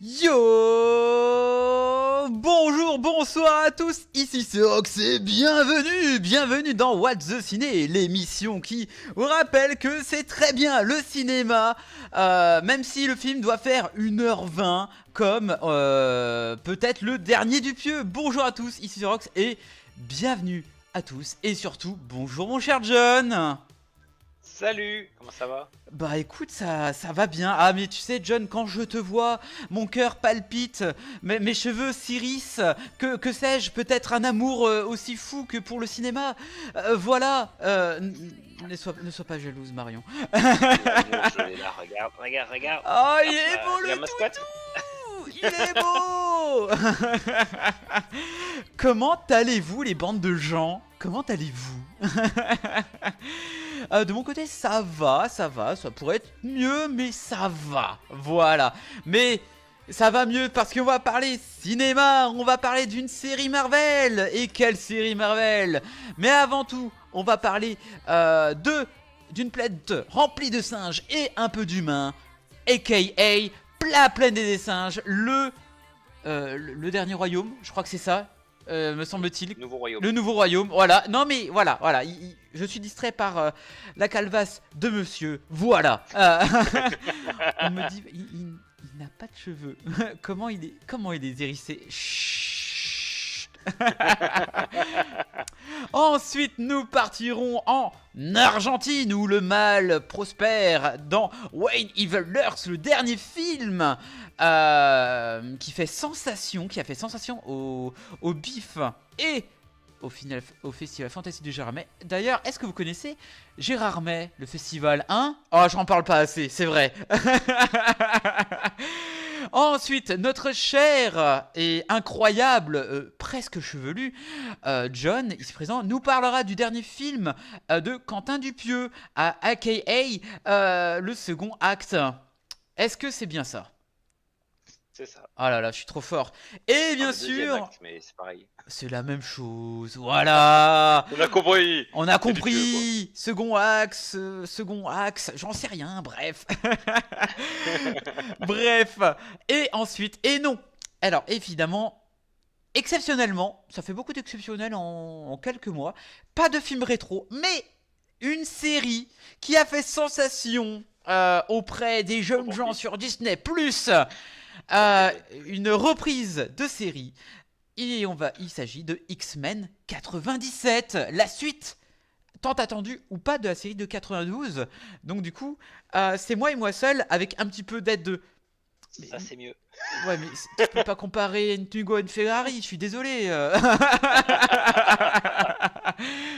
Yo! Bonjour, bonsoir à tous, ici c'est Ox et bienvenue dans What the Ciné, l'émission qui vous rappelle que c'est très bien le cinéma, même si le film doit faire 1h20, comme peut-être le dernier du pieux. Bonjour à tous, ici c'est Ox et bienvenue à tous, et surtout, bonjour mon cher John! Salut, comment ça va? Bah écoute, ça va bien. Ah mais tu sais John, quand je te vois, mon cœur palpite, mes cheveux s'irrissent, que sais-je, peut-être un amour aussi fou que pour le cinéma. Voilà, ne sois pas jalouse Marion. Je l'ai là, regarde. Oh il Hop est là, beau regarde le ma squat. toutou. Il est beau. Comment allez-vous les bandes de gens? Comment allez-vous? De mon côté, ça va, ça pourrait être mieux, mais ça va, voilà. Mais ça va mieux parce qu'on va parler cinéma, on va parler d'une série Marvel. Et quelle série Marvel? Mais avant tout, on va parler d'une planète remplie de singes et un peu d'humains, aka la planète des singes, le dernier royaume, je crois que c'est ça. Me semble-t-il. Nouveau royaume. Le nouveau royaume, voilà. Non mais voilà. Je suis distrait par la calvasse de monsieur. Voilà. On me dit, il n'a pas de cheveux. Comment il est hérissé? Chut. Ensuite, nous partirons en Argentine où le mal prospère dans Wayne Evil Earth, le dernier film qui a fait sensation au BIF et au Festival Fantasy de Gérardmer. D'ailleurs, est-ce que vous connaissez Gérardmer, le festival, hein? Oh, j'en parle pas assez, c'est vrai. Ensuite, notre cher et incroyable, presque chevelu, John, ici présent, nous parlera du dernier film de Quentin Dupieux, aka le second acte. Est-ce que c'est bien ça? C'est ça. Oh là là, je suis trop fort. Et bien Le deuxième sûr, acte, mais c'est pareil. c'est la même chose, voilà. On a compris. On a C'est Dupieux, compris. Second axe, j'en sais rien, bref. Bref. Et ensuite, et non. Alors, évidemment, exceptionnellement, ça fait beaucoup d'exceptionnels en quelques mois, pas de film rétro, mais une série qui a fait sensation auprès des jeunes gens sur Disney+, une reprise de série. Et il s'agit de X-Men 97, la suite tant attendue ou pas de la série de 92. Donc du coup, c'est moi et moi seul avec un petit peu d'aide de... Ça c'est mieux. Ouais, mais tu peux pas comparer une Twingo à une Ferrari, je suis désolé.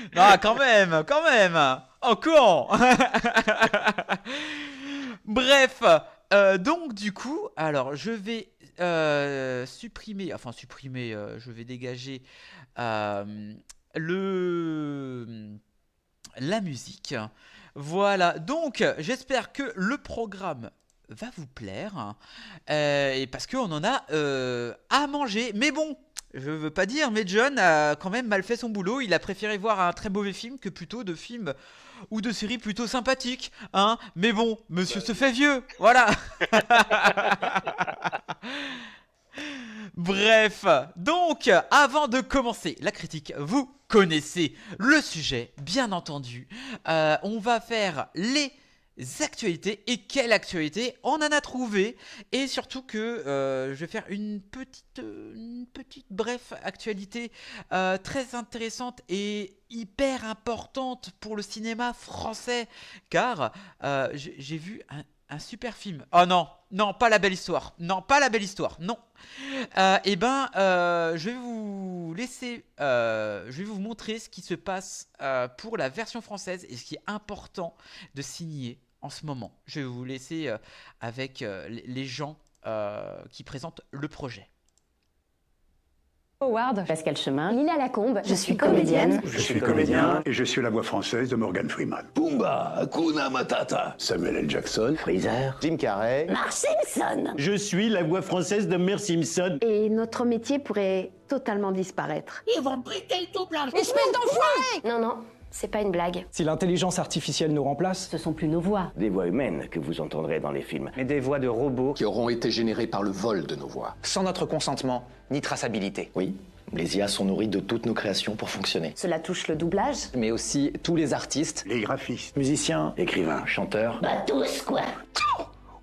Non, quand même. Encore. Bref, donc du coup, alors je vais supprimer, je vais dégager la musique. Voilà, donc j'espère que le programme va vous plaire, et parce qu'on en a à manger. Mais bon, je veux pas dire, mais John a quand même mal fait son boulot. Il a préféré voir un très mauvais film que plutôt de films ou de séries plutôt sympathiques, hein. Mais bon, monsieur se fait vieux, voilà. Bref, donc, avant de commencer la critique, vous connaissez le sujet, bien entendu. On va faire les actualités. Et quelle actualité? On en a trouvé. Et surtout que je vais faire une petite bref actualité très intéressante et hyper importante pour le cinéma français. Car j'ai vu un super film. Oh non, pas la belle histoire. Non. Je vais vous laisser, je vais vous montrer ce qui se passe pour la version française et ce qui est important de signer en ce moment. Je vais vous laisser avec les gens qui présentent le projet. Howard, Pascal Chemin, Lila Lacombe, je suis comédienne. Je suis comédien et je suis la voix française de Morgan Freeman. Pumba, Hakuna Matata. Samuel L. Jackson. Freezer. Jim Carrey. Marge Simpson. Je suis la voix française de Mère Simpson. Et notre métier pourrait totalement disparaître. Ils vont briquer le doublage. Espèce d'enfoiré! Non, C'est pas une blague. Si l'intelligence artificielle nous remplace, Ce sont plus nos voix. Des voix humaines que vous entendrez dans les films. mais des voix de robots, Qui auront été générées par le vol de nos voix. Sans notre consentement, ni traçabilité. Oui, les IA sont nourries de toutes nos créations pour fonctionner. Cela touche le doublage. Mais aussi tous les artistes. Les graphistes. Musiciens, écrivains, chanteurs. Bah tous, quoi.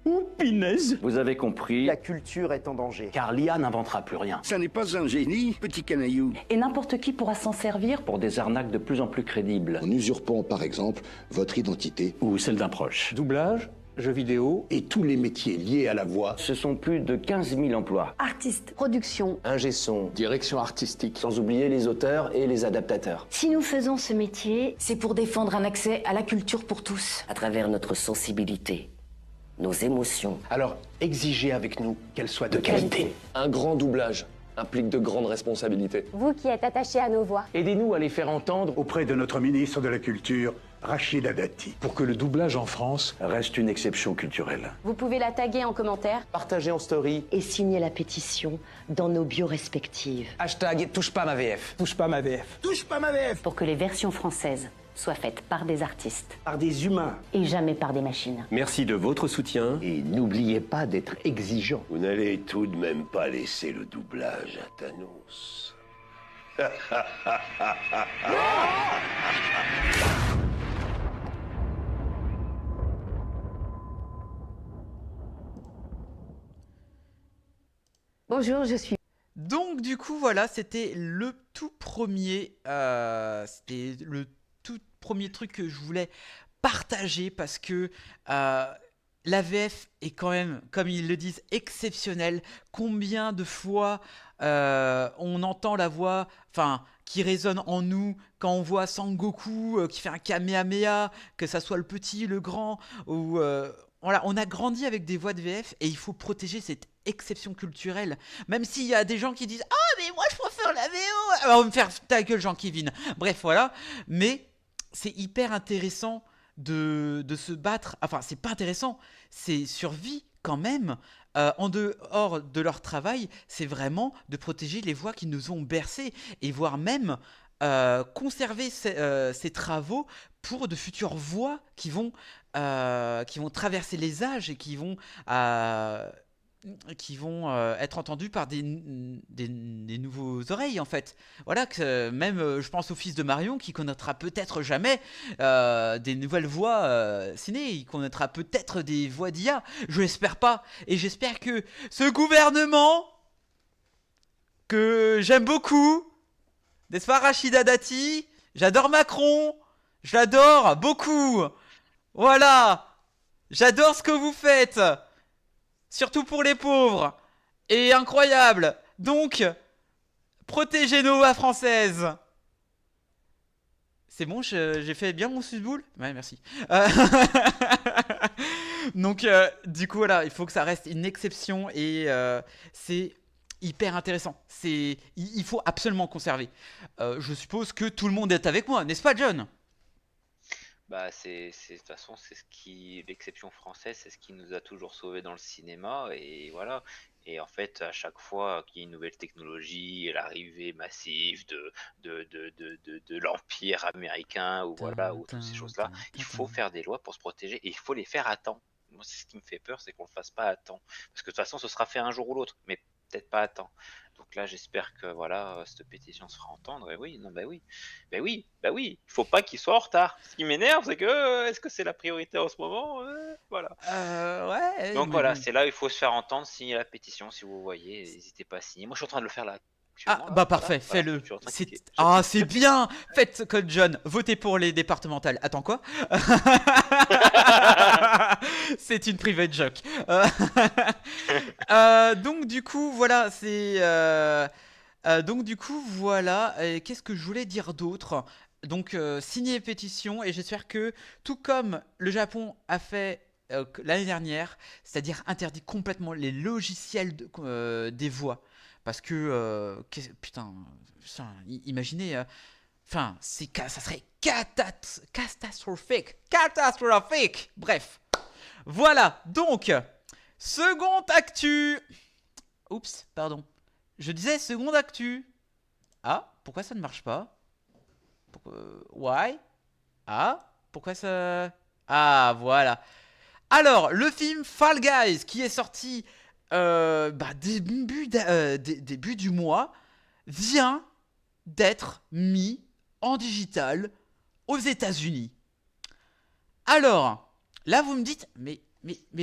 Ouh, pinaise. Vous avez compris. La culture est en danger. Car l'IA n'inventera plus rien. Ça n'est pas un génie, petit canaillou. Et n'importe qui pourra s'en servir. Pour des arnaques de plus en plus crédibles. En usurpant, par exemple, votre identité. Ou celle d'un proche. doublage, jeux vidéo, Et tous les métiers liés à la voix. Ce sont plus de 15 000 emplois. Artiste, production. Ingé son, Direction artistique. sans oublier les auteurs et les adaptateurs. Si nous faisons ce métier, c'est pour défendre un accès à la culture pour tous. À travers notre sensibilité, nos émotions. Alors, exigez avec nous Qu'elle soit de qualité. un grand doublage implique de grandes responsabilités. Vous qui êtes attachés à nos voix. Aidez-nous à les faire entendre Auprès de notre ministre de la Culture, Rachida Dati. pour que le doublage en France reste une exception culturelle. Vous pouvez la taguer en commentaire. Partagez en story. Et signer la pétition dans nos bios respectives. Hashtag touche pas ma VF. touche pas ma VF. Touche pas ma VF. Pour que les versions françaises soient faites par des artistes. Par des humains. Et jamais par des machines. Merci de votre soutien. Et n'oubliez pas d'être exigeant. Vous n'allez tout de même pas laisser le doublage à Thanos. Bonjour, je suis... Donc du coup voilà, c'était le tout premier truc que je voulais partager parce que la VF est quand même, comme ils le disent, exceptionnelle. Combien de fois on entend la voix, enfin, qui résonne en nous quand on voit Sangoku qui fait un Kamehameha, que ça soit le petit, le grand, ou voilà, on a grandi avec des voix de VF et il faut protéger cette exception culturelle. Même s'il y a des gens qui disent « Ah, mais moi je préfère la VO !» Alors, on va me faire ta gueule, Jean-Kevin. Bref, voilà. Mais c'est hyper intéressant de se battre. Enfin, c'est pas intéressant, c'est survie quand même. En dehors de leur travail, c'est vraiment de protéger les voix qui nous ont bercés et voire même conserver ces travaux pour de futures voix qui vont traverser les âges et qui vont être entendues par des nouveaux oreilles en fait. Voilà, que même je pense au fils de Marion qui connaîtra peut-être jamais des nouvelles voix ciné, il connaîtra peut-être des voix d'IA, je l'espère pas. Et j'espère que ce gouvernement que j'aime beaucoup, n'est-ce pas Rachida Dati, j'adore Macron, je l'adore beaucoup, voilà, j'adore ce que vous faites. Surtout pour les pauvres. Et incroyable. Donc, protégez nos voix françaises. C'est bon, j'ai fait bien mon susboule? Ouais, merci. Donc, du coup, voilà, il faut que ça reste une exception et c'est hyper intéressant. Il faut absolument conserver. Je suppose que tout le monde est avec moi, n'est-ce pas, John? Bah de toute façon c'est l'exception française, c'est ce qui nous a toujours sauvés dans le cinéma et voilà. Et en fait à chaque fois qu'il y a une nouvelle technologie et l'arrivée massive de l'empire américain ou voilà ou toutes ces choses-là, il faut faire des lois pour se protéger et il faut les faire à temps. Moi c'est ce qui me fait peur, c'est qu'on le fasse pas à temps parce que de toute façon ce sera fait un jour ou l'autre, mais peut-être pas à temps. Donc là, j'espère que voilà, cette pétition se fera entendre. Et oui, non, bah oui, il faut pas qu'il soit en retard. Ce qui m'énerve, c'est que est-ce que c'est la priorité en ce moment? Voilà. Ouais. Donc voilà, c'est là où il faut se faire entendre, signer la pétition. Si vous voyez, n'hésitez pas à signer. Moi, je suis en train de le faire là. Ah, bah parfait, voilà, fais-le. Ah, c'est bien. Faites comme John, votez pour les départementales. Attends, quoi? C'est une private joke. Donc du coup, voilà, voilà. Qu'est-ce que je voulais dire d'autre? Donc, signer pétition, et j'espère que, tout comme le Japon a fait l'année dernière, c'est-à-dire interdit complètement les logiciels des voix. Parce que, putain, imaginez, enfin, ça serait catastrophique. Bref, voilà, donc, seconde actu. Oups, pardon. Je disais seconde actu. Ah, pourquoi ça ne marche pas? Why? Ah, pourquoi ça... Ah, voilà. Alors, le film Fall Guys, qui est sorti début du mois, vient d'être mis en digital aux États-Unis. Alors, là, vous me dites, mais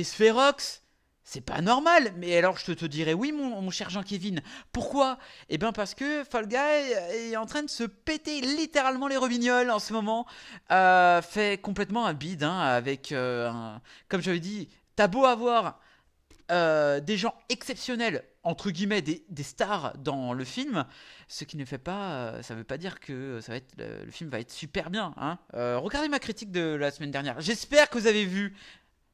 Spherox, c'est pas normal. Mais alors, je te dirais oui, mon cher Jean-Kevin. Pourquoi? Eh bien, parce que Fall Guy est en train de se péter littéralement les robignoles en ce moment. Fait complètement un bide, hein, avec, comme j'avais dit, t'as beau avoir des gens exceptionnels, entre guillemets, des stars dans le film, ce qui ne fait pas, ça veut pas dire que ça va être, le film va être super bien, hein. Regardez ma critique de la semaine dernière. J'espère que vous avez vu,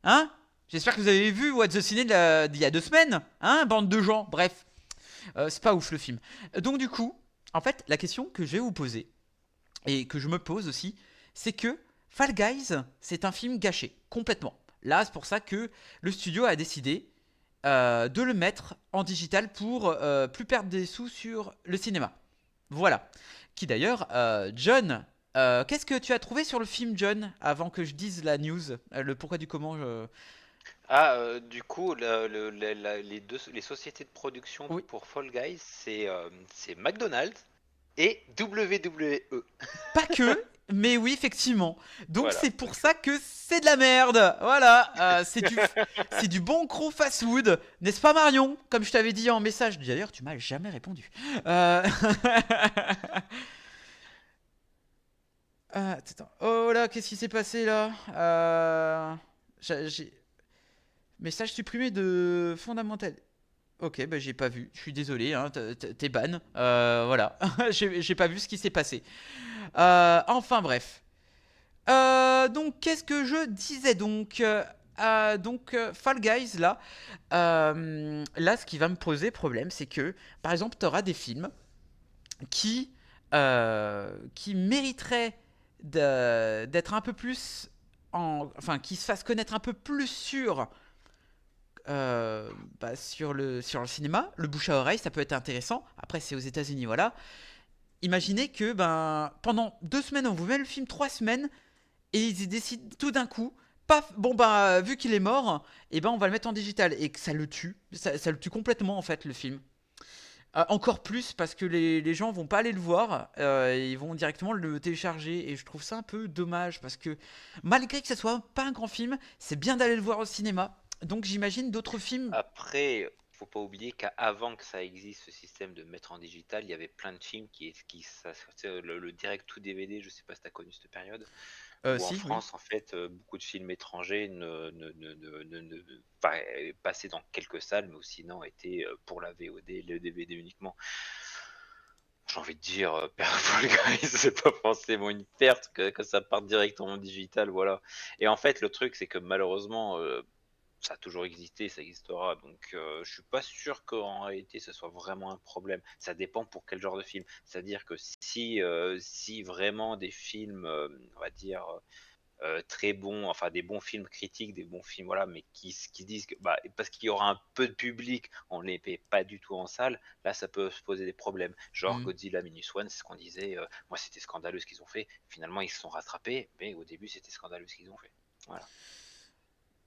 hein. J'espère que vous avez vu What the Ciné d'il y a 2 semaines, hein, bande de gens. Bref, c'est pas ouf le film. Donc du coup, en fait, la question que je vais vous poser et que je me pose aussi, c'est que Fall Guys, c'est un film gâché complètement. Là, c'est pour ça que le studio a décidé de le mettre en digital pour plus perdre des sous sur le cinéma. Voilà. Qui d'ailleurs, John, qu'est-ce que tu as trouvé sur le film, John, avant que je dise la news, le pourquoi du comment Du coup, les sociétés de production Oui. pour Fall Guys, c'est McDonald's et WWE. Pas que, mais oui, effectivement. Donc Voilà. c'est pour ça que c'est de la merde. Voilà, c'est du bon gros fast-food, n'est-ce pas Marion? Comme je t'avais dit en message. D'ailleurs, tu m'as jamais répondu. Attends. Oh là, qu'est-ce qui s'est passé là? J'ai message supprimé de fondamental. Ok, bah j'ai pas vu. Je suis désolé, hein, t'es ban. Voilà, j'ai pas vu ce qui s'est passé. Enfin bref. Donc qu'est-ce que je disais donc Fall Guys là, ce qui va me poser problème, c'est que par exemple, t'auras des films qui mériteraient d'être un peu plus enfin, qui se fassent connaître un peu plus sur le cinéma. Le bouche à oreille, ça peut être intéressant. Après, c'est aux États-Unis, voilà. Imaginez que pendant 2 semaines, on vous met le film 3 semaines et ils décident tout d'un coup, paf, bon vu qu'il est mort, et on va le mettre en digital et que ça le tue, ça le tue complètement en fait le film. Encore plus parce que les gens vont pas aller le voir, ils vont directement le télécharger et je trouve ça un peu dommage parce que malgré que ça soit pas un grand film, c'est bien d'aller le voir au cinéma. Donc j'imagine d'autres films. Après, faut pas oublier qu'avant que ça existe ce système de mettre en digital, il y avait plein de films le direct to DVD, je sais pas si tu as connu cette période, où en Si, oui. France, en fait, beaucoup de films étrangers enfin, passaient dans quelques salles, mais sinon étaient pour la VOD, le DVD uniquement. J'ai envie de dire, Fall Guys, c'est pas forcément une perte que ça parte directement en digital, voilà. Et en fait, le truc, c'est que malheureusement, ça a toujours existé, ça existera. Donc, je suis pas sûr qu'en réalité, ce soit vraiment un problème. Ça dépend pour quel genre de film. C'est-à-dire que si vraiment des films, on va dire, très bons, enfin des bons films critiques, des bons films, voilà, mais qui disent que, parce qu'il y aura un peu de public, on ne les paie pas du tout en salle, là, ça peut se poser des problèmes. Genre Godzilla Minus One, c'est ce qu'on disait, moi, c'était scandaleux ce qu'ils ont fait. Finalement, ils se sont rattrapés, mais au début, c'était scandaleux ce qu'ils ont fait. Voilà.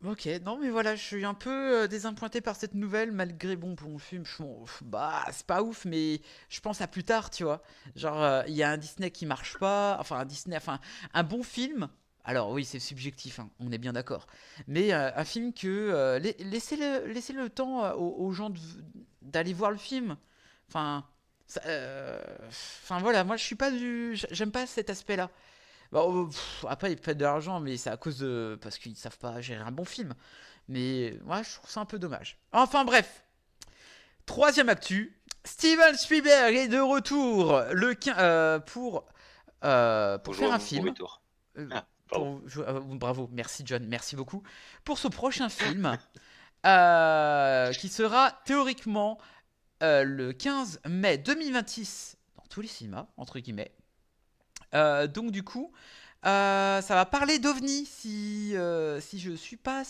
Ok, non mais voilà, je suis un peu désappointé par cette nouvelle, malgré bon pour le film, c'est pas ouf, mais je pense à plus tard, tu vois. Genre, il y a un Disney qui marche pas, enfin un bon film. Alors oui, c'est subjectif, hein, on est bien d'accord. Mais un film que laissez le temps aux gens d'aller voir le film. Enfin, voilà, moi je suis pas j'aime pas cet aspect-là. Après, ils perdent de l'argent, mais c'est à cause de. Parce qu'ils savent pas gérer un bon film. Mais moi, je trouve ça un peu dommage. Enfin, bref. Troisième actu. Steven Spielberg est de retour pour faire un film. Bravo, merci John, merci beaucoup. Pour ce prochain film, qui sera théoriquement le 15 mai 2026 dans tous les cinémas, entre guillemets. Donc du coup, ça va parler d'OVNI si je suis pas...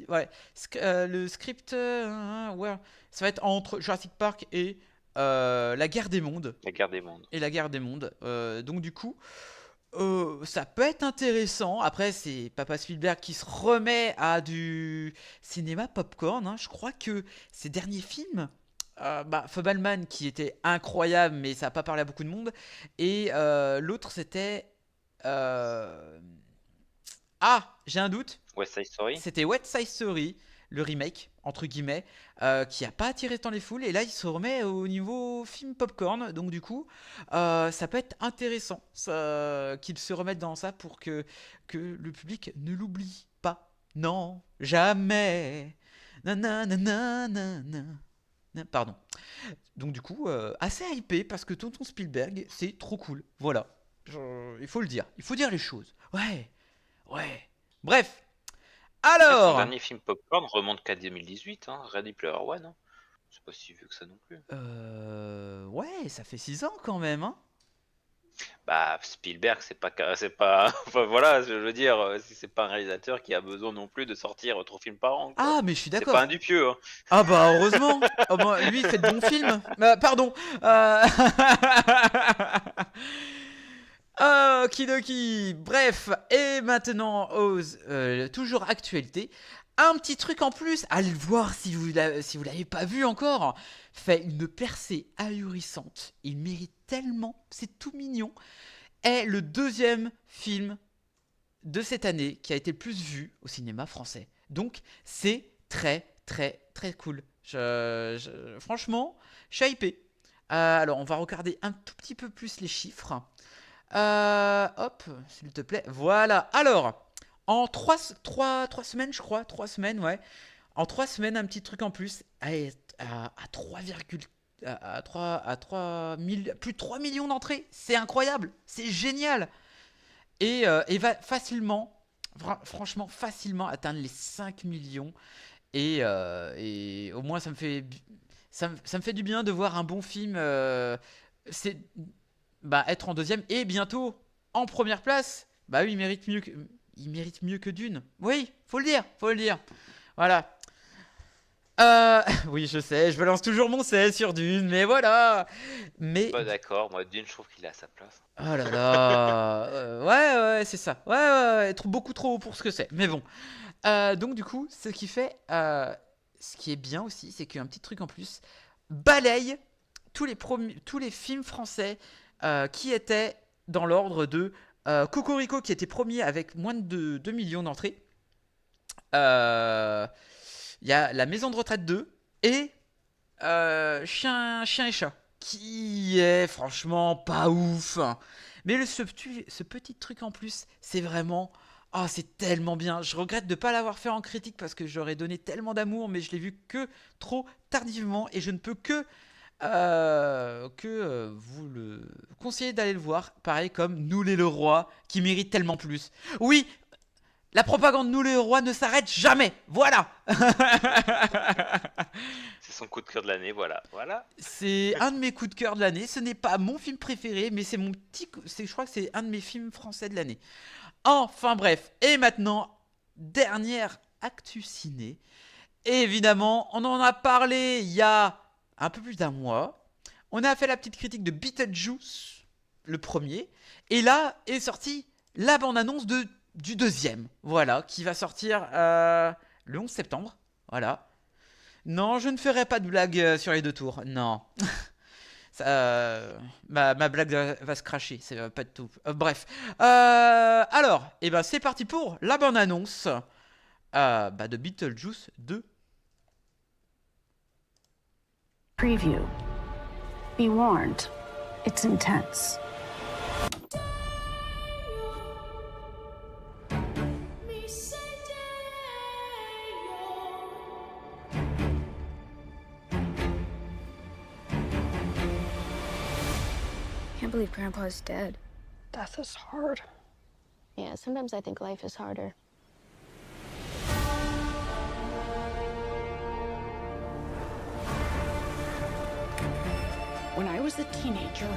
ouais, le script, ouais, ça va être entre Jurassic Park et la guerre des mondes. La guerre des mondes. Et la guerre des mondes. Donc du coup, Ça peut être intéressant. Après, c'est Papa Spielberg qui se remet à du cinéma popcorn, hein. Je crois que ses derniers films, Fabelman qui était incroyable, mais ça n'a pas parlé à beaucoup de monde. Et l'autre, c'était. Ah, j'ai un doute. West Side Story. C'était West Side Story, le remake, entre guillemets, qui a pas attiré tant les foules. Et là, il se remet au niveau film popcorn. Donc, du coup, ça peut être intéressant qu'il se remette dans ça pour que le public ne l'oublie pas. Non, jamais. Nanana. Pardon. Donc, du coup, assez hypé parce que Tonton Spielberg, c'est trop cool. Voilà. Il faut le dire. Il faut dire les choses. Ouais. Bref. Son Alors, dernier film popcorn remonte qu'à 2018, hein, Ready Player One. Hein. C'est pas si vieux que ça non plus. ouais, ça fait 6 ans quand même, hein. Bah, Spielberg, c'est pas. Enfin voilà, je veux dire, c'est pas un réalisateur qui a besoin non plus de sortir 3 films par an. Quoi. Ah, mais je suis C'est d'accord. pas un Dupieux. Hein. Ah bah heureusement. Oh, bah, lui, il fait de bons films. Pardon. Okidoki. Bref, et maintenant, toujours actualité. Un petit truc en plus, allez le voir si vous l'avez pas vu encore. Fait une percée ahurissante. Il mérite tellement, c'est tout mignon. Est le 2e film de cette année qui a été le plus vu au cinéma français. Donc c'est très cool. Franchement, je suis hypé. Alors on va regarder un tout petit peu plus les chiffres. Hop, s'il te plaît. Voilà. Alors, en 3 semaines, je crois. 3 semaines, ouais. En 3 semaines, un petit truc en plus. À 3, plus de 3 millions d'entrées. C'est incroyable. C'est génial. Et va facilement, franchement, facilement atteindre les 5 millions. Et au moins, ça me fait du bien de voir un bon film. Être en 2e et bientôt en première place. Bah oui, il mérite mieux que Dune. Oui, faut le dire. Voilà. Oui, je sais, je balance toujours mon 16 sur Dune, mais voilà. Mais Pas d'accord, moi Dune, je trouve qu'il est à sa place. oh là là. Ouais, c'est ça. Ouais, beaucoup trop haut pour ce que c'est. Mais bon. Donc du coup, ce qui est bien aussi, c'est qu'un petit truc en plus balaye tous les films français qui étaient dans l'ordre de Cocorico qui était premier avec moins de 2 millions d'entrées. Il y a La Maison de Retraite 2 et Chien et Chat qui est franchement pas ouf. Mais ce petit truc en plus, c'est vraiment... Oh, c'est tellement bien. Je regrette de ne pas l'avoir fait en critique parce que j'aurais donné tellement d'amour, mais je l'ai vu que trop tardivement et je ne peux que vous le conseiller d'aller le voir. Pareil comme Nous les Leroy qui mérite tellement plus. Oui, la propagande Nous les Leroy ne s'arrête jamais. Voilà. C'est son coup de cœur de l'année, voilà. C'est un de mes coups de cœur de l'année. Ce n'est pas mon film préféré, mais c'est je crois que c'est un de mes films français de l'année. Enfin bref, et maintenant, dernière actu ciné. Évidemment, on en a parlé il y a un peu plus d'un mois. On a fait la petite critique de Beetlejuice, le premier. Et là est sortie la bande-annonce du 2e. Voilà, qui va sortir le 11 septembre. Voilà. Non, je ne ferai pas de blague sur les 2 tours. Non. Ma blague va se cracher, c'est pas de tout. Bref. Alors, c'est parti pour la bande-annonce de Beetlejuice 2. Preview. Be warned, it's intense. I can't believe Grandpa's dead. Death is hard. Yeah, sometimes I think life is harder. When I was a teenager,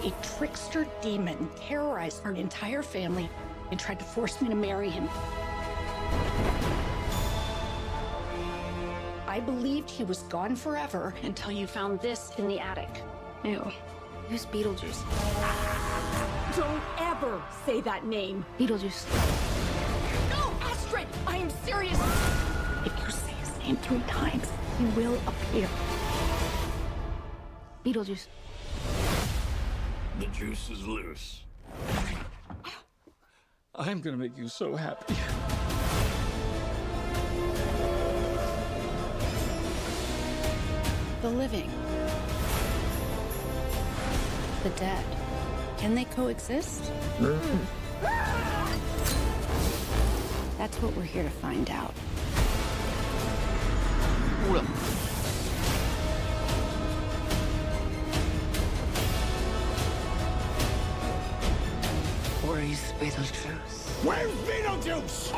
a trickster demon terrorized our entire family and tried to force me to marry him. I believed he was gone forever until you found this in the attic. Ew. Who's Beetlejuice? Don't ever say that name. Beetlejuice. No, Astrid! I am serious! If you say his name 3 times, he will appear. Beetlejuice. The juice is loose. I'm gonna make you so happy. The living. The dead. Can they coexist? That's what we're here to find out. Oula. Where's Beetlejuice? Where's Beetlejuice?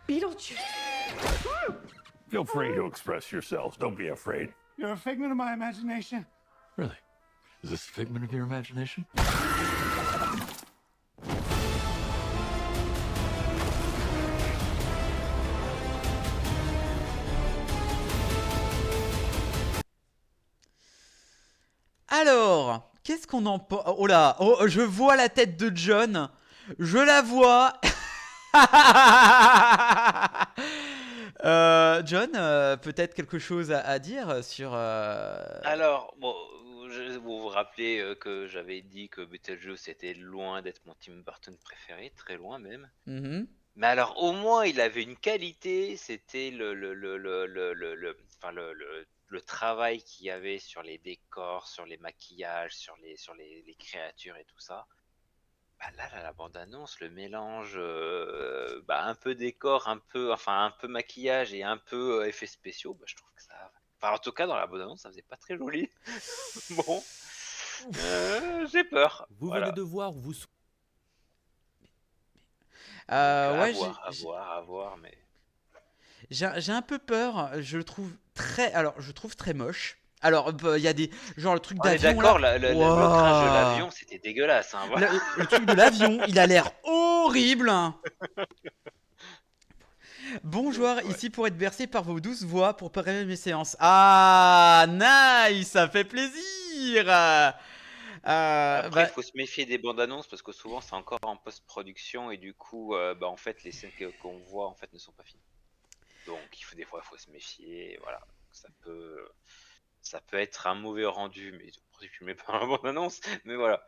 Beetlejuice! Feel free to express yourselves. Don't be afraid. You're a figment of my imagination. Really? Is this a figment of your imagination? Alors, qu'est-ce qu'on en pense? Oh là, oh, je vois la tête de John. Je la vois. John, peut-être quelque chose à dire sur... Alors, bon, vous vous rappelez que j'avais dit que Beetlejuice était loin d'être mon Tim Burton préféré, très loin même. Mhm. Mais alors, au moins, il avait une qualité, c'était le travail qu'il y avait sur les décors, sur les maquillages, sur les créatures et tout ça. Bah là, la bande-annonce, le mélange, un peu décor, un peu maquillage et un peu effets spéciaux, bah, je trouve que ça... Enfin, en tout cas, dans la bande-annonce, ça faisait pas très joli. Bon, j'ai peur. Vous Voilà. venez de voir, vous... ouais, À voir, mais... j'ai un peu peur. Je le trouve très... Alors, je trouve très moche. Alors, il y a des... Genre le truc On est d'avion d'accord, là. le Wouah. crash de l'avion, c'était dégueulasse. Hein, voilà. Le truc de l'avion, il a l'air horrible. Bon joueur, ici pour être bercé par vos douces voix pour préparer mes séances. Ah, nice, ça fait plaisir. Après, il faut se méfier des bandes annonces parce que souvent c'est encore en post-production et du coup, en fait, les scènes qu'on voit en fait ne sont pas finies. Donc, des fois, il faut se méfier. Voilà, ça peut être un mauvais rendu, mais tu le mets pas dans la bande annonce. Mais voilà,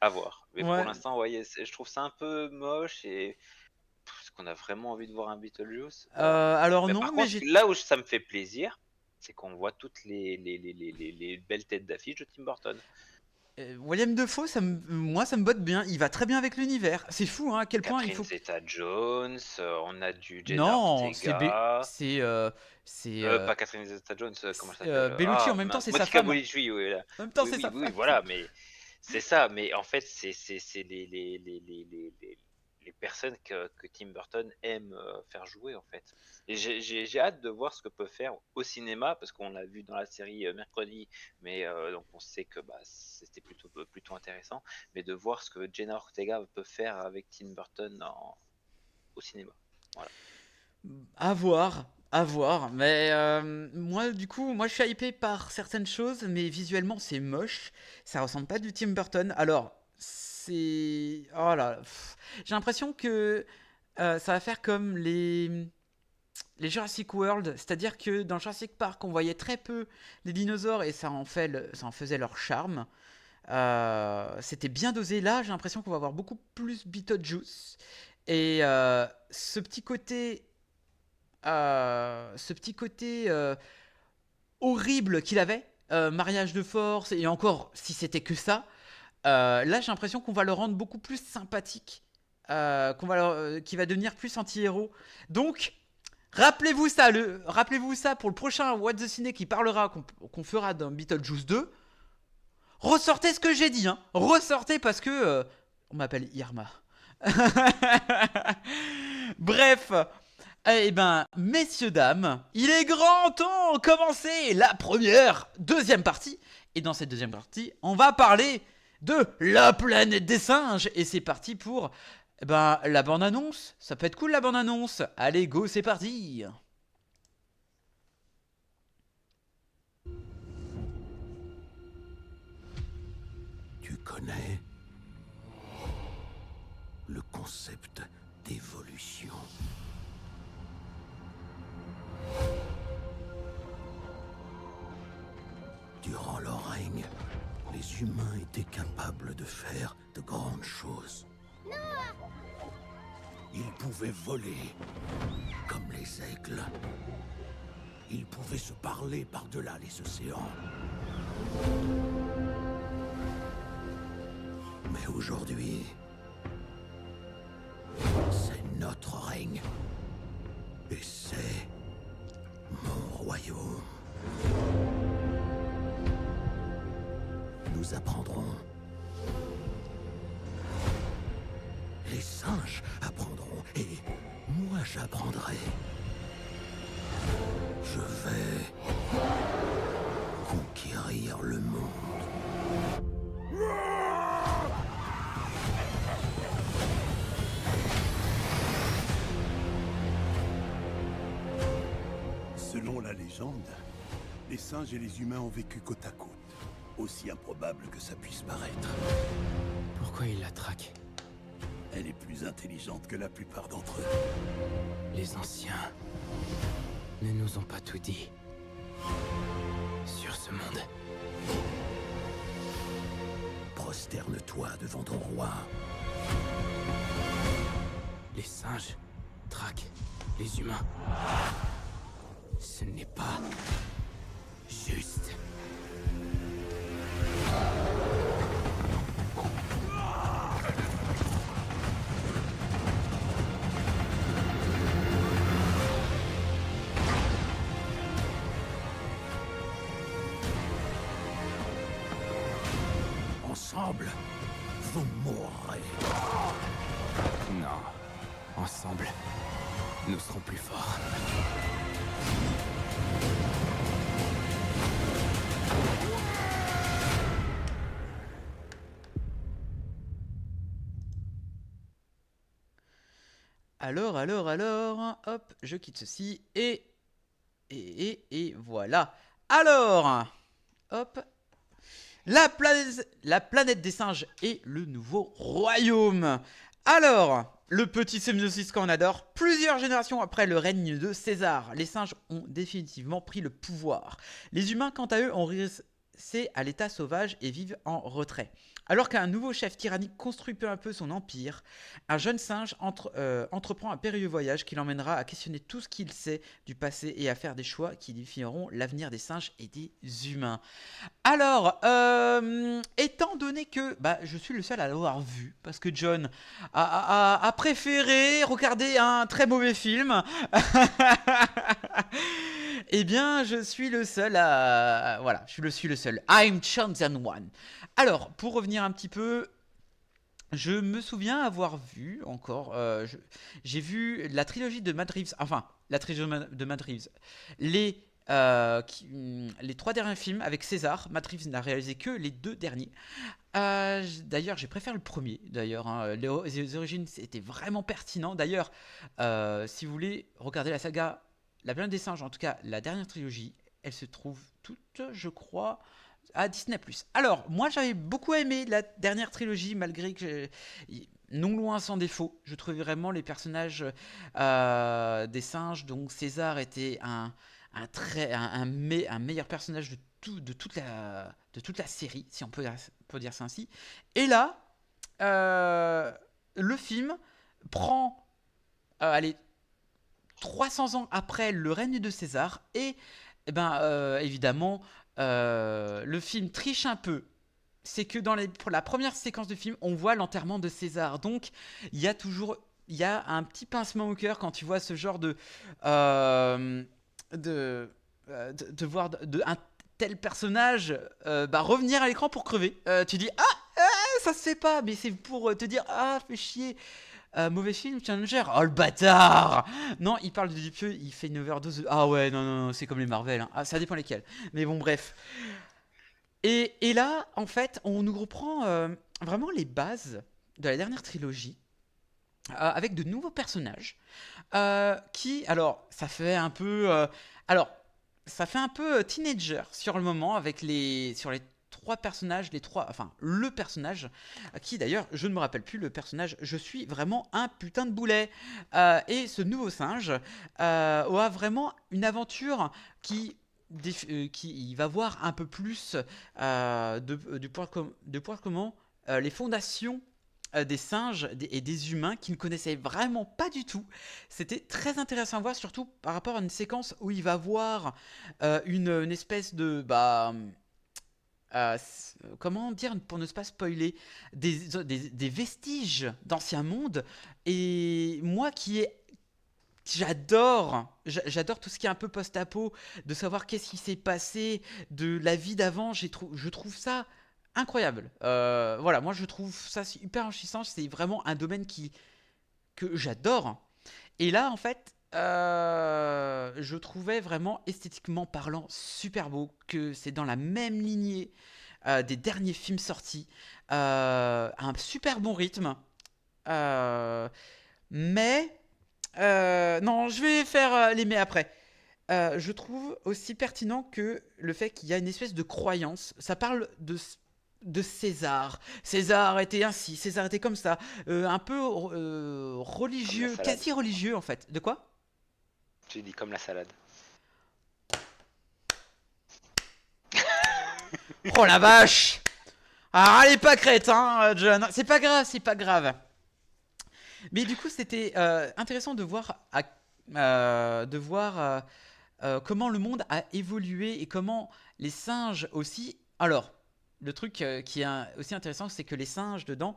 à voir. Mais Ouais. pour l'instant, je trouve ça un peu moche et est-ce qu'on a vraiment envie de voir un Beetlejuice? Alors Mais non, par mais contre, là où ça me fait plaisir, c'est qu'on voit toutes les belles têtes d'affiche de Tim Burton. William Dafoe, moi ça me botte bien. Il va très bien avec l'univers. C'est fou, hein, à quel point il Catherine faut. Zeta-Jones, on a du Jenna Non, Ortega. c'est Pas Catherine Zeta-Jones, comment ça s'appelle? Bellucci, en même temps, c'est sa Monica femme. Bellucci, oui, là. En même temps, Oui, c'est oui, sa oui, femme. voilà, mais c'est ça. Mais en fait, c'est les personnes que Tim Burton aime faire jouer, en fait. Et j'ai hâte de voir ce que peut faire au cinéma, parce qu'on l'a vu dans la série mercredi, mais donc on sait que c'était plutôt intéressant, mais de voir ce que Jenna Ortega peut faire avec Tim Burton au cinéma. Voilà. À voir. Mais moi, du coup, moi je suis hypé par certaines choses, mais visuellement c'est moche. Ça ressemble pas du Tim Burton. Alors, c'est. Oh là, j'ai l'impression que ça va faire comme les Jurassic World. C'est-à-dire que dans Jurassic Park, on voyait très peu les dinosaures et ça en faisait leur charme. C'était bien dosé. Là, j'ai l'impression qu'on va avoir beaucoup plus Beetlejuice. Et ce petit côté horrible qu'il avait, mariage de force, et encore, si c'était que ça, là j'ai l'impression qu'on va le rendre beaucoup plus sympathique, qu'il va devenir plus anti-héros. Donc, rappelez-vous ça pour le prochain What the Ciné qui parlera, qu'on fera dans Beetlejuice 2. Ressortez ce que j'ai dit, hein. Ressortez parce que on m'appelle Irma. Bref, eh ben, messieurs, dames, il est grand temps de commencer la deuxième partie. Et dans cette deuxième partie, on va parler de la planète des singes. Et c'est parti pour la bande-annonce. Ça peut être cool, la bande-annonce. Allez, go, c'est parti. connais le concept d'évolution. Durant leur règne, les humains étaient capables de faire de grandes choses. Ils pouvaient voler comme les aigles. Ils pouvaient se parler par-delà les océans. Mais aujourd'hui, c'est notre règne. Et c'est mon royaume. Nous apprendrons. Les singes apprendront. Et moi j'apprendrai. Je vais conquérir le monde. Selon la légende, les singes et les humains ont vécu côte à côte. Aussi improbable que ça puisse paraître. Pourquoi il la traque? Elle est plus intelligente que la plupart d'entre eux. Les anciens ne nous ont pas tout dit sur ce monde. Prosterne-toi devant ton roi. Les singes traquent les humains. Ce n'est pas juste. Ensemble, vous mourrez. Non. Ensemble, nous serons plus forts. Alors, hop, je quitte ceci et voilà. Alors, hop, la planète des singes et le nouveau royaume. Alors, le petit Semnosis qu'on adore, plusieurs générations après le règne de César, les singes ont définitivement pris le pouvoir. Les humains, quant à eux, ont régressé à l'état sauvage et vivent en retrait. Alors qu'un nouveau chef tyrannique construit peu à peu son empire, un jeune singe entreprend un périlleux voyage qui l'emmènera à questionner tout ce qu'il sait du passé et à faire des choix qui définiront l'avenir des singes et des humains. Alors, étant donné que je suis le seul à l'avoir vu, parce que John a préféré regarder un très mauvais film, eh bien, je suis le seul à... Voilà, je suis le seul. I'm chosen one. Alors, pour revenir un petit peu, je me souviens avoir vu encore... j'ai vu la trilogie de Matt Reeves, enfin, la trilogie de Matt Reeves, les 3 derniers films avec César. Matt Reeves n'a réalisé que les 2 derniers. D'ailleurs, j'ai préféré le premier. D'ailleurs, hein. Les origines, c'était vraiment pertinent. D'ailleurs, si vous voulez regarder la saga La Planète des Singes, en tout cas la dernière trilogie, elle se trouve toute, je crois, à Disney+. Alors, moi, j'avais beaucoup aimé la dernière trilogie, malgré que non loin sans défaut. Je trouvais vraiment les personnages des singes. Donc, César était un meilleur personnage de toute la série, si on peut dire ça ainsi. Et là, le film prend 300 ans après le règne de César et évidemment le film triche un peu. C'est que pour la première séquence du film, on voit l'enterrement de César. Donc il y a un petit pincement au cœur quand tu vois ce genre de voir un tel personnage revenir à l'écran pour crever. Tu dis ça se fait pas, mais c'est pour te dire fais chier. Mauvais film, Challenger. Oh le bâtard. Non, il parle de Dupieux, il fait une overdose. Ah ouais, non, c'est comme les Marvel. Hein. Ah, ça dépend lesquels. Mais bon, bref. Et là, en fait, on nous reprend vraiment les bases de la dernière trilogie avec de nouveaux personnages qui, alors, ça fait un peu teenager sur le moment sur les trois personnages, le personnage, qui d'ailleurs, je ne me rappelle plus le personnage, je suis vraiment un putain de boulet. Et ce nouveau singe a vraiment une aventure qui il va voir un peu plus de point comment les fondations des singes et des humains qui ne connaissaient vraiment pas du tout. C'était très intéressant à voir, surtout par rapport à une séquence où il va voir une espèce de... comment dire pour ne pas spoiler, des vestiges d'ancien monde. Et moi j'adore tout ce qui est un peu post-apo, de savoir qu'est-ce qui s'est passé de la vie d'avant. Je trouve ça incroyable. Voilà, moi je trouve ça hyper enrichissant. C'est vraiment un domaine que j'adore. Et là, en fait, je trouvais vraiment esthétiquement parlant super beau, que c'est dans la même lignée des derniers films sortis. Un super bon rythme. Mais... non, je vais faire les mais après. Je trouve aussi pertinent que le fait qu'il y a une espèce de croyance. Ça parle de César. César était ainsi, César était comme ça. Un peu religieux, quasi religieux en fait. De quoi? J'ai dit comme la salade. Oh la vache! Ah, allez pas crête, hein, John. C'est pas grave, c'est pas grave. Mais du coup, c'était intéressant de voir, comment le monde a évolué et comment les singes aussi. Alors, le truc qui est aussi intéressant, c'est que les singes dedans,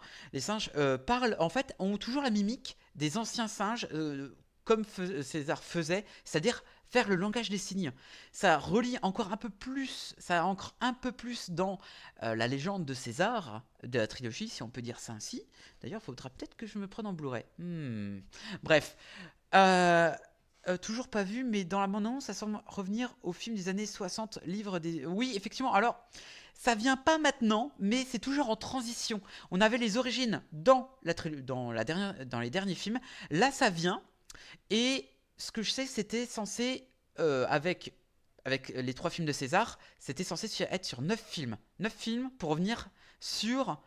parlent, en fait, ont toujours la mimique des anciens singes, comme César faisait, c'est-à-dire faire le langage des signes. Ça relie encore un peu plus, ça ancre un peu plus dans la légende de César, de la trilogie, si on peut dire ça ainsi. D'ailleurs, il faudra peut-être que je me prenne en Blu-ray. Bref. Toujours pas vu, mais dans la bande-annonce, ça semble revenir au film des années 60, livre des... Oui, effectivement, alors, ça vient pas maintenant, mais c'est toujours en transition. On avait les origines dans les derniers films. Là, ça vient, et ce que je sais, c'était censé, avec les 3 films de César, c'était censé être sur 9 films. 9 films pour revenir sur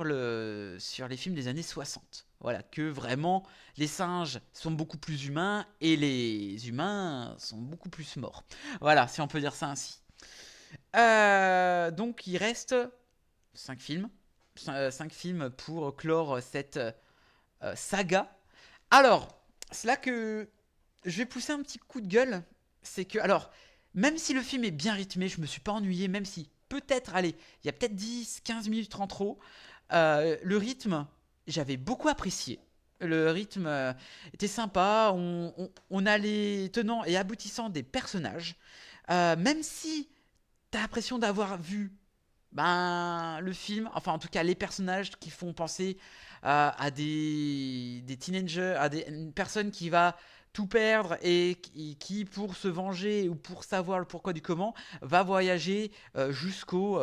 les films des années 60. Voilà, que vraiment, les singes sont beaucoup plus humains et les humains sont beaucoup plus morts. Voilà, si on peut dire ça ainsi. Donc, il reste 5 films. 5 films pour clore cette saga. Alors, c'est là que je vais pousser un petit coup de gueule. C'est que, alors, même si le film est bien rythmé, je me suis pas ennuyé, même si peut-être, allez, il y a peut-être 10-15 minutes en trop. Le rythme, j'avais beaucoup apprécié. Le rythme était sympa. On a les tenants et aboutissants des personnages. Même si t'as l'impression d'avoir vu le film, enfin en tout cas les personnages qui font penser à des teenagers, une personne qui va tout perdre et qui pour se venger ou pour savoir le pourquoi du comment va voyager jusqu'au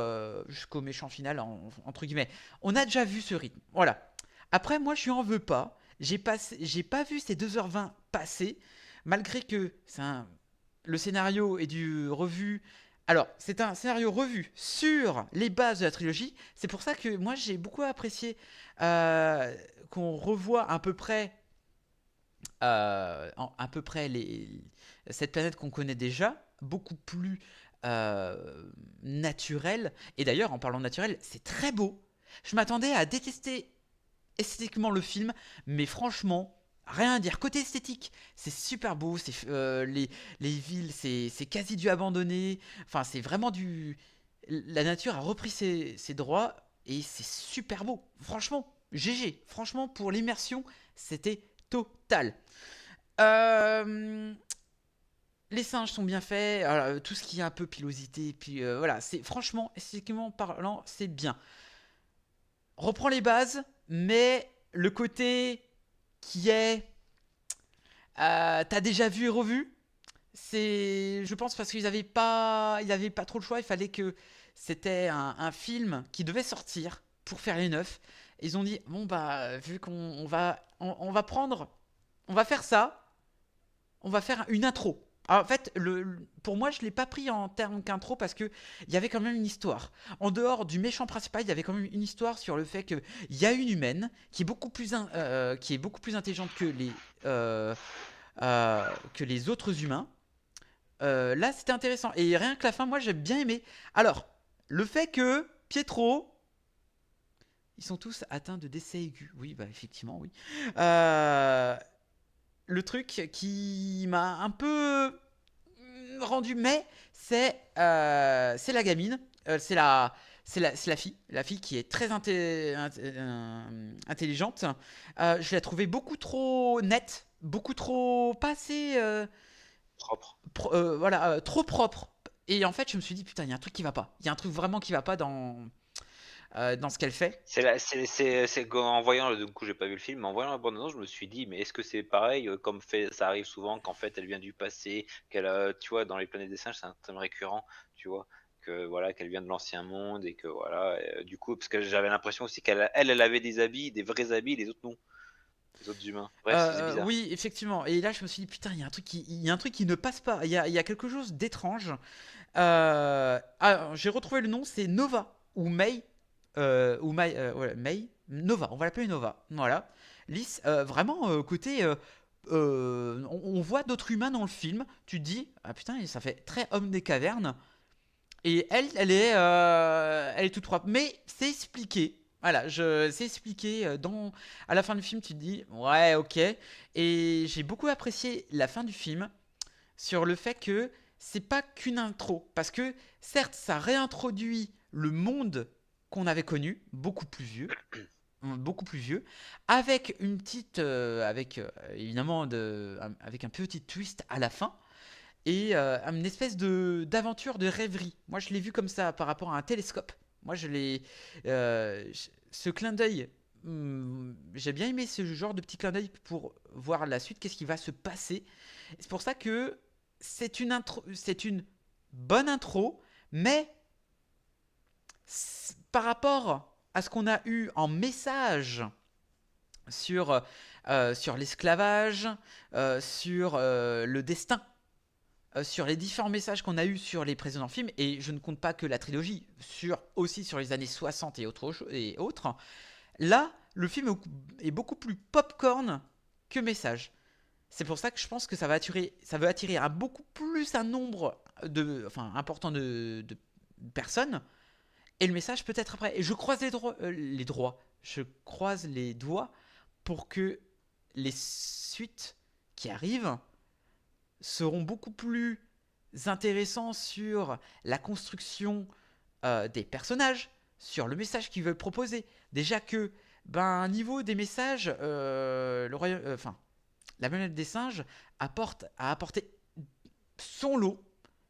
méchant final entre guillemets. On a déjà vu ce rythme. Voilà. Après moi je lui en veux pas. J'ai pas vu ces 2h20 passer malgré que le scénario est du revu. Alors, c'est un scénario revu sur les bases de la trilogie. C'est pour ça que moi, j'ai beaucoup apprécié qu'on revoie à peu près, cette planète qu'on connaît déjà, beaucoup plus naturelle. Et d'ailleurs, en parlant de naturel, c'est très beau. Je m'attendais à détester esthétiquement le film, mais franchement... Rien à dire. Côté esthétique, c'est super beau. Les villes, c'est quasi du abandonné. Enfin, c'est vraiment du... La nature a repris ses droits et c'est super beau. Franchement, GG. Franchement, pour l'immersion, c'était total. Les singes sont bien faits. Alors, tout ce qui est un peu pilosité. Puis voilà, c'est franchement, esthétiquement parlant, c'est bien. Reprend les bases, mais le côté... qui est t'as déjà vu et revu, c'est je pense parce qu'ils avaient pas trop le choix. Il fallait que c'était un film qui devait sortir pour faire les 9. Et ils ont dit bon vu qu'on va faire ça, on va faire une intro. En fait, pour moi, je l'ai pas pris en termes qu'intro parce que il y avait quand même une histoire. En dehors du méchant principal, il y avait quand même une histoire sur le fait qu'il y a une humaine qui est beaucoup plus, qui est beaucoup plus intelligente euh, que les autres humains. Là, c'était intéressant. Et rien que la fin, moi, j'ai bien aimé. Alors, le fait que Pietro, ils sont tous atteints de décès aigus. Oui, bah effectivement, oui. Le truc qui m'a un peu rendu, mais c'est la gamine, c'est la fille qui est très intelligente. Je l'ai trouvée beaucoup trop nette, beaucoup trop pas assez Propre. voilà, trop propre. Et en fait, je me suis dit putain, il y a un truc qui va pas. Il y a un truc vraiment qui va pas dans ce qu'elle fait. C'est qu'en voyant, du coup j'ai pas vu le film, mais en voyant la bande-annonce, je me suis dit, mais est-ce que c'est pareil, comme ça arrive souvent, qu'en fait elle vient du passé, tu vois, dans les planètes des singes, c'est un thème récurrent, tu vois, que voilà, qu'elle vient de l'ancien monde, et que voilà, du coup, parce que j'avais l'impression aussi qu'elle avait des habits, des vrais habits, les autres non, les autres humains. Bref, c'est bizarre. Oui, effectivement. Et là, je me suis dit putain, il y a un truc qui ne passe pas. Il y a quelque chose d'étrange. J'ai retrouvé le nom, c'est Nova ou May. Voilà, May, Nova, on va l'appeler Nova. Voilà. Lys, vraiment, côté. On voit d'autres humains dans le film. Tu te dis, ah putain, ça fait très homme des cavernes. Et elle est toute propre. Mais c'est expliqué. Voilà, c'est expliqué à la fin du film. Tu te dis, ouais, ok. Et j'ai beaucoup apprécié la fin du film sur le fait que c'est pas qu'une intro. Parce que, certes, ça réintroduit le monde qu'on avait connu, beaucoup plus vieux, avec une petite, évidemment, avec un petit twist à la fin, et une espèce d'aventure de rêverie. Moi, je l'ai vu comme ça par rapport à un télescope. Moi, ce clin d'œil, j'ai bien aimé ce genre de petit clin d'œil pour voir la suite, qu'est-ce qui va se passer. C'est pour ça que c'est une bonne intro, mais par rapport à ce qu'on a eu en message sur l'esclavage, sur le destin, sur les différents messages qu'on a eu sur les précédents films, et je ne compte pas que la trilogie, aussi sur les années 60 et autres, là, le film est beaucoup plus popcorn que message. C'est pour ça que je pense que ça veut attirer à beaucoup plus un nombre important de personnes. Et le message peut être après. Et je croise je croise les doigts pour que les suites qui arrivent seront beaucoup plus intéressants sur la construction des personnages, sur le message qu'ils veulent proposer. Déjà que, niveau des messages, la planète des singes a apporté son lot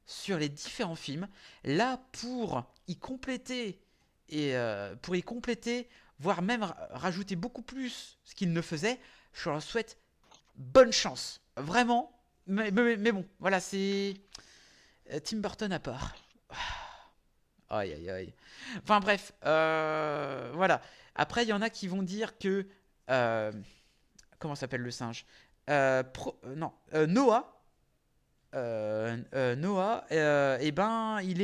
sur les différents films. Là, pour y compléter, voire même rajouter beaucoup plus ce qu'il ne faisait, je leur souhaite bonne chance. Vraiment. Mais bon, voilà, c'est Tim Burton à part. Aïe, aïe, aïe. Enfin bref, voilà. Après, il y en a qui vont dire que... comment s'appelle le singe Noah. Noah, il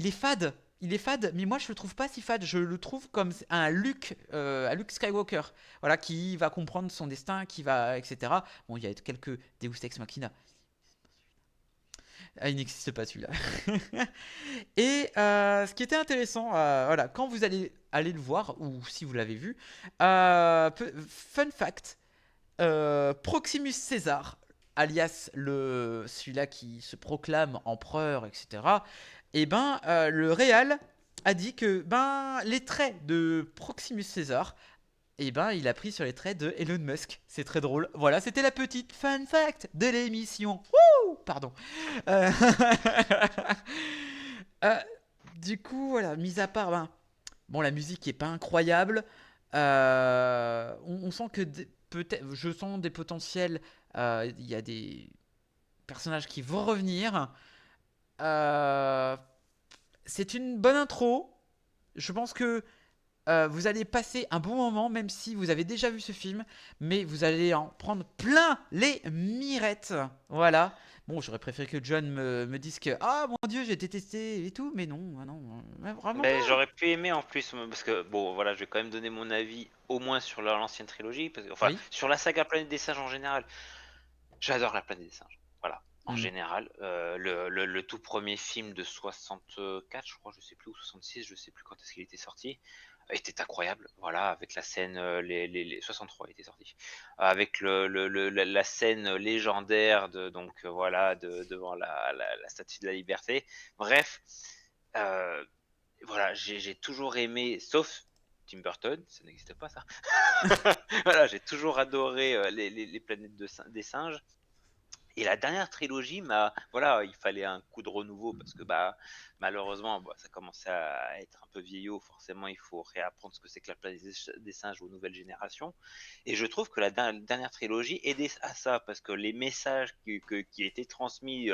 est fade. Il est fade, mais moi je le trouve pas si fade. Je le trouve comme un Luke Skywalker, voilà, qui va comprendre son destin, etc. Bon, il y a quelques Deus Ex Machina. Il n'existe pas celui-là. Et ce qui était intéressant, voilà, quand vous allez le voir, ou si vous l'avez vu, fun fact, Proximus César, alias celui-là qui se proclame empereur, etc. Le réal a dit que les traits de Proximus César, il a pris sur les traits de Elon Musk. C'est très drôle. Voilà, c'était la petite fun fact de l'émission. Wouh, pardon. Du coup, voilà, mis à part, la musique est pas incroyable. On sent que peut-être, je sens des potentiels. Il y a des personnages qui vont revenir. C'est une bonne intro. Je pense que vous allez passer un bon moment, même si vous avez déjà vu ce film, mais vous allez en prendre plein les mirettes. Voilà. Bon, j'aurais préféré que John me dise que ah mon Dieu, j'ai détesté et tout, mais non, vraiment Mais pas. j'aurais pu aimer en plus, parce que bon, voilà, je vais quand même donner mon avis au moins sur l'ancienne trilogie, enfin Oui. sur la saga Planète des Singes en général. J'adore la Planète des Singes. Voilà. En Mm. général, le tout premier film de 64, je crois, je sais plus, ou 66, je sais plus quand est-ce qu'il était sorti, était incroyable. Voilà, avec la scène, les 63 il était sorti, avec la scène légendaire voilà, devant la Statue de la Liberté. Bref, voilà, j'ai toujours aimé, sauf Tim Burton, ça n'existe pas ça. Voilà, j'ai toujours adoré les planètes des singes. Et la dernière trilogie voilà, il fallait un coup de renouveau parce que malheureusement, ça commençait à être un peu vieillot. Forcément, il faut réapprendre ce que c'est que la planète des singes aux nouvelles générations. Et je trouve que la dernière trilogie aidait à ça parce que les messages qui étaient transmis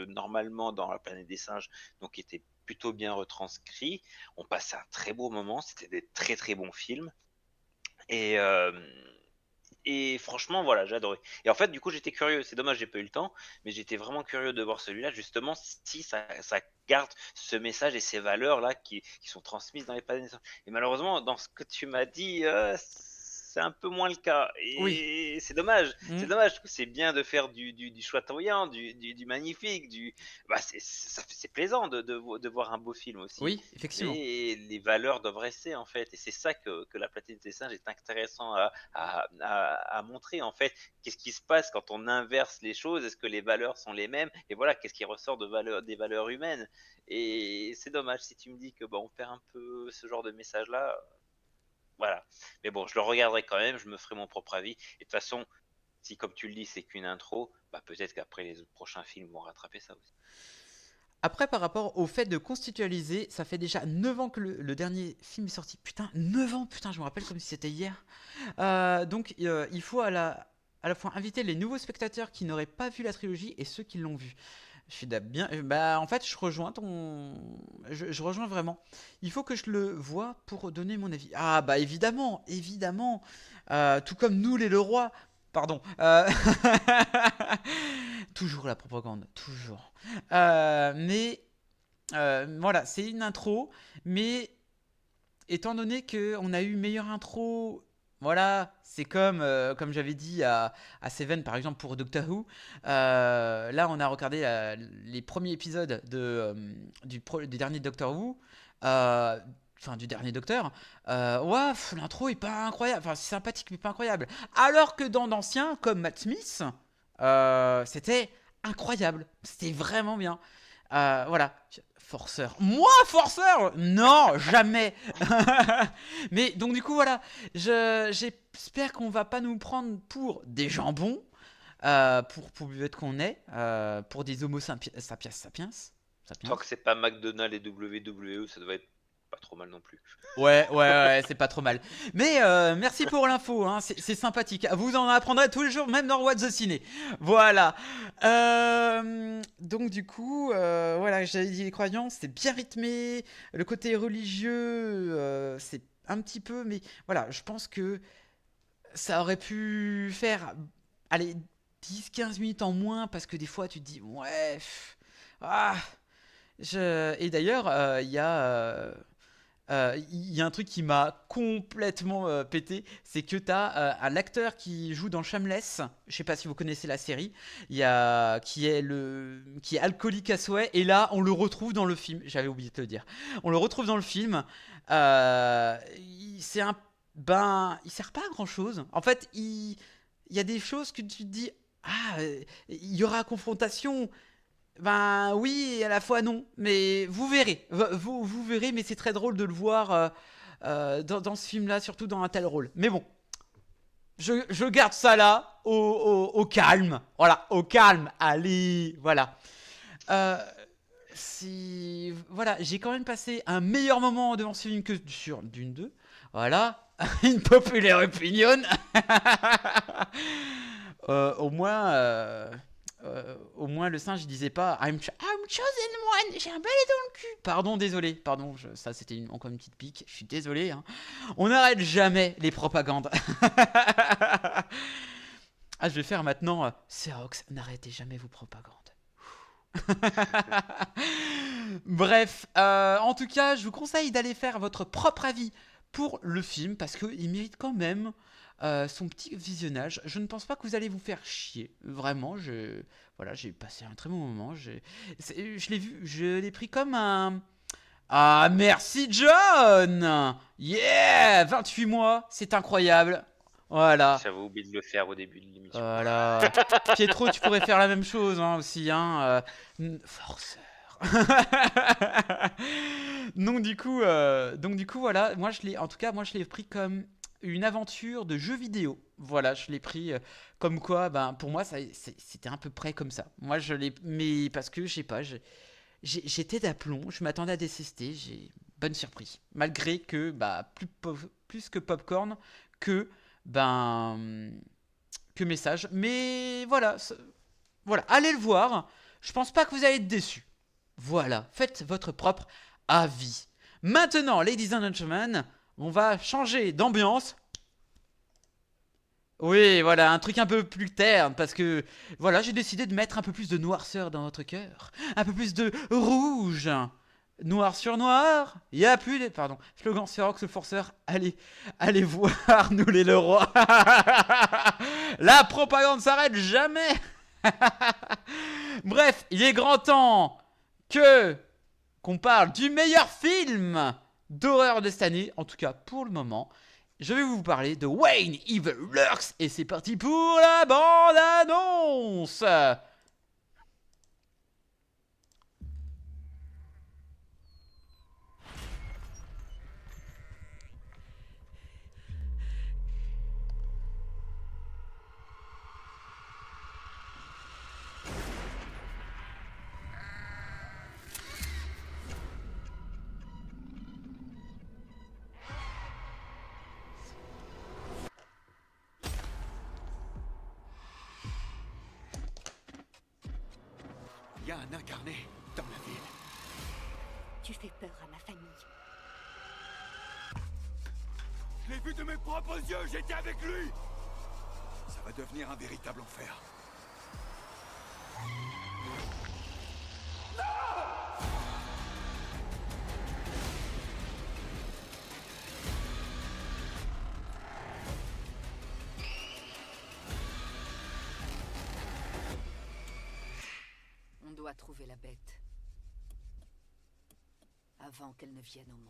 normalement dans la planète des singes, donc étaient plutôt bien retranscrits. On passait un très beau moment. C'était des très très bons films. Et franchement, voilà, j'ai adoré. Et en fait, du coup, j'étais curieux. C'est dommage, j'ai pas eu le temps, mais j'étais vraiment curieux de voir celui-là, justement, si ça garde ce message et ces valeurs-là qui sont transmises dans les planètes. Et malheureusement, dans ce que tu m'as dit, c'est un peu moins le cas. Et Oui. c'est dommage. Mm. C'est dommage. C'est bien de faire du chatoyant, du magnifique, c'est plaisant de voir un beau film aussi. Oui, effectivement. Mais les valeurs doivent rester en fait, et c'est ça que la Planète des Singes est intéressant à montrer en fait. Qu'est-ce qui se passe quand on inverse les choses? Est-ce que les valeurs sont les mêmes? Et voilà, qu'est-ce qui ressort des valeurs humaines? Et c'est dommage si tu me dis que on perd un peu ce genre de message-là. Voilà. Mais bon, je le regarderai quand même, je me ferai mon propre avis. Et de toute façon, si comme tu le dis, c'est qu'une intro, peut-être qu'après les prochains films vont rattraper ça aussi. Après, par rapport au fait de constitualiser, ça fait déjà 9 ans que le dernier film est sorti. Putain, 9 ans, putain, je me rappelle comme si c'était hier. Donc, il faut à la fois inviter les nouveaux spectateurs qui n'auraient pas vu la trilogie et ceux qui l'ont vu. Je suis bien. En fait, je rejoins je rejoins vraiment. Il faut que je le voie pour donner mon avis. Ah, évidemment, évidemment. Tout comme nous, les Leroy. Pardon. Toujours la propagande, toujours. Mais voilà, c'est une intro. Mais étant donné qu'on a eu meilleure intro, voilà, c'est comme j'avais dit à Seven par exemple pour Doctor Who. Là, on a regardé les premiers épisodes du dernier Doctor Who. Enfin, du dernier Docteur. Ouais, l'intro est pas incroyable. Enfin, c'est sympathique, mais pas incroyable. Alors que dans d'anciens, comme Matt Smith, c'était incroyable. C'était vraiment bien. Voilà. Forceur. Moi, forceur? Non, jamais. Mais donc du coup, voilà. J'espère qu'on va pas nous prendre pour des jambons, pour buvette qu'on est, pour des homo sapiens. Tant que c'est pas McDonald's et WWE, ça doit être pas trop mal non plus. Ouais, c'est pas trop mal. Mais merci pour l'info, hein, c'est sympathique. Vous en apprendrez tous les jours, même dans What the Ciné. Voilà. Donc du coup, voilà, j'avais dit les croyances, c'est bien rythmé. Le côté religieux, c'est un petit peu, mais voilà, je pense que ça aurait pu faire, allez, 10-15 minutes en moins, parce que des fois tu te dis, ouais, et d'ailleurs, il y a un truc qui m'a complètement pété, c'est que t'as un acteur qui joue dans Shameless, je sais pas si vous connaissez la série, qui est alcoolique à souhait, et là on le retrouve dans le film, j'avais oublié de te le dire, on le retrouve dans le film, il sert pas à grand chose, en fait il y a des choses que tu te dis, il y aura confrontation. Oui, et à la fois non, mais vous verrez, vous verrez, mais c'est très drôle de le voir dans ce film-là, surtout dans un tel rôle. Mais bon, je garde ça là, au calme, voilà, au calme, allez, voilà. Voilà, j'ai quand même passé un meilleur moment devant ce film que sur Dune 2, voilà, une populaire opinion. Au moins le singe il disait pas I'm chosen one, j'ai un balai dans le cul. Pardon, désolé, pardon, ça c'était encore une petite pique, je suis désolé. Hein. On n'arrête jamais les propagandes. Ah, je vais faire maintenant Serox, n'arrêtez jamais vos propagandes. Bref, en tout cas, je vous conseille d'aller faire votre propre avis pour le film parce qu'il mérite quand même son petit visionnage. Je ne pense pas que vous allez vous faire chier. Vraiment, voilà, j'ai passé un très bon moment. Je l'ai vu, je l'ai pris comme un... Ah, merci John! Yeah! 28 mois, c'est incroyable. Voilà. J'avais oublié de le faire au début de l'émission. Voilà. Pietro, tu pourrais faire la même chose hein, aussi. Hein, forceur. donc du coup, voilà. Moi, je l'ai pris comme une aventure de jeu vidéo. Voilà, je l'ai pris comme quoi, ben, pour moi, c'était à peu près comme ça. Moi, je l'ai, mais parce que je sais pas, j'étais d'aplomb, je m'attendais à détester, j'ai bonne surprise. Malgré que, bah, plus que popcorn que message. Mais voilà, voilà, allez le voir. Je pense pas que vous allez être déçus. Voilà, faites votre propre avis. Maintenant, ladies and gentlemen, on va changer d'ambiance. Oui, voilà, un truc un peu plus terne, parce que, voilà, j'ai décidé de mettre un peu plus de noirceur dans votre cœur. Un peu plus de rouge. Noir sur noir, il n'y a plus de... Pardon, slogan Serox le forceur, allez voir, nous les Leroy. La propagande s'arrête jamais. Bref, il est grand temps qu'on parle du meilleur film d'horreur de cette année, en tout cas pour le moment. Je vais vous parler de Wayne Evil Lurks, et c'est parti pour la bande-annonce. Il y a un incarné dans la ville. Tu fais peur à ma famille. Je l'ai vu de mes propres yeux, j'étais avec lui. Ça va devenir un véritable enfer. On doit trouver la bête avant qu'elle ne vienne au monde.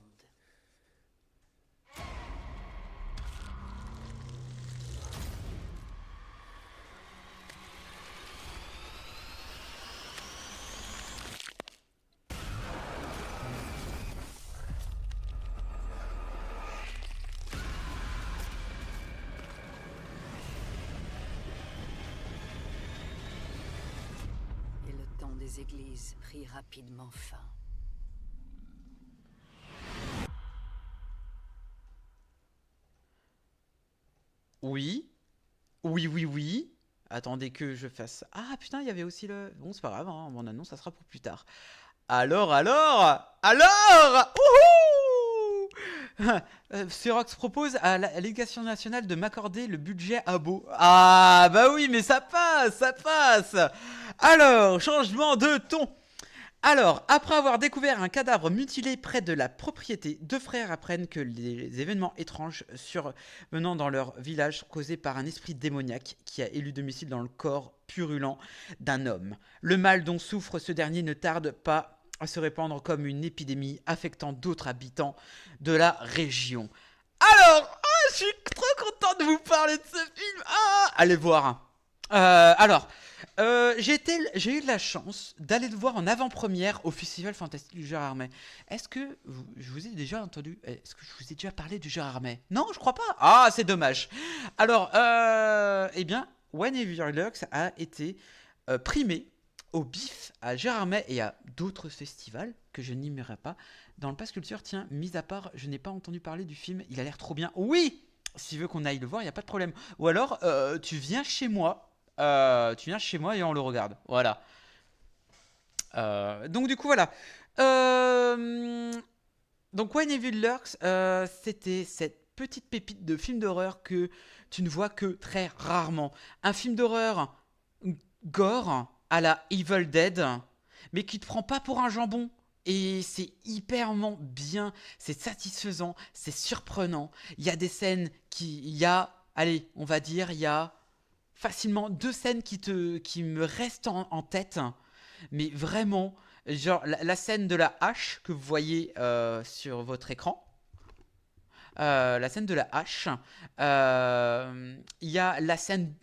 Et le temps des églises prit rapidement fin. Oui. Oui. Attendez que je fasse... Ah putain, il y avait aussi le... Bon, c'est pas grave, hein, mon annonce, ça sera pour plus tard. Alors Serox propose à l'Éducation nationale de m'accorder le budget à Beau. Ah bah oui, mais ça passe. Alors, changement de ton. Alors, après avoir découvert un cadavre mutilé près de la propriété, deux frères apprennent que les événements étranges survenant dans leur village sont causés par un esprit démoniaque qui a élu domicile dans le corps purulent d'un homme. Le mal dont souffre ce dernier ne tarde pas à se répandre comme une épidémie affectant d'autres habitants de la région. Alors, je suis trop content de vous parler de ce film. Allez voir. J'ai eu de la chance d'aller le voir en avant-première au Festival Fantastique du Gérardmer. Est-ce que je vous ai déjà entendu? Est-ce que je vous ai déjà parlé du Gérardmer? Non, je crois pas. Ah, c'est dommage. Alors, eh bien, Wayne Evil Lurks a été primé au BIF à Gérardmer et à d'autres festivals que je n'ignorais pas. Dans le Pass Culture, tiens, mis à part, je n'ai pas entendu parler du film, il a l'air trop bien. Oui, s'il veut qu'on aille le voir, il n'y a pas de problème. Ou alors, tu viens chez moi et on le regarde. Voilà. Donc du coup voilà. Euh, donc When Evil Lurks, c'était cette petite pépite de film d'horreur que tu ne vois que très rarement. Un film d'horreur gore à la Evil Dead, mais qui te prend pas pour un jambon. Et c'est hyperment bien, c'est satisfaisant, c'est surprenant. Il y a des scènes allez, on va dire, il y a facilement 2 scènes qui me restent en tête. Mais vraiment, genre la scène de la hache que vous voyez sur votre écran. La scène de la hache. Il y a la scène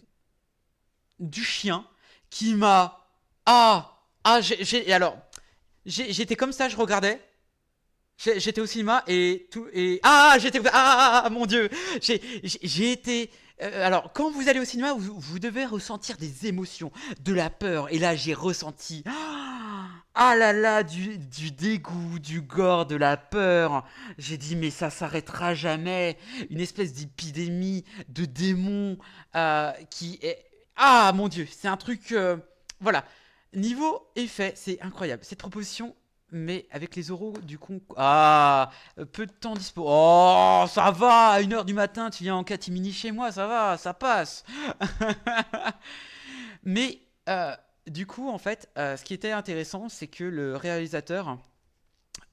du chien qui m'a... Alors, j'étais comme ça, je regardais. J'étais au cinéma et tout... Mon Dieu. J'ai été... alors, quand vous allez au cinéma, vous devez ressentir des émotions, de la peur. Et là, j'ai ressenti... Ah là là, du dégoût, du gore, de la peur. J'ai dit, mais ça s'arrêtera jamais. Une espèce d'épidémie de démons qui est... Ah mon Dieu, c'est un truc... voilà. Niveau effet, c'est incroyable. Cette proposition, mais avec les euros du con... peu de temps dispo. Oh, ça va, à 1h du matin, tu viens en catimini chez moi, ça va, ça passe. Mais... du coup, en fait, ce qui était intéressant, c'est que le réalisateur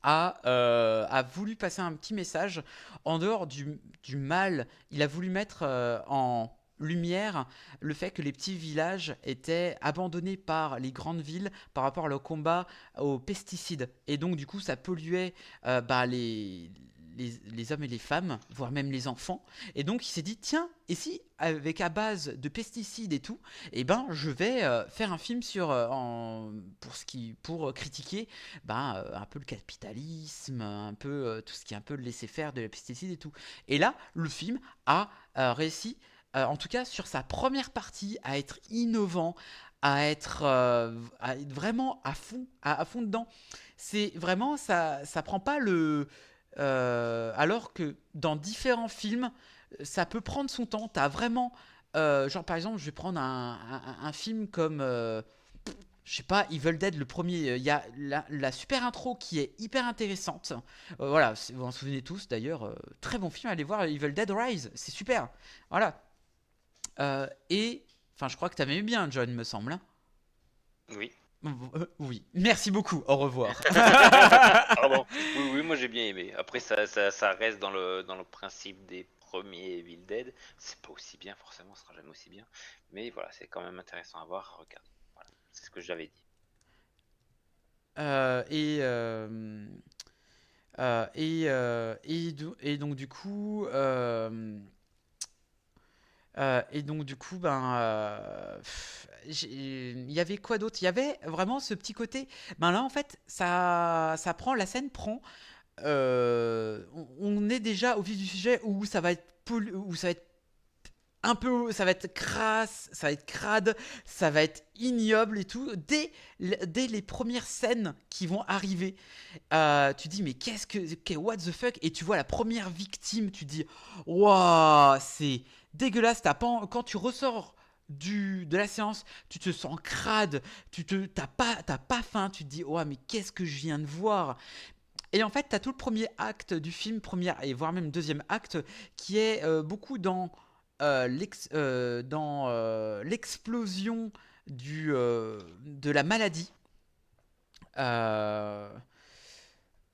a voulu passer un petit message en dehors du mal. Il a voulu mettre en lumière le fait que les petits villages étaient abandonnés par les grandes villes par rapport au combat aux pesticides. Et donc, du coup, ça polluait les hommes et les femmes, voire même les enfants. Et donc, il s'est dit, tiens, et si, avec à base de pesticides et tout, eh ben, je vais faire un film pour critiquer un peu le capitalisme, un peu tout ce qui est un peu le laisser-faire de la pesticide et tout. Et là, le film a réussi, en tout cas sur sa première partie, à être innovant, à être vraiment à fond dedans. C'est vraiment, ça prend pas le... alors que dans différents films, ça peut prendre son temps. T'as vraiment, genre par exemple, je vais prendre un film comme, je sais pas, Evil Dead, le premier. Il y a la super intro qui est hyper intéressante. Voilà, vous en souvenez tous d'ailleurs. Très bon film, allez voir Evil Dead Rise, c'est super. Voilà. Et, enfin, je crois que t'avais bien, John, me semble. Hein. Oui. Oui, merci beaucoup, au revoir. Pardon. Oui, moi j'ai bien aimé. Après, ça reste dans le principe des premiers Evil Dead. C'est pas aussi bien, forcément, ce sera jamais aussi bien. Mais voilà, c'est quand même intéressant à voir, à regarder. Voilà, c'est ce que j'avais dit. Et donc du coup... il y avait quoi d'autre? Il y avait vraiment ce petit côté. Ben là, en fait, ça prend, la scène prend. On est déjà au vif du sujet où ça va être où ça va être un peu, ça va être crasse, ça va être crade, ça va être ignoble et tout. Dès les premières scènes qui vont arriver, tu dis mais what the fuck? Et tu vois la première victime, tu dis waouh, c'est dégueulasse. Quand tu ressors de la séance, tu te sens crade, t'as pas faim, tu te dis oh mais qu'est-ce que je viens de voir? Et en fait, t'as tout le premier acte du film, et voire même deuxième acte, qui est beaucoup dans l'explosion de la maladie.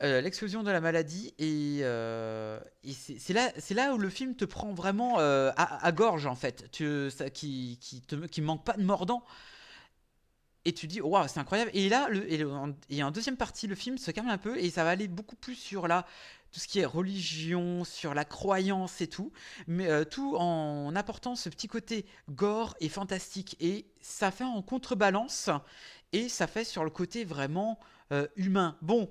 L'explosion de la maladie, et c'est là où le film te prend vraiment à gorge, en fait, qui manque pas de mordant. Et tu dis, waouh, c'est incroyable. Et là, et en deuxième partie, le film se calme un peu et ça va aller beaucoup plus sur tout ce qui est religion, sur la croyance et tout. Mais tout en apportant ce petit côté gore et fantastique. Et ça fait en contrebalance et ça fait sur le côté vraiment humain. Bon,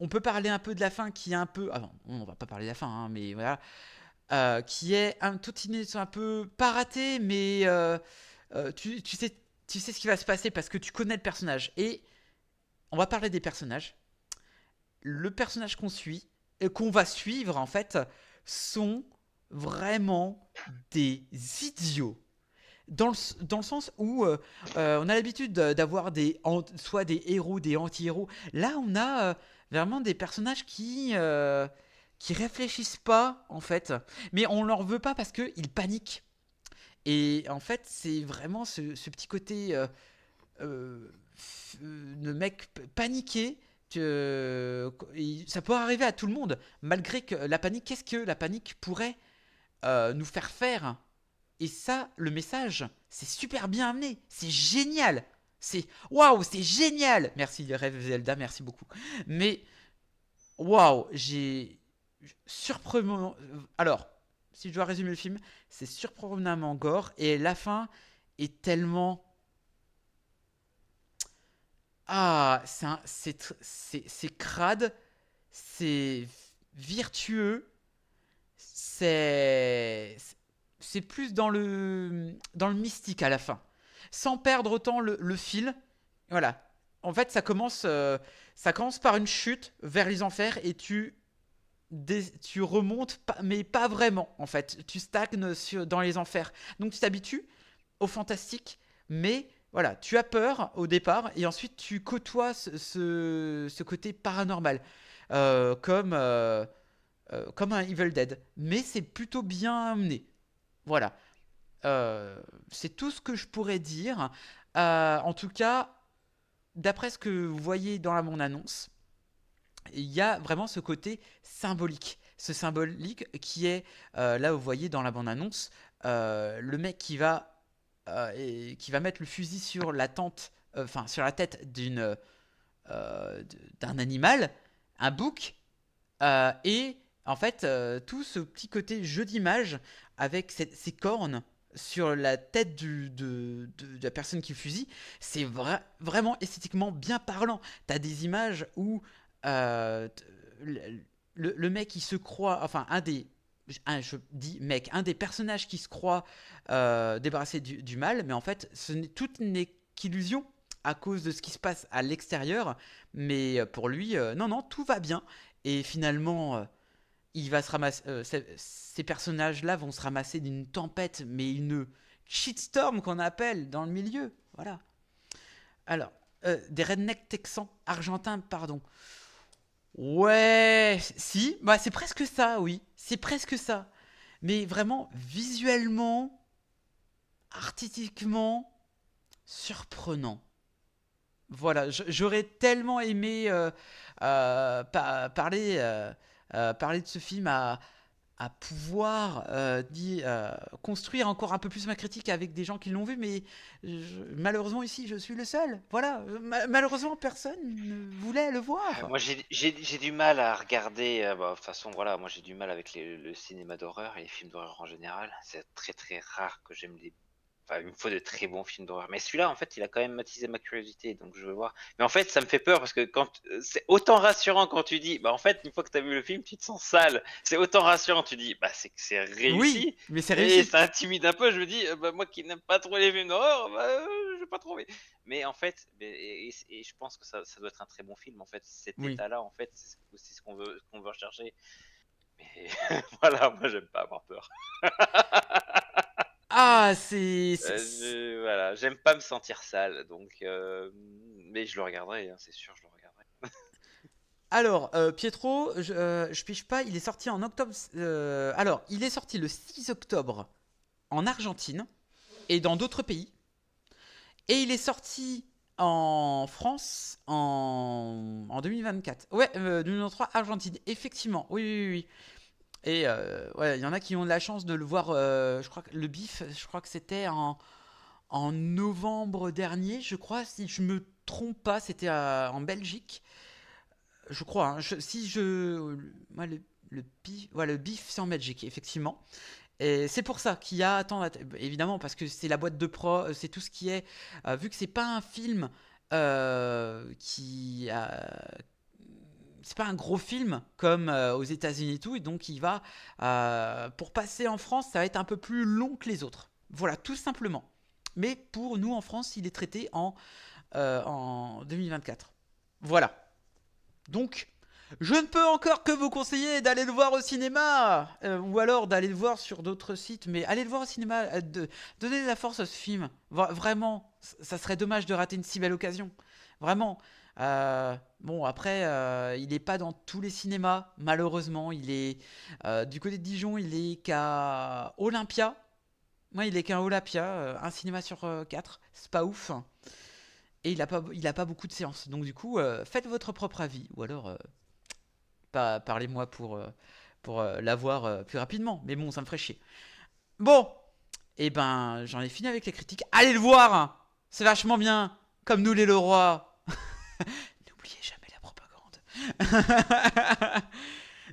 on peut parler un peu de la fin qui est un peu... Ah non, on va pas parler de la fin, hein, mais voilà. Qui est un peu pas raté, mais tu sais ce qui va se passer parce que tu connais le personnage. Et on va parler des personnages. Le personnage qu'on va suivre, en fait, sont vraiment des idiots. dans le sens où on a l'habitude d'avoir soit des héros, des anti-héros. Là, on a vraiment des personnages qui réfléchissent pas, en fait. Mais on leur veut pas parce qu'ils paniquent. Et en fait, c'est vraiment ce petit côté de mec paniqué. Ça peut arriver à tout le monde, malgré que la panique, qu'est-ce que la panique pourrait nous faire faire? Et ça, le message, c'est super bien amené, c'est génial, waouh, c'est génial. Merci Rêve Zelda, merci beaucoup. Mais waouh, j'ai surprenant. Alors, si je dois résumer le film, c'est surprenamment gore et la fin est tellement c'est crade, c'est virtueux, c'est plus dans le mystique à la fin, sans perdre autant le fil. Voilà. En fait, ça commence par une chute vers les enfers et tu remontes, mais pas vraiment. En fait, tu stagnes dans les enfers. Donc, tu t'habitues au fantastique, mais voilà, tu as peur au départ et ensuite tu côtoies ce côté paranormal, comme un Evil Dead. Mais c'est plutôt bien amené. Voilà. C'est tout ce que je pourrais dire. En tout cas, d'après ce que vous voyez dans la bande-annonce, il y a vraiment ce côté symbolique. Ce symbolique qui est, là vous voyez dans la bande-annonce, le mec qui va mettre le fusil sur la tente, sur la tête d'un animal, un bouc, et en fait tout ce petit côté jeu d'image avec ces cornes sur la tête de la personne qui fusille, c'est vraiment esthétiquement bien parlant. T'as des images où le mec qui se croit, enfin un des personnages qui se croit débarrassé du mal, mais en fait tout n'est qu'illusion à cause de ce qui se passe à l'extérieur. Mais pour lui, non, tout va bien. Et finalement, il va se ramasser, ces personnages-là vont se ramasser d'une tempête, mais une shitstorm qu'on appelle dans le milieu. Voilà. Alors, des rednecks texans, argentins, pardon. Ouais, si, bah c'est presque ça, oui, c'est presque ça. Mais vraiment, visuellement, artistiquement, surprenant. Voilà, j'aurais tellement aimé parler de ce film à pouvoir construire encore un peu plus ma critique avec des gens qui l'ont vu, mais malheureusement ici je suis le seul. Voilà, malheureusement personne ne voulait le voir. Moi j'ai du mal à regarder, de toute façon voilà, moi j'ai du mal avec le cinéma d'horreur et les films d'horreur en général. C'est très très rare que j'aime les... Enfin, il me faut de très bons films d'horreur. Mais celui-là, en fait, il a quand même attisé ma curiosité, donc je veux voir. Mais en fait, ça me fait peur parce que c'est autant rassurant quand tu dis, bah en fait, une fois que tu as vu le film, tu te sens sale. C'est autant rassurant, tu dis, bah c'est que c'est réussi. Oui, mais c'est Et réussi. ça intimide un peu. Je me dis, bah moi qui n'aime pas trop les films d'horreur, je vais pas trop. Mais en fait, et je pense que ça doit être un très bon film. En fait, cet Oui. état-là, en fait, c'est aussi ce qu'on veut rechercher. Mais voilà, moi j'aime pas avoir peur. Ah, voilà, j'aime pas me sentir sale, donc mais je le regarderai, hein, c'est sûr, je le regarderai. Alors, Pietro, je pige pas, il est sorti en octobre. Alors, il est sorti le 6 octobre en Argentine et dans d'autres pays. Et il est sorti en France en 2024. Ouais, 2023, Argentine, effectivement. Oui. Et ouais, il y en a qui ont de la chance de le voir. Je crois que le BIF, je crois que c'était en novembre dernier, je crois, si je me trompe pas, c'était en Belgique. Je crois, hein, moi, le BIF, c'est en Belgique, effectivement. Et c'est pour ça qu'il y a évidemment, parce que c'est la boîte de pro, c'est tout ce qui est, vu que c'est pas un film c'est pas un gros film comme aux États-Unis et tout, et donc il va pour passer en France, ça va être un peu plus long que les autres. Voilà, tout simplement. Mais pour nous en France, il est traité en 2024. Voilà. Donc, Je ne peux encore que vous conseiller d'aller le voir au cinéma, ou alors d'aller le voir sur d'autres sites, mais allez le voir au cinéma, donnez de la force à ce film. Vraiment, ça serait dommage de rater une si belle occasion. Vraiment. Bon, après, il n'est pas dans tous les cinémas, malheureusement. Il est du côté de Dijon, il est qu'à Olympia. Ouais, il est qu'à Olympia, un cinéma sur 4. C'est pas ouf. Et il a pas beaucoup de séances. Donc du coup, faites votre propre avis, ou alors parlez-moi pour l'avoir plus rapidement. Mais bon, ça me ferait chier. Bon, et ben, j'en ai fini avec les critiques. Allez le voir, c'est vachement bien. Comme nous les Leroy. N'oubliez jamais la propagande.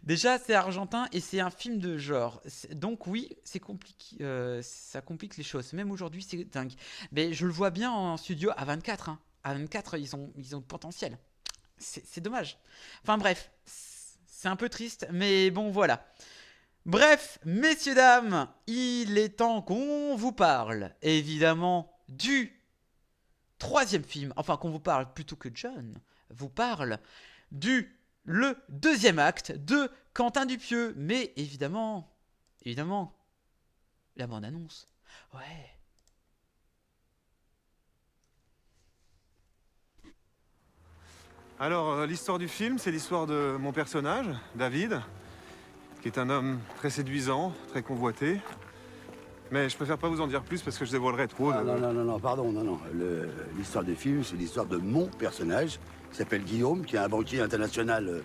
Déjà, c'est argentin et c'est un film de genre. Donc oui, c'est compliqué. Ça complique les choses. Même aujourd'hui, c'est dingue. Mais je le vois bien en studio à 24. Hein. À 24, ils ont le potentiel. C'est dommage. Enfin bref, c'est un peu triste, mais bon voilà. Bref, messieurs, dames, il est temps qu'on vous parle, évidemment, du troisième film. Enfin, qu'on vous parle plutôt que John vous parle le deuxième acte de Quentin Dupieux. Mais évidemment, la bande-annonce. Ouais. Alors, l'histoire du film, c'est l'histoire de mon personnage, David, qui est un homme très séduisant, très convoité. Mais je préfère pas vous en dire plus parce que je dévoilerais trop. Non, pardon, non. L'histoire du film, c'est l'histoire de mon personnage, qui s'appelle Guillaume, qui est un banquier international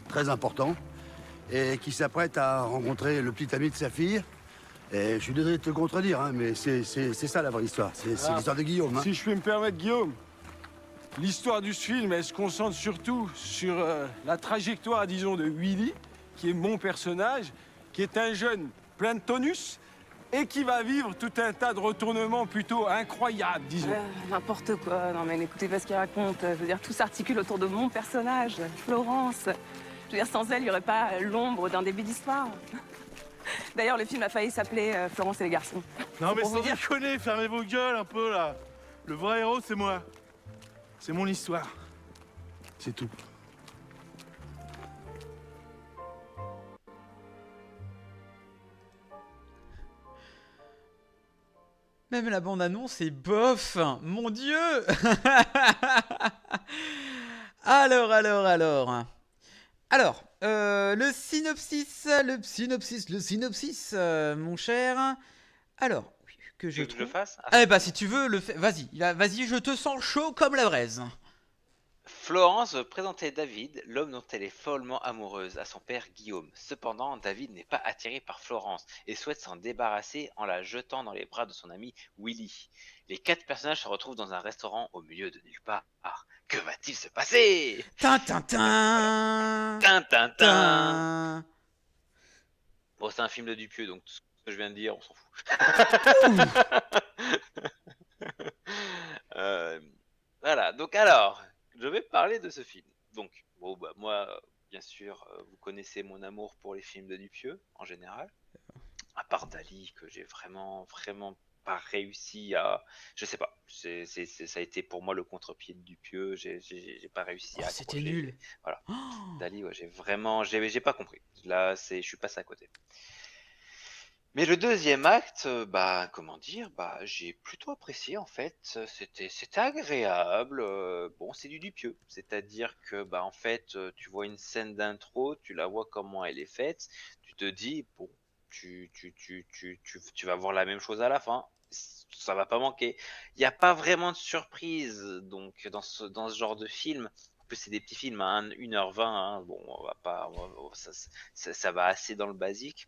très important, et qui s'apprête à rencontrer le petit ami de sa fille. Et je suis désolé de te contredire, hein, mais c'est ça la vraie histoire. C'est l'histoire de Guillaume. Hein. Si je puis me permettre, Guillaume, l'histoire du film, elle se concentre surtout sur la trajectoire, disons, de Willy, qui est mon personnage, qui est un jeune plein de tonus et qui va vivre tout un tas de retournements plutôt incroyables, disons. N'importe quoi. Non, mais n'écoutez pas ce qu'il raconte. Je veux dire, tout s'articule autour de mon personnage, Florence. Je veux dire, sans elle, il n'y aurait pas l'ombre d'un début d'histoire. D'ailleurs, le film a failli s'appeler Florence et les garçons. Non, mais Pour sans vous dire. déconner, fermez vos gueules un peu, là. Le vrai héros, c'est moi. C'est mon histoire. C'est tout. Même la bande-annonce est bof. Mon Dieu. Alors, le synopsis, mon cher. Alors, que je Tu veux que je le fasse? Eh bah, si tu veux, vas-y, vas-y, je te sens chaud comme la braise. Florence veut présenter David, l'homme dont elle est follement amoureuse, à son père Guillaume. Cependant, David n'est pas attiré par Florence et souhaite s'en débarrasser en la jetant dans les bras de son ami Willy. Les 4 personnages se retrouvent dans un restaurant au milieu de nulle part. Que va-t-il se passer? Tintintin. Bon, c'est un film de Dupieux, donc tout ce que je viens de dire, on s'en fout. Voilà, donc alors, je vais parler de ce film. Donc, bon, bah, moi, bien sûr, vous connaissez mon amour pour les films de Dupieux, en général. À part Dali, que j'ai vraiment pas réussi à... Je sais pas, ça a été pour moi le contre-pied de Dupieux, j'ai pas réussi à accrocher. C'était nul. Voilà. Dali, ouais, j'ai pas compris. Là, je suis passé à côté. Mais le deuxième acte, j'ai plutôt apprécié en fait. C'était agréable. Bon, c'est du Dupieux, c'est-à-dire que en fait, tu vois une scène d'intro, tu la vois comment elle est faite, tu te dis bon, tu vas voir la même chose à la fin. Ça va pas manquer. Il n'y a pas vraiment de surprise donc dans ce genre de film. En plus, c'est des petits films à 1h20. Hein. Bon, ça va assez dans le basique.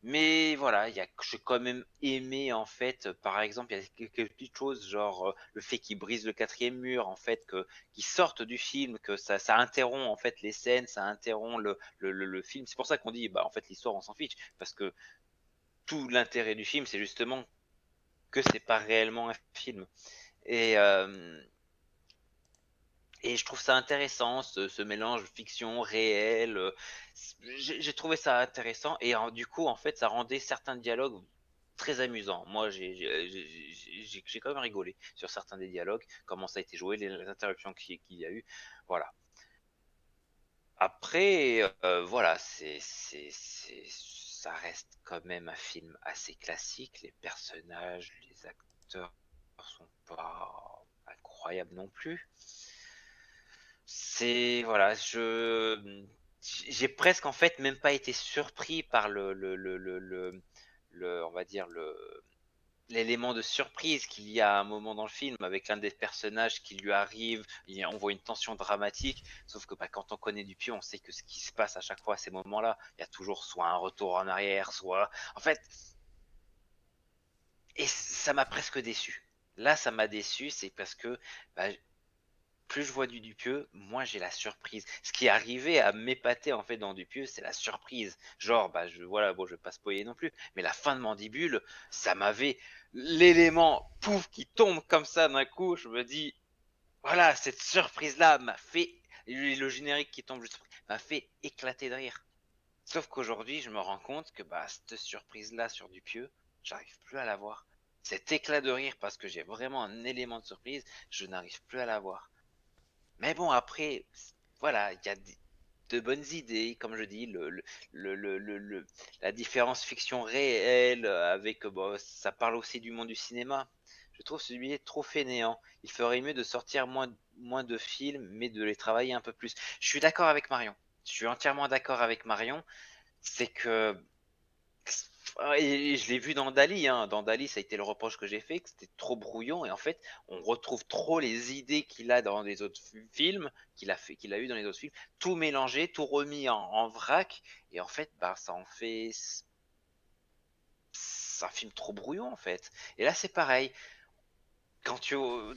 Mais voilà, j'ai quand même aimé en fait, par exemple, il y a quelques petites choses, genre le fait qu'il brise le 4e mur, en fait, qu'il sorte du film, que ça interrompt en fait les scènes, ça interrompt le film. C'est pour ça qu'on dit, en fait, l'histoire, on s'en fiche, parce que tout l'intérêt du film, c'est justement que c'est pas réellement un film. Et je trouve ça intéressant, ce mélange fiction, réel. J'ai trouvé ça intéressant et du coup, en fait, ça rendait certains dialogues très amusants. Moi, j'ai quand même rigolé sur certains des dialogues, comment ça a été joué, les interruptions qu'il y a eu. Voilà. Après, voilà, ça reste quand même un film assez classique. Les personnages, les acteurs sont pas incroyables non plus. C'est voilà, j'ai presque en fait même pas été surpris par on va dire l'élément de surprise qu'il y a à un moment dans le film avec l'un des personnages qui lui arrive, on voit une tension dramatique, sauf que bah, quand on connaît Dupieux, on sait que ce qui se passe à chaque fois à ces moments-là, il y a toujours soit un retour en arrière, soit... En fait, et ça m'a presque déçu. Là, ça m'a déçu, c'est parce que bah, plus je vois du Dupieux, moins j'ai la surprise. Ce qui est arrivé à m'épater en fait dans Dupieux, c'est la surprise. Genre, bah voilà, bon, je vais pas spoiler non plus, mais la fin de Mandibule, ça m'avait l'élément pouf qui tombe comme ça d'un coup. Je me dis, voilà, cette surprise-là m'a fait le générique qui tombe juste m'a fait éclater de rire. Sauf qu'aujourd'hui, je me rends compte que bah cette surprise-là sur Dupieux, j'arrive plus à la voir. Cet éclat de rire parce que j'ai vraiment un élément de surprise, je n'arrive plus à la voir. Mais bon, après, voilà, il y a de bonnes idées, comme je dis, la différence fiction réelle avec, bon, ça parle aussi du monde du cinéma. Je trouve ce billet trop fainéant. Il ferait mieux de sortir moins de films, mais de les travailler un peu plus. Je suis d'accord avec Marion. Je suis entièrement d'accord avec Marion. C'est que et je l'ai vu dans Dali, hein. Dans Dali, ça a été le reproche que j'ai fait, que c'était trop brouillon. Et en fait, on retrouve trop les idées qu'il a dans les autres films, qu'il a eu dans les autres films, tout mélangé, tout remis en vrac. Et en fait, bah, ça en fait. C'est un film trop brouillon, en fait. Et là, c'est pareil. Il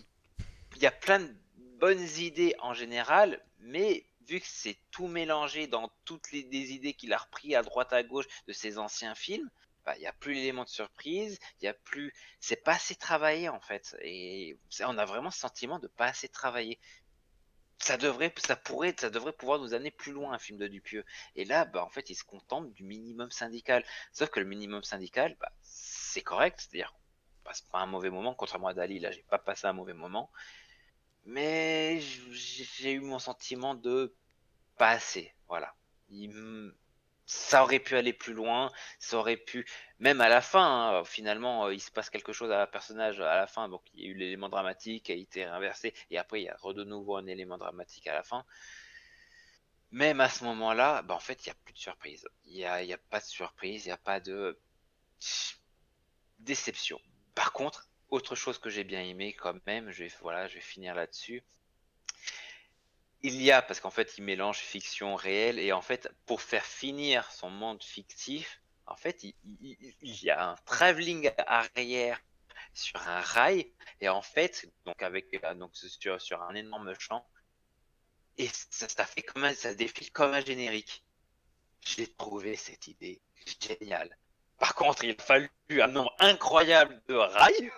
y a plein de bonnes idées en général, mais vu que c'est tout mélangé dans des idées qu'il a repris à droite à gauche de ses anciens films, bah, il n'y a plus l'élément de surprise, il y a plus, c'est pas assez travaillé en fait, et on a vraiment ce sentiment de pas assez travailler. Ça devrait pouvoir nous amener plus loin un film de Dupieux. Et là, bah, en fait, il se contente du minimum syndical. Sauf que le minimum syndical, bah, c'est correct, c'est-à-dire, on passe pas un mauvais moment, contrairement à Dali, là, j'ai pas passé un mauvais moment. Mais j'ai eu mon sentiment de pas assez, voilà. Ça aurait pu aller plus loin, ça aurait pu, même à la fin, hein, finalement, il se passe quelque chose à un personnage à la fin, donc il y a eu l'élément dramatique, a été inversé, et après il y a de nouveau un élément dramatique à la fin. Même à ce moment-là, bah, en fait, il n'y a plus de surprise. Il y a pas de surprise, il n'y a pas de déception. Par contre, autre chose que j'ai bien aimé quand même, je vais finir là-dessus. Il y a, parce qu'en fait, il mélange fiction réelle, et en fait, pour faire finir son monde fictif, en fait, il y a un travelling arrière sur un rail, et en fait, donc sur un énorme champ, et ça fait ça défile comme un générique. J'ai trouvé cette idée géniale. Par contre, il a fallu un nombre incroyable de rails,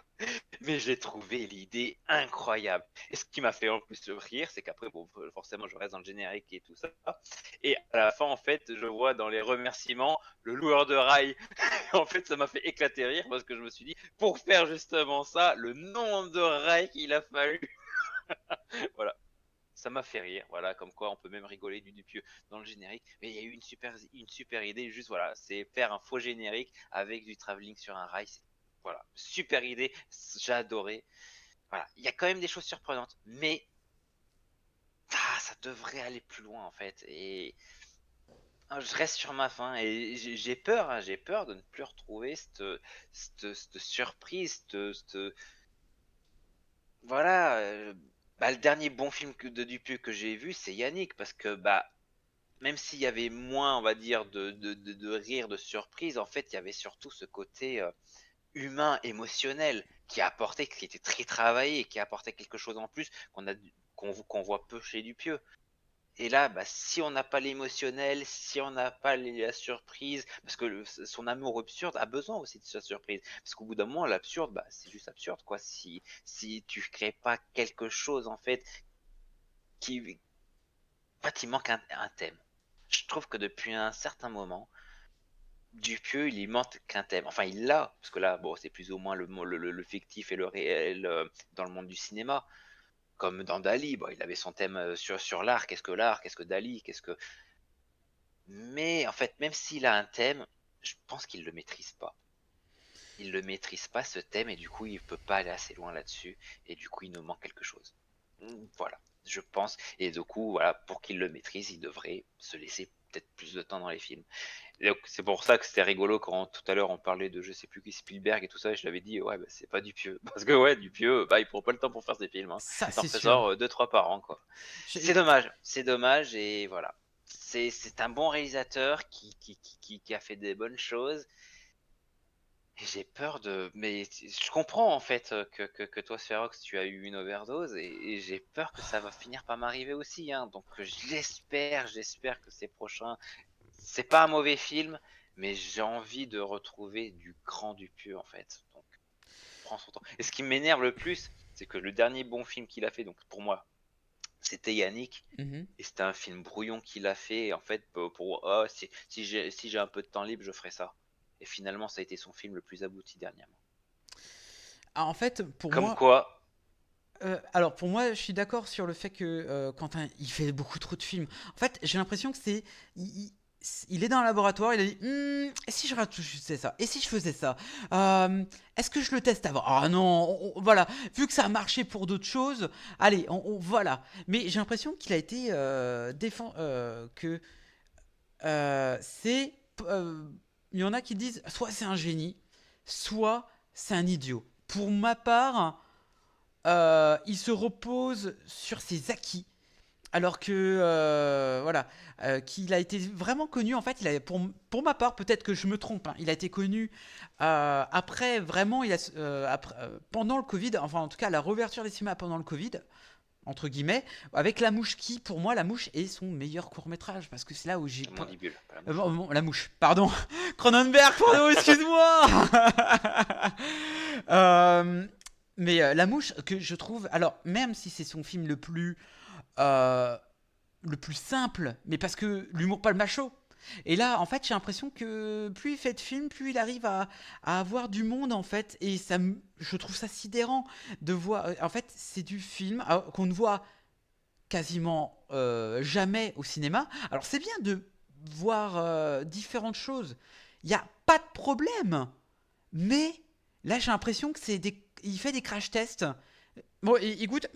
mais j'ai trouvé l'idée incroyable. Et ce qui m'a fait en plus rire, c'est qu'après, bon, forcément, je reste dans le générique et tout ça. Et à la fin, en fait, je vois dans les remerciements le loueur de rails. En fait, ça m'a fait éclater rire parce que je me suis dit, pour faire justement ça, le nombre de rails qu'il a fallu. Voilà. Ça m'a fait rire, voilà, comme quoi on peut même rigoler du Dupieux dans le générique. Mais il y a eu une super idée, juste voilà, c'est faire un faux générique avec du travelling sur un rail. Voilà, super idée, j'ai adoré. Voilà, il y a quand même des choses surprenantes, mais ça devrait aller plus loin en fait. Et je reste sur ma faim et j'ai peur, hein, j'ai peur de ne plus retrouver cette surprise, voilà. Bah, le dernier bon film de Dupieux que j'ai vu, c'est Yannick, parce que bah même s'il y avait moins, on va dire, de rire, de surprise, en fait, il y avait surtout ce côté humain, émotionnel, qui était très travaillé, qui apportait quelque chose en plus qu'on voit peu chez Dupieux. Et là, bah, si on n'a pas l'émotionnel, si on n'a pas la surprise, parce que son amour absurde a besoin aussi de sa surprise. Parce qu'au bout d'un moment, l'absurde, bah, c'est juste absurde, quoi. Si tu crées pas quelque chose, en fait, en fait, il manque un thème. Je trouve que depuis un certain moment, Dupieux, il y manque qu'un thème. Enfin, il l'a, parce que là, bon, c'est plus ou moins le fictif et le réel dans le monde du cinéma. Comme dans Dali, bon, il avait son thème sur l'art, qu'est-ce que Dali, Mais en fait, même s'il a un thème, je pense qu'il le maîtrise pas. Il le maîtrise pas ce thème et du coup il peut pas aller assez loin là-dessus et du coup il nous manque quelque chose. Voilà, je pense. Et du coup, voilà, pour qu'il le maîtrise, il devrait se laisser peut-être plus de temps dans les films. Et donc, c'est pour ça que c'était rigolo quand tout à l'heure on parlait de je sais plus qui Spielberg et tout ça, et je l'avais dit ouais bah, c'est pas Dupieux. Parce que ouais, Dupieux, bah il prend pas le temps pour faire ses films. Hein. Ça, Il en c'est fait sûr. genre 2-3 par an quoi. C'est dommage et voilà. C'est un bon réalisateur qui a fait des bonnes choses. Et j'ai peur de. Mais je comprends en fait que toi, Spherox, tu as eu une overdose et j'ai peur que ça va finir par m'arriver aussi. Hein. Donc j'espère que ces prochains. C'est pas un mauvais film, mais j'ai envie de retrouver du grand Dupieux en fait. Donc prends son temps. Et ce qui m'énerve le plus, c'est que le dernier bon film qu'il a fait, donc pour moi, c'était Yannick. Mhm. Et c'était un film brouillon qu'il a fait. Et en fait, si j'ai un peu de temps libre, je ferai ça. Et finalement, ça a été son film le plus abouti dernièrement. Ah, en fait, pour Comme moi. quoi. Alors pour moi, je suis d'accord sur le fait que Quentin, il fait beaucoup trop de films. En fait, j'ai l'impression que c'est. Il est dans un laboratoire, il a dit et si je faisais ça? Et si je faisais ça? Est-ce que je le teste avant? Ah non, voilà. Vu que ça a marché pour d'autres choses, allez, voilà. Mais j'ai l'impression qu'il a été que c'est. Il y en a qui disent soit c'est un génie, soit c'est un idiot. Pour ma part, il se repose sur ses acquis. Alors que, voilà, qu'il a été vraiment connu, en fait, pour ma part, peut-être que je me trompe, hein, il a été connu après, vraiment, pendant le Covid, enfin en tout cas la réouverture des cinémas pendant le Covid, entre guillemets, avec La Mouche qui, pour moi, La Mouche est son meilleur court-métrage, parce que c'est là où j'ai... Mandibule, pas la mouche. La Mouche, pardon. Cronenberg, pardon, excuse-moi. Mais La Mouche, que je trouve... Alors, même si c'est son film le plus simple, mais parce que l'humour pas le macho. Et là, en fait, j'ai l'impression que plus il fait de films, plus il arrive à avoir du monde, en fait. Et je trouve ça sidérant de voir... En fait, c'est du film qu'on ne voit quasiment jamais au cinéma. Alors, c'est bien de voir différentes choses. Il n'y a pas de problème. Mais là, j'ai l'impression que il fait des crash tests. Bon, il goûte...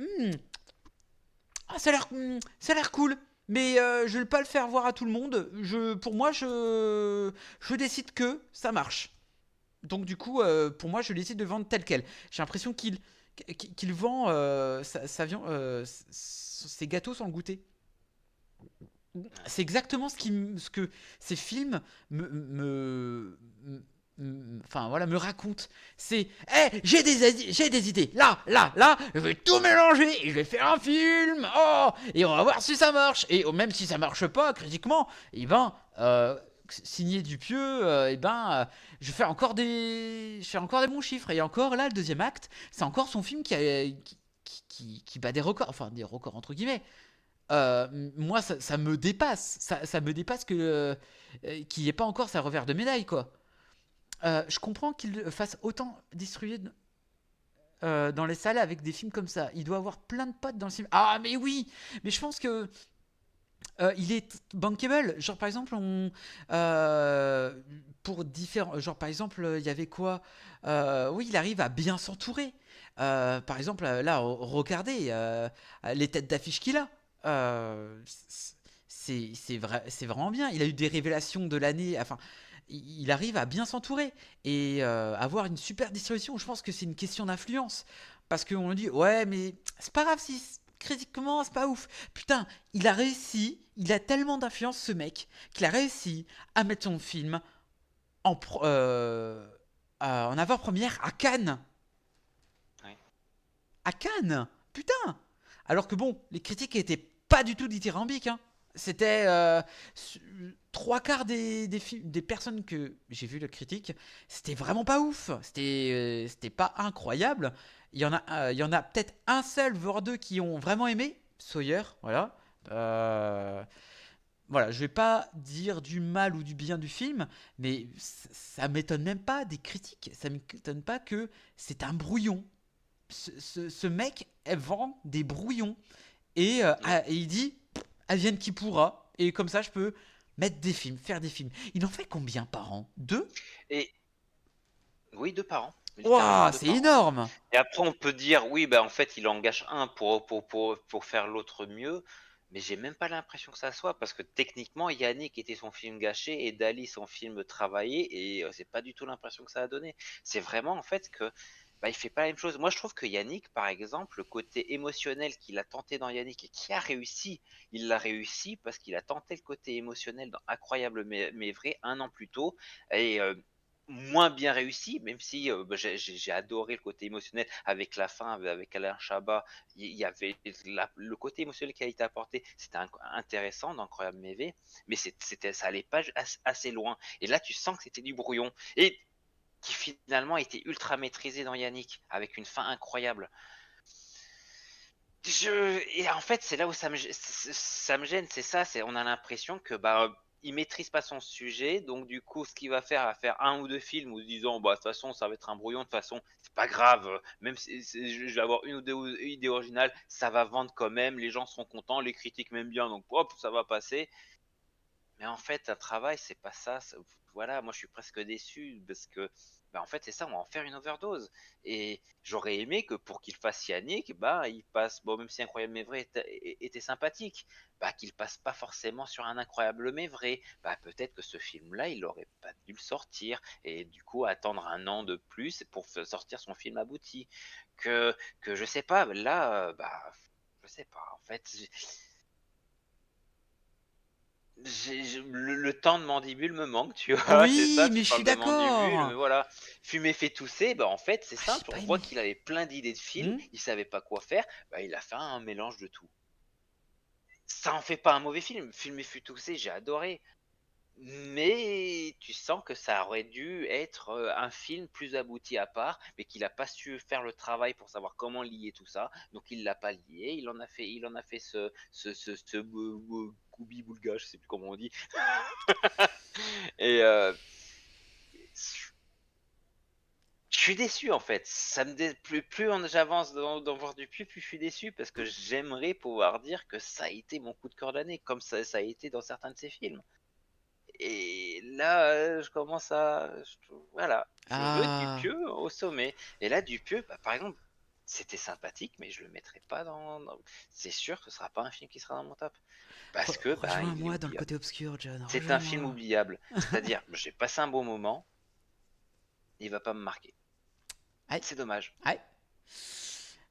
ça a l'air cool, mais je vais pas le faire voir à tout le monde. Pour moi, je décide que ça marche. Donc du coup, pour moi, je décide de vendre tel quel. J'ai l'impression qu'il vend ses gâteaux sans le goûter. C'est exactement ce que ces films enfin voilà, me raconte. C'est j'ai des idées. Là, je vais tout mélanger et je vais faire un film. Oh, et on va voir si ça marche. Et même si ça marche pas critiquement, et ben signé Dupieux, je fais encore des bons chiffres. Et encore là, le deuxième acte, c'est encore son film qui bat des records, enfin des records entre guillemets. Moi, ça me dépasse. Ça me dépasse qu'il n'y ait pas encore sa revers de médaille, quoi. Je comprends qu'il fasse autant distribuer dans les salles avec des films comme ça. Il doit avoir plein de potes dans le cinéma. Ah, mais oui! Mais je pense que il est bankable. Genre, par exemple, pour différents. Genre, par exemple, il y avait quoi? Oui, il arrive à bien s'entourer. Par exemple, là, regardez les têtes d'affiche qu'il a. C'est vraiment bien. Il a eu des révélations de l'année. Enfin, il arrive à bien s'entourer et avoir une super distribution. Je pense que c'est une question d'influence. Parce qu'on dit, ouais, mais c'est pas grave si critiquement c'est pas ouf. Putain, il a réussi, il a tellement d'influence ce mec, qu'il a réussi à mettre son film en avant-première à Cannes. Ouais. À Cannes, putain. Alors que bon, les critiques étaient pas du tout dithyrambiques, hein. C'était 3/4 des personnes que j'ai vu la critique, c'était vraiment pas ouf, c'était pas incroyable. Il y en a peut-être un seul voire deux qui ont vraiment aimé Sawyer, voilà. Voilà, je vais pas dire du mal ou du bien du film, mais ça m'étonne même pas des critiques, ça m'étonne pas que c'est un brouillon. ce mec, elle vend des brouillons. Et il dit, advienne qui pourra. Et comme ça, je peux mettre des films, faire des films. Il en fait combien par an? 2? Et oui, 2 par an. Waouh, c'est énorme! Et après, on peut dire, oui, bah, en fait, il engage un pour faire l'autre mieux. Mais j'ai même pas l'impression que ça soit, parce que techniquement, Yannick était son film gâché et Dali son film travaillé, et c'est pas du tout l'impression que ça a donné. C'est vraiment en fait que bah, il fait pas la même chose. Moi, je trouve que Yannick, par exemple, le côté émotionnel qu'il a tenté dans Yannick et qui a réussi, il l'a réussi parce qu'il a tenté le côté émotionnel dans Incroyable mais vrai 1 an plus tôt, et moins bien réussi, même si j'ai adoré le côté émotionnel avec la fin, avec Alain Chabat. Il y avait le côté émotionnel qui a été apporté, c'était intéressant dans Incroyable mais ça allait pas assez loin. Et là, tu sens que c'était du brouillon. Et qui finalement a été ultra maîtrisé dans Yannick, avec une fin incroyable. Et en fait, c'est là où ça me gêne, c'est ça, on a l'impression que il maîtrise pas son sujet, donc du coup, ce qu'il va faire 1 ou 2 films ou disant, bah de toute façon, ça va être un brouillon, de toute façon, c'est pas grave, même si je vais avoir 1 ou 2 idées originales, ça va vendre quand même, les gens seront contents, les critiques m'aiment bien, donc hop, ça va passer. Mais en fait, un travail, c'est pas ça. Voilà, moi je suis presque déçu parce que, en fait, c'est ça, on va en faire une overdose. Et j'aurais aimé que pour qu'il fasse Yannick, il passe, bon, même si Incroyable mais vrai était sympathique, qu'il passe pas forcément sur un Incroyable mais vrai. Peut-être que ce film-là, il aurait pas dû le sortir et du coup attendre 1 an de plus pour sortir son film abouti. Que je sais pas, là, je sais pas, en fait. Le temps de Mandibule me manque, tu vois, c'est Oui, ça, mais tu je parles suis de Mandibule, d'accord. voilà. Fumer fait tousser, en fait, c'est J'ai simple, pas on voit aimé. qu'il avait plein d'idées de films, il savait pas quoi faire, il a fait un mélange de tout. Ça en fait pas un mauvais film, Fumer fait tousser, j'ai adoré. Mais tu sens que ça aurait dû être un film plus abouti à part, mais qu'il a pas su faire le travail pour savoir comment lier tout ça. Donc il l'a pas lié. Il en a fait ce goubi-boulga, je sais plus comment on dit. Et je suis déçu en fait. Plus j'avance dans Voir du Pieux, plus je suis déçu parce que j'aimerais pouvoir dire que ça a été mon coup de cœur de l'année, comme ça a été dans certains de ses films. Et là, je commence à... Voilà, je veux Dupieux au sommet. Et là, Dupieux, par exemple, c'était sympathique, mais je le mettrai pas C'est sûr que ce sera pas un film qui sera dans mon top. Parce que, Rejoins-moi dans le côté obscur, John. c'est un film oubliable. C'est-à-dire, j'ai passé un bon moment, il va pas me marquer. C'est dommage. Aïe.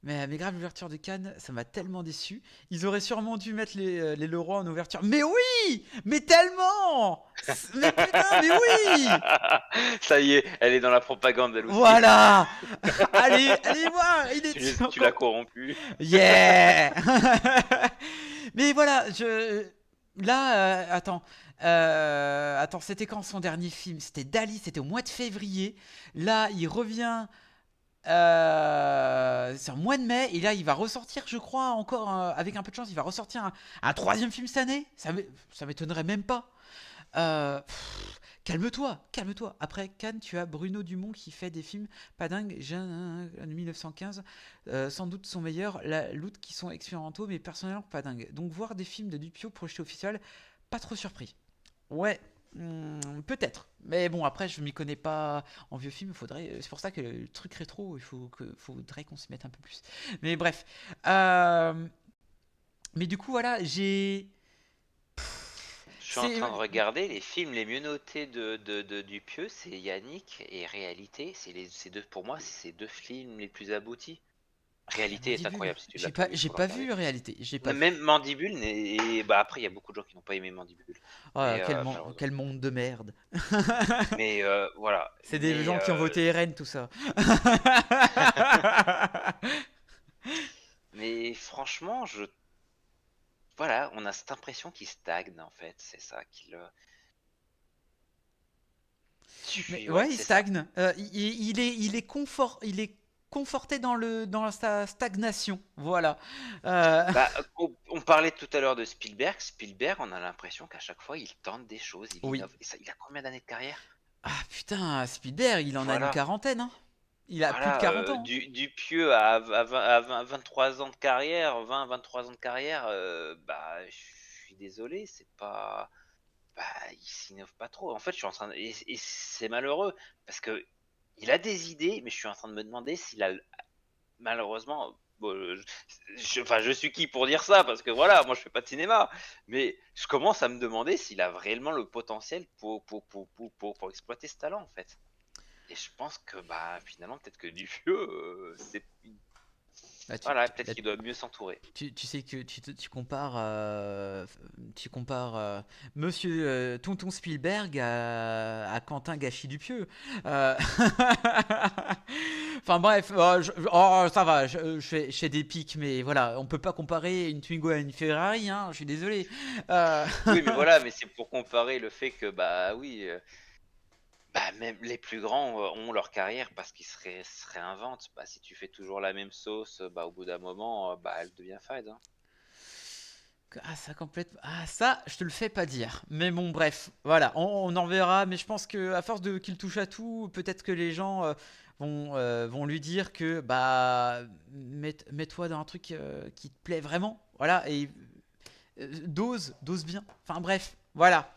Mais grave, l'ouverture de Cannes, ça m'a tellement déçu. Ils auraient sûrement dû mettre les Leroy en ouverture. Mais oui! Mais tellement! Mais putain, mais oui! Ça y est, elle est dans la propagande, elle aussi. Voilà! allez voir! Tu l'as corrompu. Yeah! Mais voilà, Là, attends. Attends, c'était quand son dernier film? C'était Dali, c'était au mois de février. Là, il revient... c'est en mois de mai et là il va ressortir, je crois, encore avec un peu de chance, il va ressortir un 3e film cette année. Ça m'étonnerait même pas. Calme-toi. Après Cannes, tu as Bruno Dumont qui fait des films pas dingues. J'ai 1915, sans doute son meilleur. La Loot qui sont expérimentaux, mais personnellement pas dingues. Donc voir des films de Dupieux projetés au festival, pas trop surpris. Ouais. Peut-être, mais bon, après je m'y connais pas en vieux film. C'est pour ça que le truc rétro, faudrait qu'on s'y mette un peu plus. Mais bref, mais du coup voilà, Je suis en train de regarder les films les mieux notés de Dupieux, c'est Yannick et Réalité. Pour moi, c'est ces 2 films les plus aboutis. Réalité est incroyable. Si tu l'as j'ai pas vu Réalité. Même Mandibule, après il y a beaucoup de gens qui n'ont pas aimé Mandibule. Quel monde de merde. Mais voilà. C'est des gens qui ont voté RN, tout ça. Mais franchement, voilà, on a cette impression qu'il stagne en fait. C'est ça qu'il. Il stagne. Il est conforté dans sa stagnation, voilà. On parlait tout à l'heure de Spielberg. Spielberg, on a l'impression qu'à chaque fois, il tente des choses, il innove. Et ça, il a combien d'années de carrière? Ah putain, Spielberg, il en a une quarantaine, hein. Il a plus de 40 ans. Dupieux à 23 ans de carrière, 20-23 ans de carrière, bah, je suis désolé, c'est pas. Bah, il s'innove pas trop. En fait, je suis en train de. Et c'est malheureux, parce que il a des idées, mais je suis en train de me demander s'il a. Malheureusement. Bon, je suis qui pour dire ça, parce que voilà, moi je fais pas de cinéma, mais je commence à me demander s'il a réellement le potentiel pour exploiter ce talent en fait. Et je pense que bah finalement peut-être que Dupieux c'est voilà, peut-être qu'il doit mieux s'entourer. Tu sais que tu compares Monsieur Tonton Spielberg à Quentin Gachy-Dupieux. Enfin bref, ça va, je fais des pics, mais voilà, on peut pas comparer une Twingo à une Ferrari, hein, je suis désolé. Oui, mais voilà, mais c'est pour comparer le fait que bah oui. Bah, même les plus grands ont leur carrière parce qu'ils se réinventent. Bah, si tu fais toujours la même sauce, bah, au bout d'un moment, bah, elle devient fade. Hein. Ah, ça complète. Ah, ça, je te le fais pas dire. Mais bon, bref, voilà, on en verra. Mais je pense que à force qu'il touche à tout, peut-être que les gens vont lui dire que bah mets-toi dans un truc qui te plaît vraiment. Voilà, et dose bien. Enfin bref, voilà.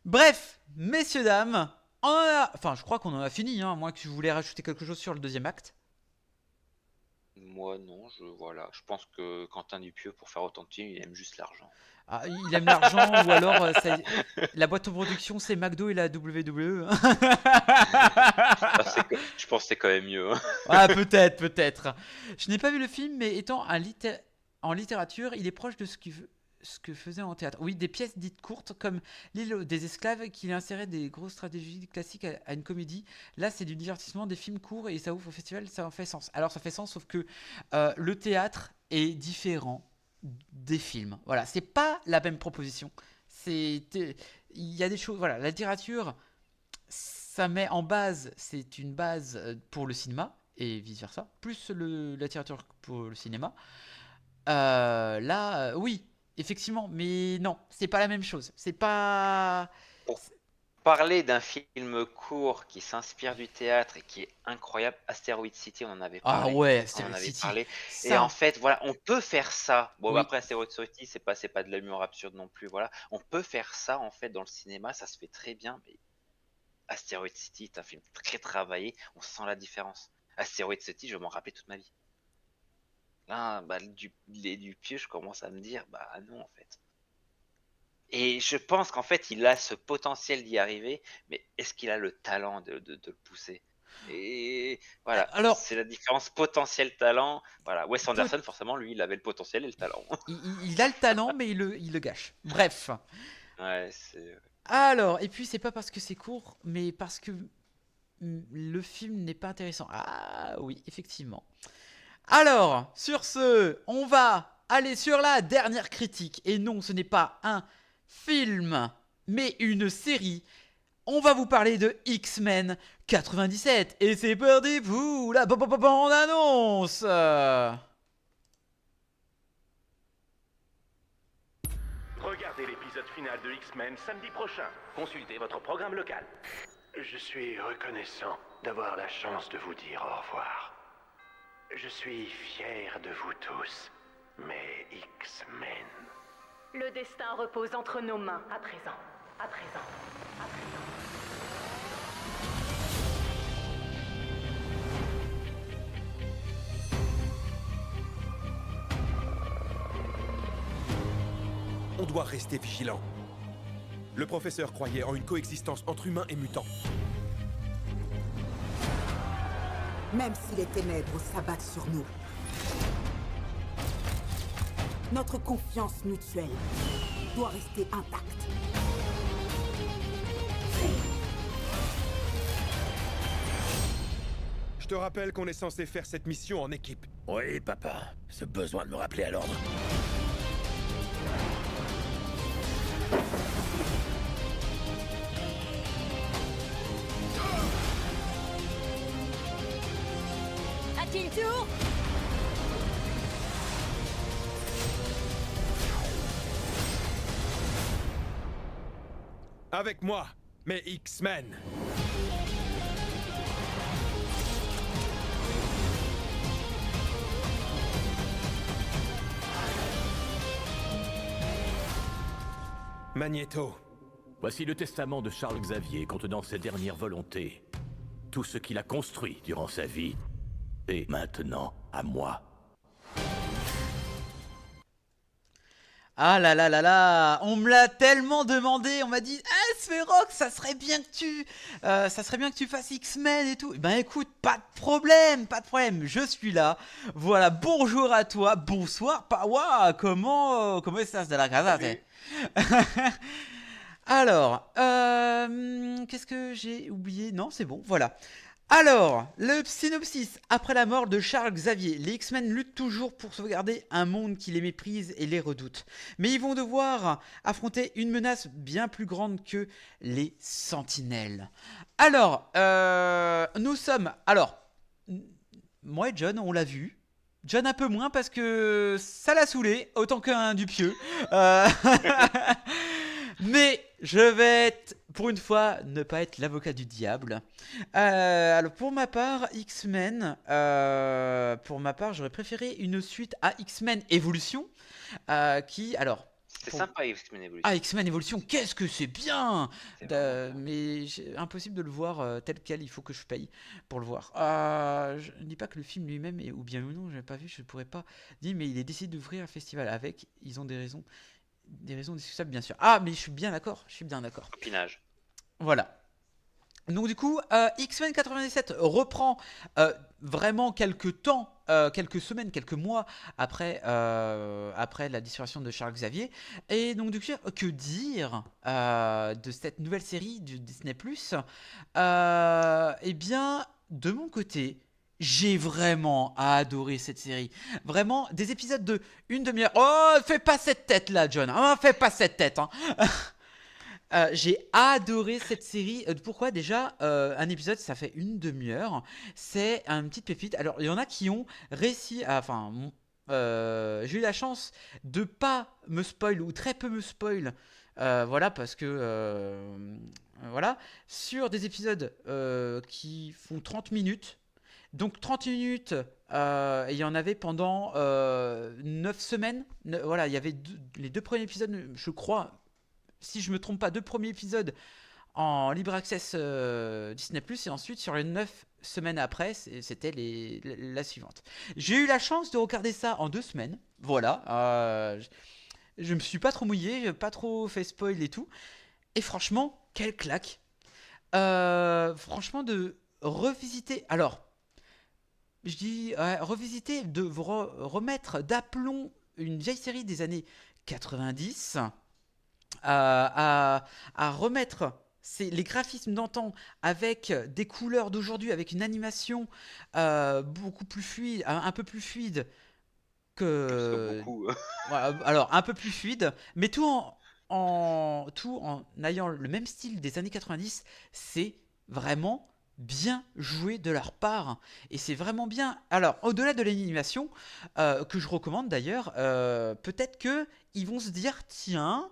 Bref, messieurs, dames. Enfin, je crois qu'on en a fini, hein, moi que je voulais rajouter quelque chose sur le deuxième acte. Moi non, voilà. Je pense que Quentin Dupieux, pour faire autant de films, il aime juste l'argent. Ah, il aime l'argent ou alors la boîte de production c'est McDo et la WWE. Je pense que c'est quand même mieux. Hein. Ah, peut-être. Je n'ai pas vu le film, mais étant en littérature, il est proche de ce que faisait en théâtre. Oui, des pièces dites courtes comme L'île des esclaves, qu'il insérait des grosses stratégies classiques à une comédie. Là, c'est du divertissement, des films courts et ça ouvre au festival, ça en fait sens. Alors, ça fait sens, sauf que le théâtre est différent des films. Voilà, c'est pas la même proposition. Il y a des choses. Voilà, la littérature, ça met en base, c'est une base pour le cinéma et vice versa, plus la littérature pour le cinéma. Là, oui. Effectivement, mais non, c'est pas la même chose. C'est pas. Pour parler d'un film court qui s'inspire du théâtre et qui est incroyable, Asteroid City, on en avait parlé. Ah ouais, Asteroid City. Ça... Et en fait, voilà, on peut faire ça. Bon, oui. Après, Asteroid City, c'est pas de l'humour absurde non plus. Voilà, on peut faire ça en fait dans le cinéma, ça se fait très bien. Mais Asteroid City est un film très travaillé, on sent la différence. Asteroid City, je vais m'en rappeler toute ma vie. Là, bah, Dupieux, je commence à me dire, bah non en fait. Et je pense qu'en fait, il a ce potentiel d'y arriver, mais est-ce qu'il a le talent de le pousser? Et voilà, alors, c'est la différence potentiel-talent. Voilà, Wes Anderson, forcément, lui, il avait le potentiel et le talent. Il a le talent, mais il le gâche. Bref. Ouais, c'est... Alors, et puis, c'est pas parce que c'est court, mais parce que le film n'est pas intéressant. Ah oui, effectivement. Alors, sur ce, on va aller sur la dernière critique. Et non, ce n'est pas un film, mais une série. On va vous parler de X-Men 97. Et c'est parti pour la bande-annonce. Regardez l'épisode final de X-Men samedi prochain. Consultez votre programme local. Je suis reconnaissant d'avoir la chance de vous dire au revoir. Je suis fier de vous tous, mes X-Men. Le destin repose entre nos mains, à présent. À présent. À présent. On doit rester vigilant. Le professeur croyait en une coexistence entre humains et mutants. Même si les ténèbres s'abattent sur nous, notre confiance mutuelle doit rester intacte. Je te rappelle qu'on est censé faire cette mission en équipe. Oui, papa. Ce besoin de me rappeler à l'ordre. A-t-il tour? Avec moi, mes X-Men. Magneto. Voici le testament de Charles Xavier contenant ses dernières volontés. Tout ce qu'il a construit durant sa vie est maintenant à moi. Ah là là là là, on me l'a tellement demandé, on m'a dit « Sphérox, ça serait bien que tu fasses X-Men et tout. » Ben écoute, pas de problème, je suis là. Voilà, bonjour à toi, bonsoir, Pawa, comment estás de la casa? Alors, qu'est-ce que j'ai oublié? Non, c'est bon, voilà. Alors, le synopsis. Après la mort de Charles Xavier, les X-Men luttent toujours pour sauvegarder un monde qui les méprise et les redoute. Mais ils vont devoir affronter une menace bien plus grande que les Sentinelles. Alors, nous sommes... Alors, moi et John, on l'a vu. John un peu moins parce que ça l'a saoulé, autant qu'un Dupieux. Mais je vais pour une fois, ne pas être l'avocat du diable. Alors pour ma part, X-Men, j'aurais préféré une suite à X-Men Evolution, qui, alors... C'est sympa X-Men Evolution. Ah, X-Men Evolution, qu'est-ce que c'est bien! Mais impossible de le voir tel quel, il faut que je paye pour le voir. Je ne dis pas que le film lui-même, ou bien ou non, je n'ai pas vu, je ne pourrais pas dire, mais il est décidé d'ouvrir un festival avec, ils ont des raisons discutables, bien sûr. Ah, mais je suis bien d'accord, Copinage. Voilà. Donc du coup, X-Men 97 reprend vraiment quelques temps, quelques semaines, quelques mois après la disparition de Charles Xavier. Et donc du coup, que dire de cette nouvelle série du Disney+. Eh bien, de mon côté, j'ai vraiment adoré cette série. Vraiment, des épisodes de une demi-heure. Oh, fais pas cette tête là, John. Oh, fais pas cette tête. Hein. J'ai adoré cette série. Pourquoi déjà un épisode ça fait une demi-heure. C'est une petite pépite. Alors il y en a qui ont réussi à... Enfin, j'ai eu la chance de pas me spoil ou très peu me spoil. Voilà, parce que... voilà. Sur des épisodes qui font 30 minutes. Donc 30 minutes, il y en avait pendant 9 semaines. Voilà, il y avait les deux premiers épisodes, je crois... Si je me trompe pas, 2 premiers épisodes en libre access Disney+, et ensuite sur les 9 semaines après, c'était la suivante. J'ai eu la chance de regarder ça en 2 semaines, voilà. Je me suis pas trop mouillé, pas trop fait spoil et tout. Et franchement, quelle claque. Franchement, de revisiter... Alors, je dis revisiter, de vous remettre d'aplomb une vieille série des années 90... à remettre les graphismes d'antan avec des couleurs d'aujourd'hui, avec une animation beaucoup plus fluide, un peu plus fluide que... Voilà, alors un peu plus fluide, mais tout en ayant le même style des années 90, c'est vraiment bien joué de leur part et c'est vraiment bien. Alors au-delà de l'animation que je recommande d'ailleurs, peut-être que ils vont se dire tiens,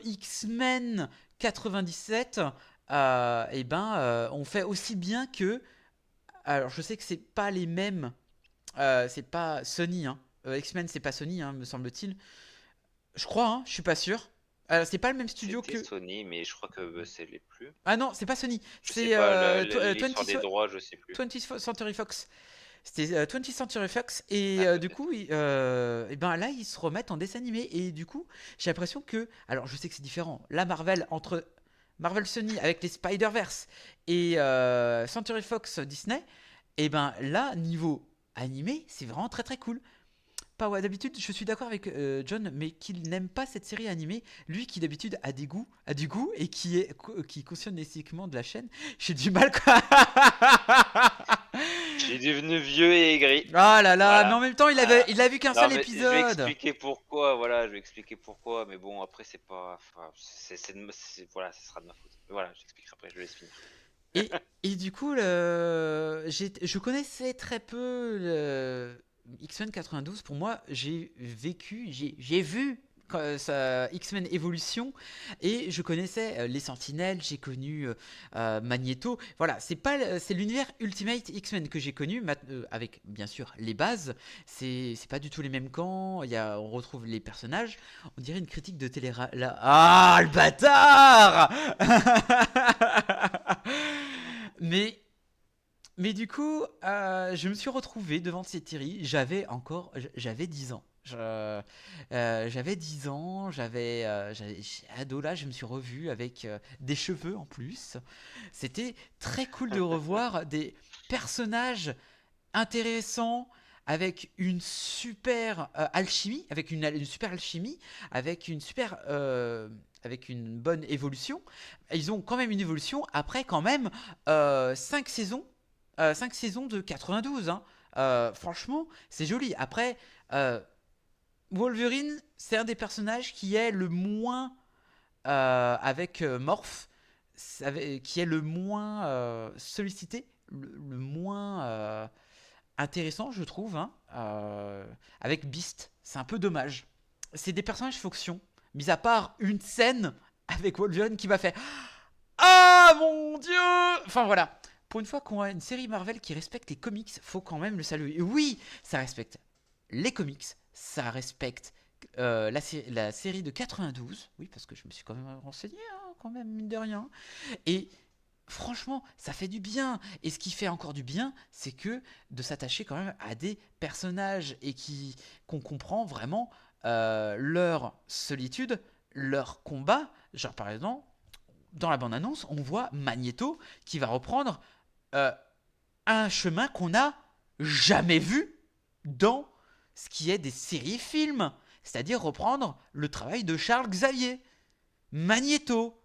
X-Men 97, on fait aussi bien que... Alors, je sais que c'est pas les mêmes... c'est pas Sony, hein. X-Men, c'est pas Sony, hein, me semble-t-il. Je crois, hein, je suis pas sûr. C'est pas le même studio que... Sony, mais je crois que c'est les plus... Ah non, c'est pas Sony. C'est l'histoire des droits, je sais plus. 20th Century Fox. C'était 20th Century Fox et du coup là ils se remettent en dessin animé et du coup j'ai l'impression que, alors je sais que c'est différent, la Marvel, entre Marvel Sony avec les Spider-Verse et Century Fox Disney, et ben là niveau animé c'est vraiment très très cool. Pas ouais, d'habitude je suis d'accord avec John, mais qu'il n'aime pas cette série animée, lui qui d'habitude a du goût et qui cautionne l'éthiquement de la chaîne, j'ai du mal quoi. J'ai devenu vieux et aigri. Ah là là, voilà. mais en même temps il a vu qu'un seul épisode. Je vais expliquer pourquoi, mais bon après c'est pas... Enfin, voilà, ce sera de ma faute. Voilà, j'expliquerai après, je laisse finir. Et du coup, je connaissais très peu X-Men 92. Pour moi, j'ai vu X-Men Evolution, et je connaissais les Sentinelles, j'ai connu Magneto. Voilà, c'est l'univers Ultimate X-Men que j'ai connu, avec bien sûr les bases. C'est pas du tout les mêmes camps. On retrouve les personnages. On dirait une critique de télé. Ah, le bâtard. Mais du coup, je me suis retrouvé devant cette série. J'avais 10 ans. J'avais 10 ans, j'avais ado là, je me suis revu avec des cheveux en plus. C'était très cool de revoir des personnages intéressants avec une super alchimie, avec une super alchimie, avec une bonne évolution. Ils ont quand même une évolution après quand même 5 saisons. 5 saisons de 92, hein. Franchement, c'est joli. Après, Wolverine, c'est un des personnages qui est le moins, avec Morph, qui est le moins sollicité, le moins intéressant, je trouve, hein. Avec Beast, c'est un peu dommage. C'est des personnages fonction, mis à part une scène avec Wolverine qui m'a fait « Ah mon Dieu !» Enfin voilà. Pour une fois qu'on a une série Marvel qui respecte les comics, faut quand même le saluer. Et oui, ça respecte les comics, ça respecte la série de 92. Oui, parce que je me suis quand même renseigné, hein, quand même, mine de rien. Et franchement, ça fait du bien. Et ce qui fait encore du bien, c'est que de s'attacher quand même à des personnages et qu'on comprend vraiment leur solitude, leur combat. Genre par exemple, dans la bande-annonce, on voit Magneto qui va reprendre un chemin qu'on n'a jamais vu dans ce qui est des séries-films, c'est-à-dire reprendre le travail de Charles Xavier. Magneto,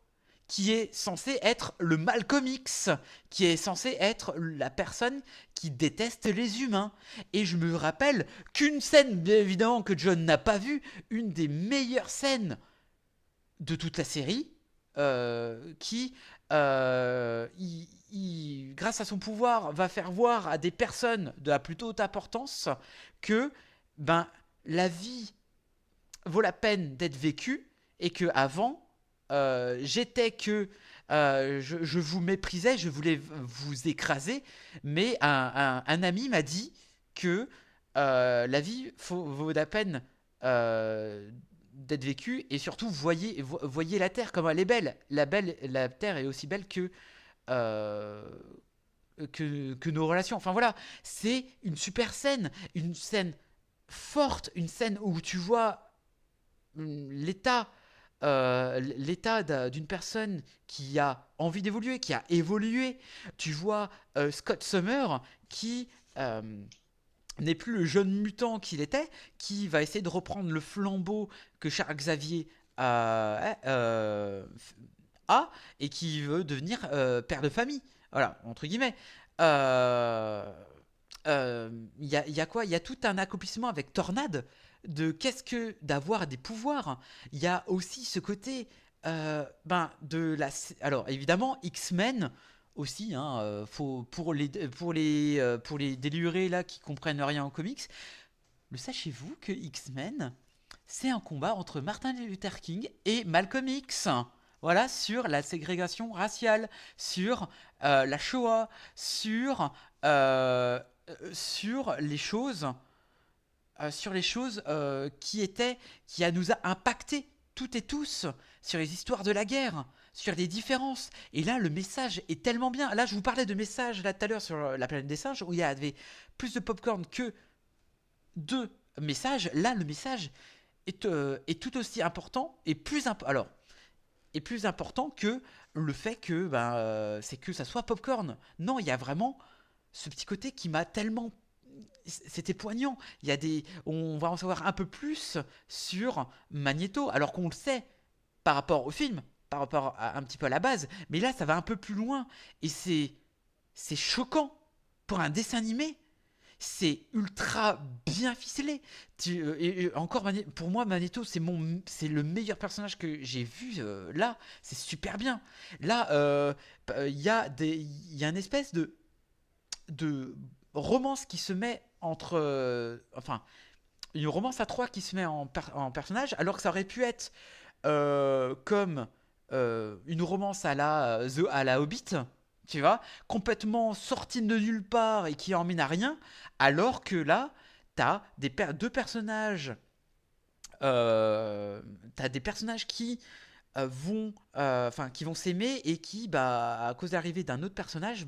qui est censé être le Malcolm X, qui est censé être la personne qui déteste les humains. Et je me rappelle qu'une scène, bien évidemment, que John n'a pas vue, une des meilleures scènes de toute la série, qui, grâce à son pouvoir, va faire voir à des personnes de la plus haute importance que la vie vaut la peine d'être vécue et que avant j'étais que je vous méprisais, je voulais vous écraser, mais un ami m'a dit que la vie vaut la peine d'être vécue, et surtout voyez la Terre comme elle est belle. La Terre est aussi belle que nos relations. Enfin voilà, c'est une super scène, une scène forte, une scène où tu vois l'état d'une personne qui a envie d'évoluer, qui a évolué. Tu vois Scott Summer qui n'est plus le jeune mutant qu'il était, qui va essayer de reprendre le flambeau que Charles Xavier a et qui veut devenir père de famille. Voilà, entre guillemets. Il y a quoi ? Il y a tout un accomplissement avec Tornade de qu'est-ce que d'avoir des pouvoirs. Il y a aussi ce côté alors évidemment X-Men aussi, hein, pour les délurés là qui comprennent rien en comics. Le sachez-vous que X-Men, c'est un combat entre Martin Luther King et Malcolm X. Voilà, sur la ségrégation raciale, sur la Shoah, sur les choses qui nous a impacté toutes et tous, sur les histoires de la guerre, sur les différences. Et là, le message est tellement bien. Là, je vous parlais de messages là tout à l'heure sur la planète des singes, où il y avait plus de popcorn que de messages. Là, le message est tout aussi important et plus important que le fait que c'est que ça soit popcorn. Non, il y a vraiment ce petit côté qui m'a tellement... C'était poignant. On va en savoir un peu plus sur Magneto, alors qu'on le sait par rapport au film, par rapport un petit peu à la base. Mais là, ça va un peu plus loin. Et c'est choquant. Pour un dessin animé, c'est ultra bien ficelé. Encore, pour moi, Magneto, c'est le meilleur personnage que j'ai vu. Là, c'est super bien. Là, il y a une espèce de romance qui se met entre une romance à trois qui se met en personnage, alors que ça aurait pu être comme une romance à la Hobbit, tu vois, complètement sortie de nulle part et qui emmène à rien, alors que là, t'as deux personnages, t'as des personnages qui qui vont s'aimer et qui, à cause de l'arrivée d'un autre personnage,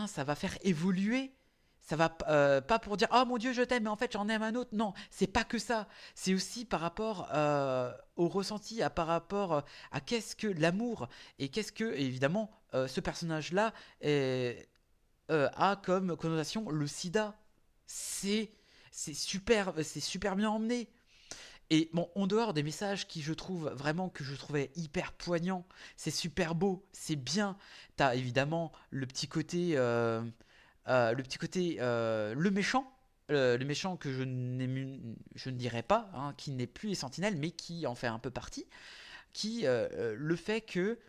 ça va faire évoluer. Ça va pas pour dire oh mon Dieu je t'aime mais en fait j'en aime un autre. Non, c'est pas que ça. C'est aussi par rapport au ressenti, par rapport à qu'est-ce que l'amour et qu'est-ce que évidemment ce personnage-là a comme connotation le sida. C'est super bien emmené. Et bon, en dehors des messages que je trouvais hyper poignants, c'est super beau, c'est bien. T'as évidemment le petit côté, le méchant que je ne dirais pas, hein, qui n'est plus les Sentinelles, mais qui en fait un peu partie, le fait que,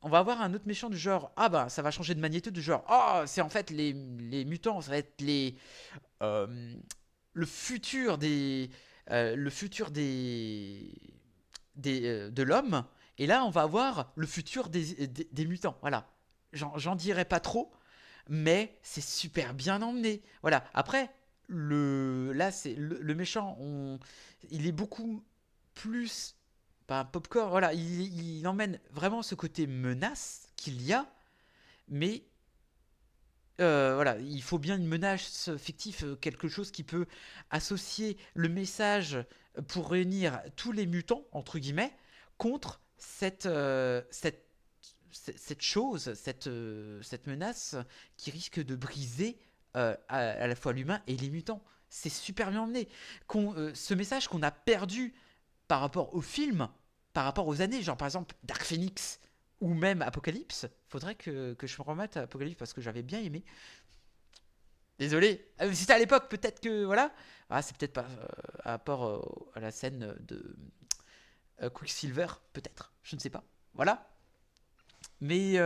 on va avoir un autre méchant du genre, ça va changer de magnéto, du genre, c'est en fait les mutants, ça va être le futur de l'homme, et là on va avoir le futur des mutants. Voilà, j'en dirai pas trop, mais c'est super bien emmené. Voilà. Après, le méchant, il est beaucoup plus popcorn. Voilà, il emmène vraiment ce côté menace qu'il y a, mais voilà, il faut bien une menace fictive, quelque chose qui peut associer le message pour réunir tous les mutants, entre guillemets, contre cette menace qui risque de briser à la fois l'humain et les mutants. C'est super bien emmené. Ce message qu'on a perdu par rapport au film, par rapport aux années, genre par exemple Dark Phoenix ou même Apocalypse. Faudrait que je me remette à Apocalypse parce que j'avais bien aimé. Désolé. Si c'était à l'époque, peut-être que voilà. C'est peut-être pas à rapport à la scène de Quicksilver, peut-être. Je ne sais pas. Voilà. Mais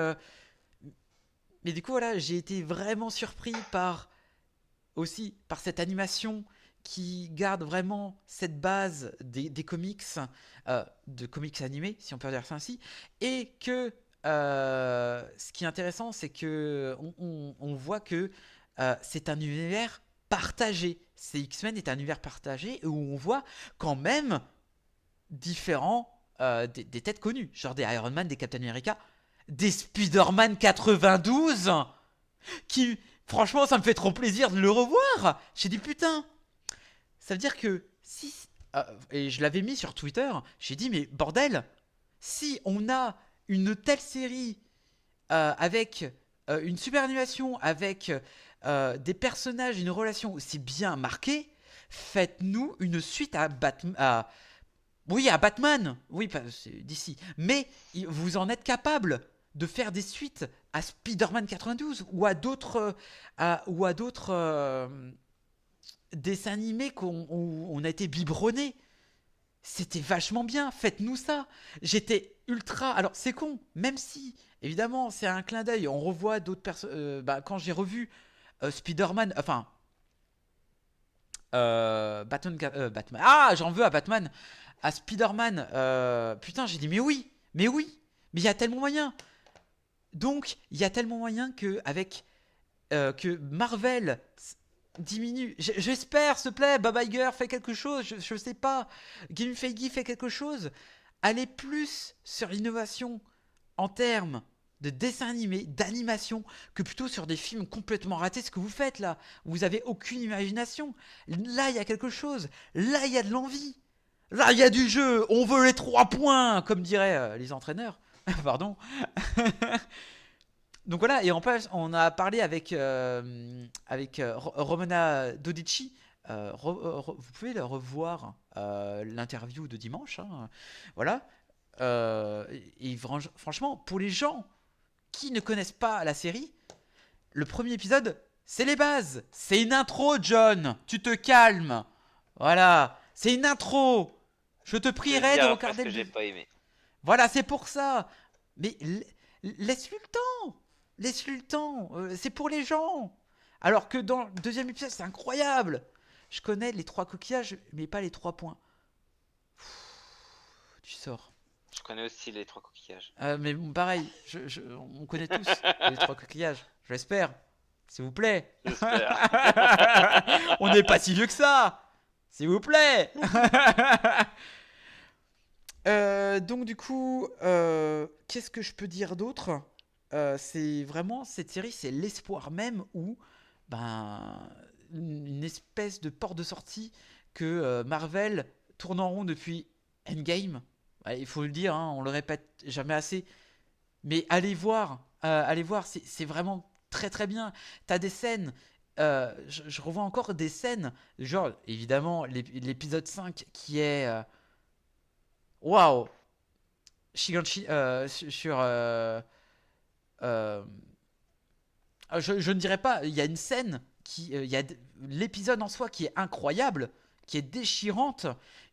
du coup, voilà, j'ai été vraiment surpris par cette animation qui garde vraiment cette base des comics, de comics animés, si on peut dire ça ainsi, et que ce qui est intéressant, c'est que on voit que c'est un univers partagé. C'est X-Men est un univers partagé où on voit quand même différents des têtes connues, genre des Iron Man, des Captain America, des Spider-Man 92, qui, franchement, ça me fait trop plaisir de le revoir. J'ai dit putain, ça veut dire que si, et je l'avais mis sur Twitter, j'ai dit mais bordel, si on a une telle série avec une super animation, avec des personnages, une relation aussi bien marquée, faites-nous une suite à Batman. Oui, à Batman, oui, c'est d'ici. Mais vous en êtes capable de faire des suites à Spider-Man 92 ou à d'autres dessins animés où on a été biberonnés. C'était vachement bien, faites-nous ça. J'étais ultra... Alors, c'est con, même si, évidemment, c'est un clin d'œil. On revoit d'autres personnes... quand j'ai revu Spider-Man... Enfin... Batman... j'en veux à Batman. À Spider-Man... putain, j'ai dit, mais oui. Mais il y a tellement moyen. Donc, il y a tellement moyen que Marvel diminue. J'espère, s'il te plaît, Bob Iger fait quelque chose. Je sais pas. Kevin Feige fait quelque chose. Allez plus sur l'innovation en termes de dessin animé, d'animation, que plutôt sur des films complètement ratés. Ce que vous faites là, vous avez aucune imagination. Là, il y a quelque chose. Là, il y a de l'envie. Là, il y a du jeu. On veut les 3 points, comme diraient les entraîneurs. Pardon. Donc voilà, et en plus, on a parlé avec Romana Dodici. Vous pouvez le revoir, l'interview de dimanche. Hein, voilà. Et franchement, pour les gens qui ne connaissent pas la série, le premier épisode, c'est les bases. C'est une intro, John. Tu te calmes. Voilà. C'est une intro. Je te prierai de regarder. Que j'ai pas aimé. Voilà, c'est pour ça. Mais laisse-lui le temps. Laisse-lui le temps. C'est pour les gens. Alors que dans le deuxième épisode, c'est incroyable. Je connais les 3 coquillages, mais pas les 3 points. Tu sors. Je connais aussi les 3 coquillages. Mais bon, pareil, on connaît tous les 3 coquillages. Je l'espère. S'il vous plaît. J'espère. On n'est pas si vieux que ça. S'il vous plaît. Donc du coup, qu'est-ce que je peux dire d'autre? C'est vraiment, cette série, c'est l'espoir même ou une espèce de porte de sortie que Marvel tourne en rond depuis Endgame. Ouais, il faut le dire, hein, on le répète jamais assez. Mais allez voir, c'est vraiment très très bien. T'as des scènes, je revois encore des scènes, genre évidemment l'épisode 5 qui est... Waouh! Shiganshi sur... je ne dirais pas, il y a une scène, il y a l'épisode en soi qui est incroyable, qui est déchirante,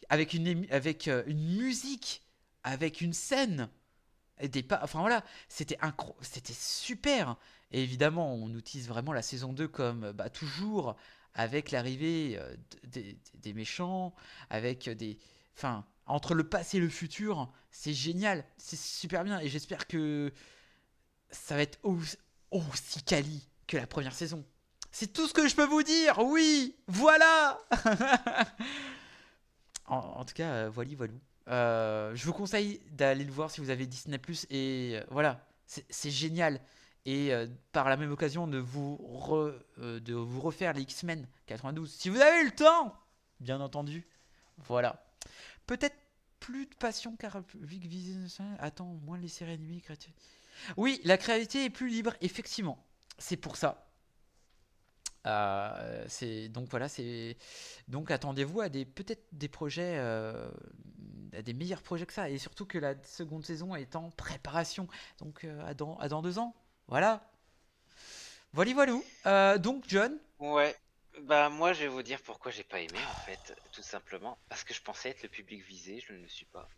avec une musique, avec une scène, enfin voilà, c'était super. Et évidemment, on utilise vraiment la saison 2 comme toujours, avec l'arrivée des méchants, avec enfin, entre le passé et le futur, c'est génial, c'est super bien, et j'espère que ça va être aussi quali que la première saison. C'est tout ce que je peux vous dire, oui, voilà. En tout cas, voilà. Je vous conseille d'aller le voir si vous avez Disney+, et voilà, c'est génial. Et par la même occasion de vous refaire les X-Men 92, si vous avez eu le temps, bien entendu. Voilà. Peut-être plus de passion car attends, moins les séries animées créatives. Oui, la créativité est plus libre, effectivement. C'est pour ça. Donc attendez-vous à peut-être des projets, à des meilleurs projets que ça, et surtout que la seconde saison est en préparation. Donc à dans 2 ans. Voilà. Voilà. Donc John. Ouais. Bah moi je vais vous dire pourquoi j'ai pas aimé en fait, tout simplement. Parce que je pensais être le public visé, je ne le suis pas.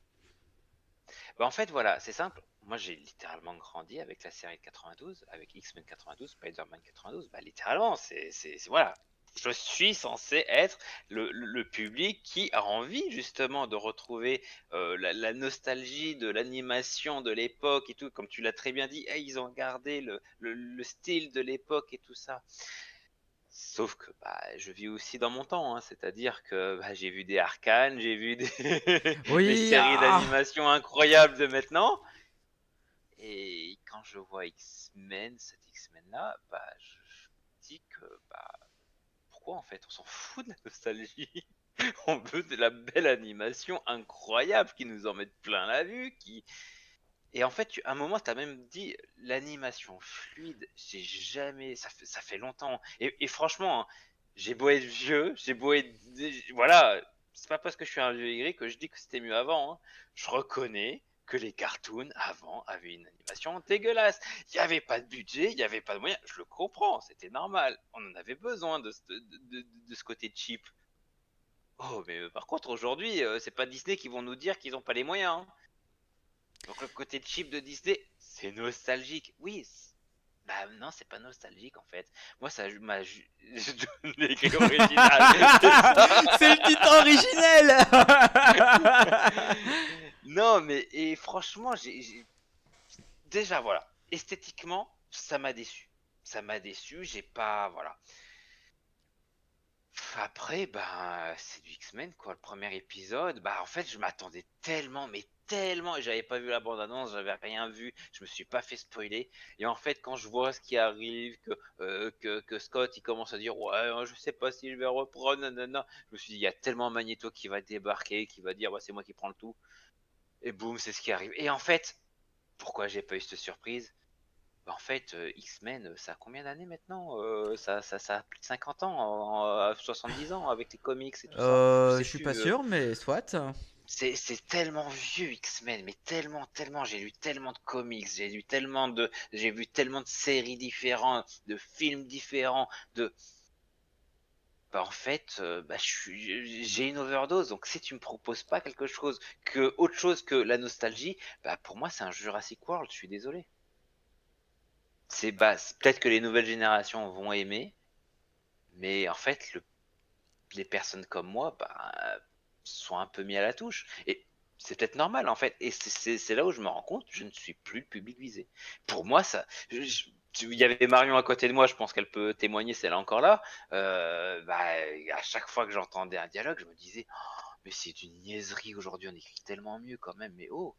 Bah en fait voilà, c'est simple. Moi j'ai littéralement grandi avec la série de 92, avec X-Men 92, Spider-Man 92. Bah littéralement, voilà. Je suis censé être le public qui a envie justement de retrouver la nostalgie de l'animation de l'époque et tout. Comme tu l'as très bien dit, hey, ils ont gardé le style de l'époque et tout ça. Sauf que je vis aussi dans mon temps, hein, c'est-à-dire que j'ai vu des Arcane, j'ai vu des Oui, séries d'animation incroyables de maintenant. Et quand je vois X-Men, cet X-Men-là, je me dis que pourquoi en fait on s'en fout de la nostalgie? On veut de la belle animation incroyable qui nous en mette plein la vue, Et en fait, à un moment, tu as même dit l'animation fluide, ça fait longtemps. Et franchement, hein, j'ai beau être vieux, j'ai beau être. Voilà, c'est pas parce que je suis un vieux aigri que je dis que c'était mieux avant. Hein. Je reconnais que les cartoons avant avaient une animation dégueulasse. Il n'y avait pas de budget, il n'y avait pas de moyens. Je le comprends, c'était normal. On en avait besoin de ce côté cheap. Oh, mais par contre, aujourd'hui, c'est pas Disney qui vont nous dire qu'ils n'ont pas les moyens. Hein. Donc le côté cheap de Disney, c'est nostalgique. Oui, non, c'est pas nostalgique en fait. Moi, ça m'a je donne l'écrit original. C'est le titre originel. Non, mais franchement, déjà voilà, esthétiquement, ça m'a déçu. J'ai pas voilà. Après, c'est du X-Men quoi. Le premier épisode, en fait, je m'attendais tellement, mais tellement, et j'avais pas vu la bande-annonce, j'avais rien vu, je me suis pas fait spoiler. Et en fait, quand je vois ce qui arrive, que Scott il commence à dire ouais, je sais pas si je vais reprendre, nanana, je me suis dit il y a tellement Magneto qui va débarquer, qui va dire c'est moi qui prends le tout. Et boum, c'est ce qui arrive. Et en fait, pourquoi j'ai pas eu cette surprise? En fait, X-Men, ça a combien d'années maintenant? Ça a plus de 50 ans, 70 ans avec les comics et tout ça. Je suis pas sûr, mais soit. C'est tellement vieux X-Men, mais tellement, j'ai lu tellement de comics, j'ai vu tellement de séries différentes, de films différents, en fait, j'ai une overdose. Donc si tu me proposes pas autre chose que la nostalgie, pour moi c'est un Jurassic World. Je suis désolé. Peut-être que les nouvelles générations vont aimer, Mais en fait, les personnes comme moi, sont un peu mis à la touche. Et c'est peut-être normal en fait. Et c'est là où je me rends compte, je ne suis plus le public visé. Pour moi, ça. Il y avait Marion à côté de moi, je pense qu'elle peut témoigner si elle est encore là. À chaque fois que j'entendais un dialogue, je me disais, oh, mais c'est une niaiserie aujourd'hui, on écrit tellement mieux quand même, mais oh.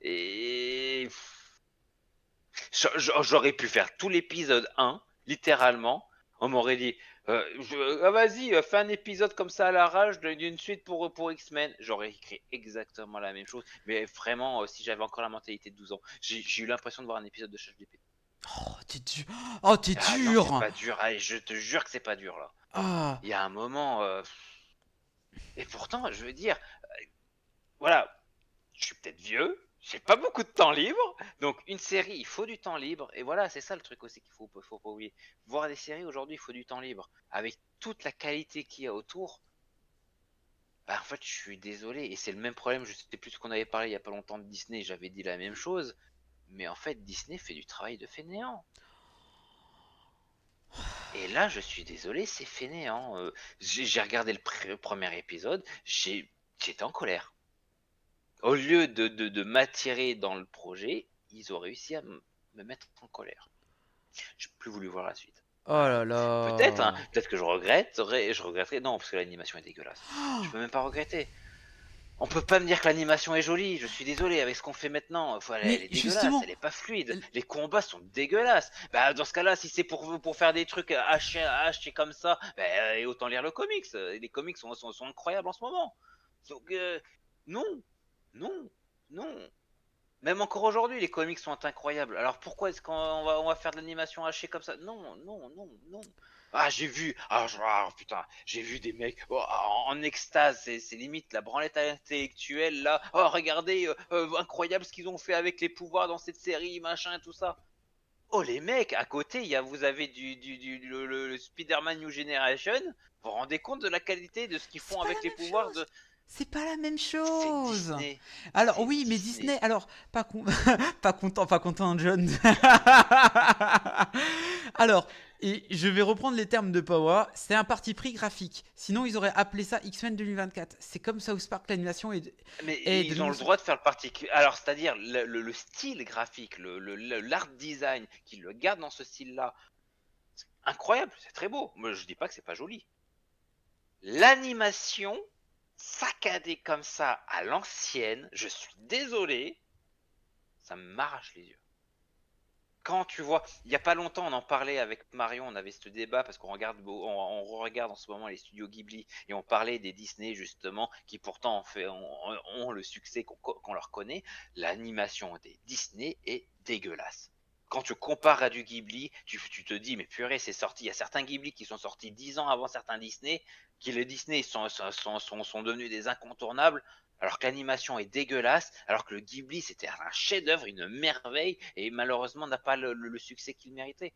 Et j'aurais pu faire tout l'épisode 1, littéralement. On m'aurait dit, vas-y, fais un épisode comme ça à l'arrache d'une suite pour X-Men. J'aurais écrit exactement la même chose. Mais vraiment, si j'avais encore la mentalité de 12 ans, j'ai eu l'impression de voir un épisode de Charge d'épée. Oh, t'es dur. Oh, t'es dur. Non, c'est pas dur. Allez, je te jure que c'est pas dur, là. Ah. Il y a un moment... Et pourtant, je veux dire... voilà. Je suis peut-être vieux. J'ai pas beaucoup de temps libre, donc une série, il faut du temps libre, et voilà, c'est ça le truc aussi qu'il faut pas oublier. Voir des séries aujourd'hui, il faut du temps libre. Avec toute la qualité qu'il y a autour, en fait, je suis désolé, et c'est le même problème, je sais plus ce qu'on avait parlé il y a pas longtemps de Disney, j'avais dit la même chose, mais en fait, Disney fait du travail de fainéant. Et là, je suis désolé, c'est fainéant. J'ai regardé le premier épisode, j'étais en colère. Au lieu de m'attirer dans le projet, ils ont réussi à me mettre en colère. J'ai plus voulu voir la suite. Oh là là. Peut-être, hein, peut-être que je regretterai. Non, parce que l'animation est dégueulasse. Je peux même pas regretter. On peut pas me dire que l'animation est jolie. Je suis désolé avec ce qu'on fait maintenant. Elle est dégueulasse, justement, elle est pas fluide. Les combats sont dégueulasses. Dans ce cas-là, si c'est pour faire des trucs hachés comme ça, autant lire le comics. Les comics sont incroyables en ce moment. Donc non. Non. Même encore aujourd'hui, les comics sont incroyables. Alors pourquoi est-ce qu'on va faire de l'animation hachée comme ça? Non. Ah, j'ai vu des mecs en extase, c'est limite la branlette intellectuelle là. Oh, regardez, incroyable ce qu'ils ont fait avec les pouvoirs dans cette série, machin, tout ça. Oh, les mecs, à côté, vous avez le Spider-Man New Generation. Vous vous rendez compte de la qualité de ce qu'ils font avec les pouvoirs de... C'est pas la même chose. Disney. Alors oui, mais Disney, alors pas content, John. Alors, et je vais reprendre les termes de Power. C'est un parti pris graphique. Sinon, ils auraient appelé ça X-Men 2024. C'est comme South Park l'animation mais ils ont le droit de faire le parti. Alors, c'est-à-dire le style graphique, l'art design, qu'ils le gardent dans ce style-là, c'est incroyable, c'est très beau. Moi, je dis pas que c'est pas joli. L'animation saccadé comme ça à l'ancienne, je suis désolé, ça m'arrache les yeux. Quand tu vois, il y a pas longtemps, on en parlait avec Marion, on avait ce débat parce qu'on regarde en ce moment les studios Ghibli et on parlait des Disney justement qui pourtant ont le succès qu'on leur connaît. L'animation des Disney est dégueulasse. Quand tu compares à du Ghibli, tu te dis, mais purée, c'est sorti. Il y a certains Ghibli qui sont sortis 10 ans avant certains Disney, qui les Disney sont devenus des incontournables, alors que l'animation est dégueulasse, alors que le Ghibli, c'était un chef-d'œuvre, une merveille, et malheureusement n'a pas le succès qu'il méritait.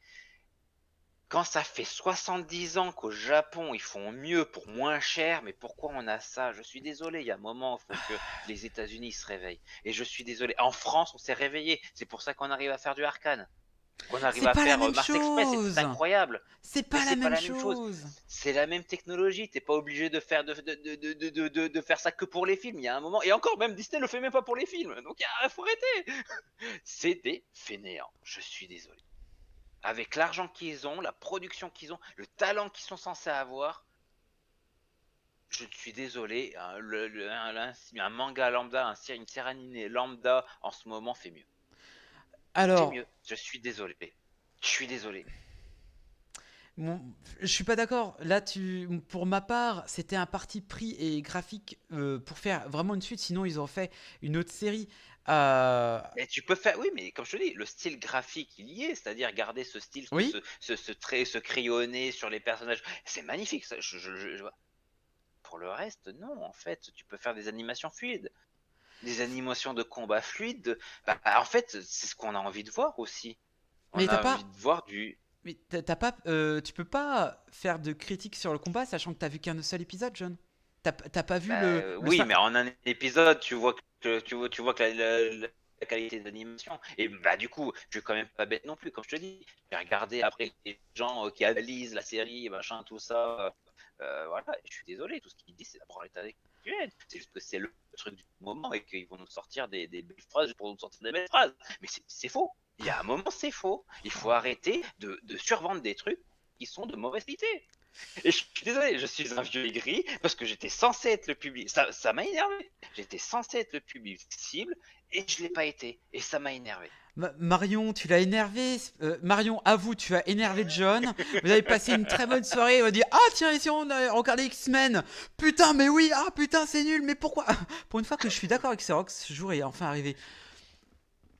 Quand ça fait 70 ans qu'au Japon, ils font mieux pour moins cher, mais pourquoi on a ça? Je suis désolé, il y a un moment, il faut que les États-Unis se réveillent. Et je suis désolé. En France, on s'est réveillé. C'est pour ça qu'on arrive à faire du Arcane. Qu'on arrive à faire Mars Express, c'est incroyable. C'est pas la même chose. C'est la même technologie. T'es pas obligé de faire faire ça que pour les films. Il y a un moment, et encore même Disney le fait même pas pour les films. Donc il faut arrêter. C'est des fainéants. Je suis désolé. Avec l'argent qu'ils ont, la production qu'ils ont, le talent qu'ils sont censés avoir, je suis désolé, un manga lambda, une série animée lambda en ce moment fait mieux. Alors, fait mieux. Je suis désolé. Bon, je suis pas d'accord. Là, pour ma part, c'était un parti pris et graphique pour faire vraiment une suite. Sinon, ils auraient fait une autre série. Et tu peux faire, oui, mais comme je te dis, le style graphique il y est, c'est-à-dire garder ce style, oui. ce trait, ce crayonné sur les personnages, c'est magnifique. Ça, pour le reste, non, en fait, tu peux faire des animations fluides, des animations de combat fluides. En fait, c'est ce qu'on a envie de voir aussi. Mais on a envie de voir du. Mais tu peux pas faire de critiques sur le combat, sachant que t'as vu qu'un seul épisode, John. T'as pas vu Oui, mais en un épisode, tu vois que la qualité d'animation. Et bah du coup, je suis quand même pas bête non plus, comme je te dis. J'ai regardé après les gens qui analysent la série, machin, tout ça. Voilà, et je suis désolé, tout ce qu'ils disent, c'est la branlette actuelle. C'est juste que c'est le truc du moment et qu'ils vont nous sortir des belles phrases pour nous sortir des belles phrases. Mais c'est faux. Il y a un moment, c'est faux. Il faut arrêter de survendre des trucs qui sont de mauvaise qualité. Et je suis désolé, je suis un vieux aigri parce que j'étais censé être le public. Ça m'a énervé. J'étais censé être le public cible et je l'ai pas été. Et ça m'a énervé. Marion, tu l'as énervé. Marion, avoue, tu as énervé John. Vous avez passé une très bonne soirée. Il va dire, ah tiens, ici on a regardé X-Men. Putain, mais oui, ah putain, c'est nul. Mais pourquoi? Pour une fois que je suis d'accord avec Xerox, ce jour est enfin arrivé.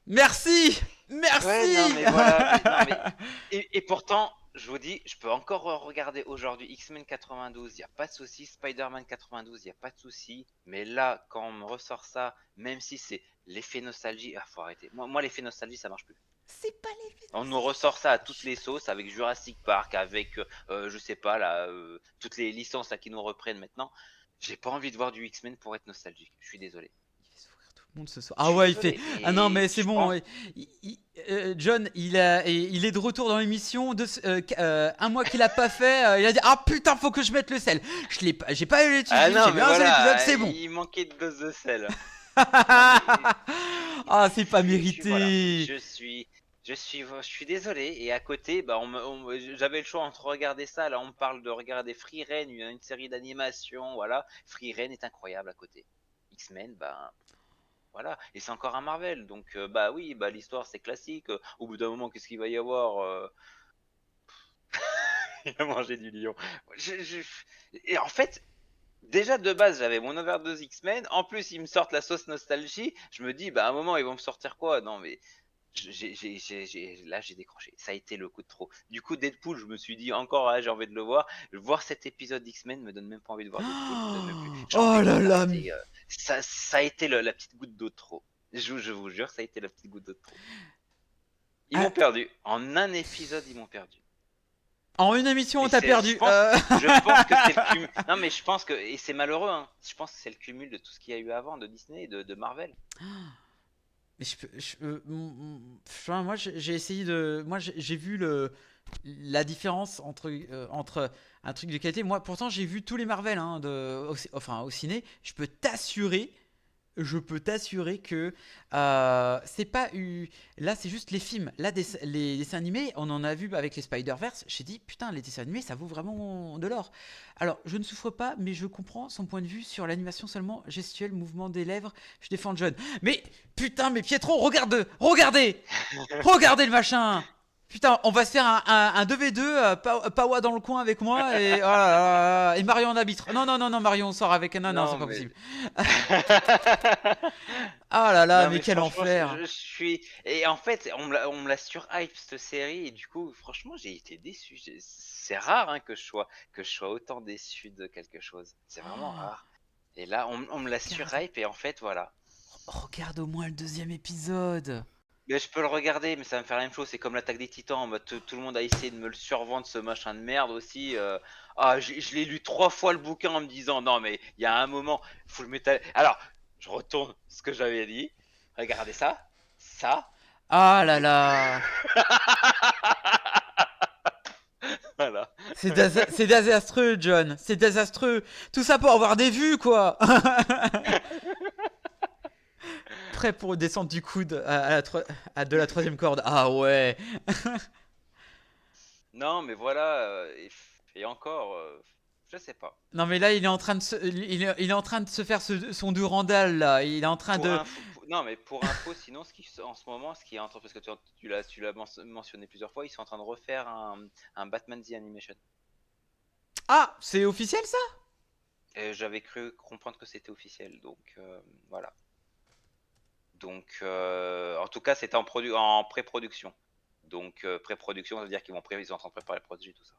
Merci. Merci. Ouais, non, mais voilà. Et pourtant, je vous dis, je peux encore regarder aujourd'hui X-Men 92, il n'y a pas de souci. Spider-Man 92, il n'y a pas de souci. Mais là, quand on me ressort ça, même si c'est l'effet nostalgie, faut arrêter. Moi l'effet nostalgie, ça marche plus. C'est pas l'effet. On nous ressort ça à toutes les sauces, avec Jurassic Park, avec, je sais pas, là, toutes les licences là, qui nous reprennent maintenant. J'ai pas envie de voir du X-Men pour être nostalgique. Je suis désolé. Ce soir. Ah ouais, il fait. Ah non, mais c'est bon. John, il est de retour dans l'émission. Un mois qu'il a pas fait, il a dit ah putain, faut que je mette le sel. J'ai pas eu l'étude. Ah non, j'ai vu mais un seul voilà, épisode, c'est bon. il manquait de dose de sel. Ah, c'est pas mérité. Voilà, je suis désolé. Et à côté, bah, j'avais le choix entre regarder ça. Là, on me parle de regarder Free Ren, une série d'animation. Voilà, Free Ren est incroyable à côté. X-Men, bah. Voilà, et c'est encore un Marvel, donc bah oui, bah l'histoire c'est classique. Au bout d'un moment, qu'est-ce qu'il va y avoir Il a mangé du lion. Et en fait, déjà de base, j'avais mon overdose X-Men. En plus, ils me sortent la sauce nostalgie. Je me dis, bah à un moment, ils vont me sortir quoi? Non, mais là, j'ai décroché. Ça a été le coup de trop. Du coup, Deadpool, je me suis dit encore, j'ai envie de le voir. Voir cet épisode X-Men me donne même pas envie de voir Deadpool. Me donne même plus. Oh là là. Ça a été la petite goutte d'eau de trop. Je vous jure, ça a été la petite goutte d'eau de trop. Ils m'ont perdu. En un épisode, ils m'ont perdu. En une émission, on t'a perdu. Je pense que c'est le cumul. Non, mais je pense que. Et c'est malheureux, hein. Je pense que c'est le cumul de tout ce qu'il y a eu avant, de Disney et de Marvel. Mais moi j'ai essayé de. Moi j'ai vu la différence entre un truc de qualité. Moi pourtant j'ai vu tous les Marvel hein, au ciné. Je peux t'assurer que c'est pas là c'est juste les films. Là les dessins animés, on en a vu avec les Spider-Verse. J'ai dit putain les dessins animés ça vaut vraiment de l'or. Alors je ne souffre pas mais je comprends son point de vue sur l'animation seulement gestuelle, mouvement des lèvres. Je défends John. Mais putain mais Pietro regardez le machin. Putain, on va se faire un 2v2, Pawa dans le coin avec moi et, et Marion en arbitre. Non, Marion, on sort avec un. Non, c'est pas possible. Ah là là, mais quel enfer. Je suis. Et en fait, on me l'a surhype cette série et du coup, franchement, j'ai été déçu. C'est rare hein, que je sois autant déçu de quelque chose. C'est vraiment rare. Et là, on me l'a surhype et en fait, voilà. Regarde au moins le deuxième épisode. Mais je peux le regarder, mais ça va me faire la même chose. C'est comme l'Attaque des Titans. Tout le monde a essayé de me le survendre, ce machin de merde aussi. Je l'ai lu 3 fois le bouquin en me disant non, mais il y a un moment, faut le mettre. Alors, je retourne ce que j'avais dit. Regardez ça. Ah là là. Voilà. C'est désastreux, John. C'est désastreux. Tout ça pour avoir des vues, quoi. Prêt pour descendre du coude de la 3e corde. Ah ouais. Non mais voilà et encore je sais pas. Non mais là il est en train de il est en train de se faire son Durandal là. Il est en train non mais pour info sinon en ce moment ce qui est en train parce que tu l'as mentionné plusieurs fois, ils sont en train de refaire un Batman The Animation. Ah, c'est officiel ça? J'avais cru comprendre que c'était officiel donc voilà. Donc, en tout cas, c'était en pré-production. Donc, pré-production, ça veut dire qu'ils sont en train de préparer le produit, tout ça.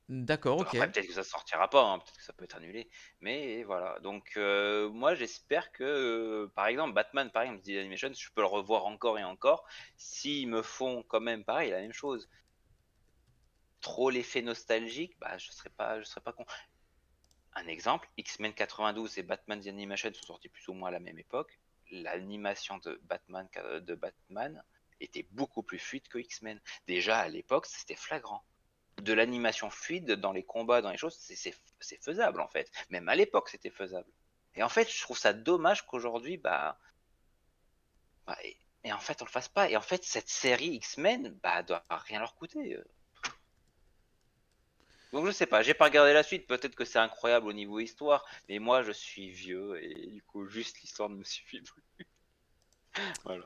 D'accord, ok. Après, peut-être que ça sortira pas, hein, peut-être que ça peut être annulé. Mais voilà. Donc, moi, j'espère que, par exemple, Batman, par exemple, The Animation, je peux le revoir encore et encore. S'ils me font quand même pareil, la même chose. Trop l'effet nostalgique, bah, je serais pas con. Un exemple, X-Men 92 et Batman The Animation sont sortis plus ou moins à la même époque. l'animation de Batman était beaucoup plus fluide que X-Men. Déjà à l'époque, c'était flagrant. De l'animation fluide dans les combats, dans les choses, c'est faisable en fait. Même à l'époque, c'était faisable. Et en fait, je trouve ça dommage qu'aujourd'hui, et en fait, on le fasse pas. Et en fait, cette série X-Men, doit rien leur coûter. Donc je sais pas, j'ai pas regardé la suite. Peut-être que c'est incroyable au niveau histoire, mais moi, je suis vieux et du coup, juste l'histoire ne me suffit plus. Voilà.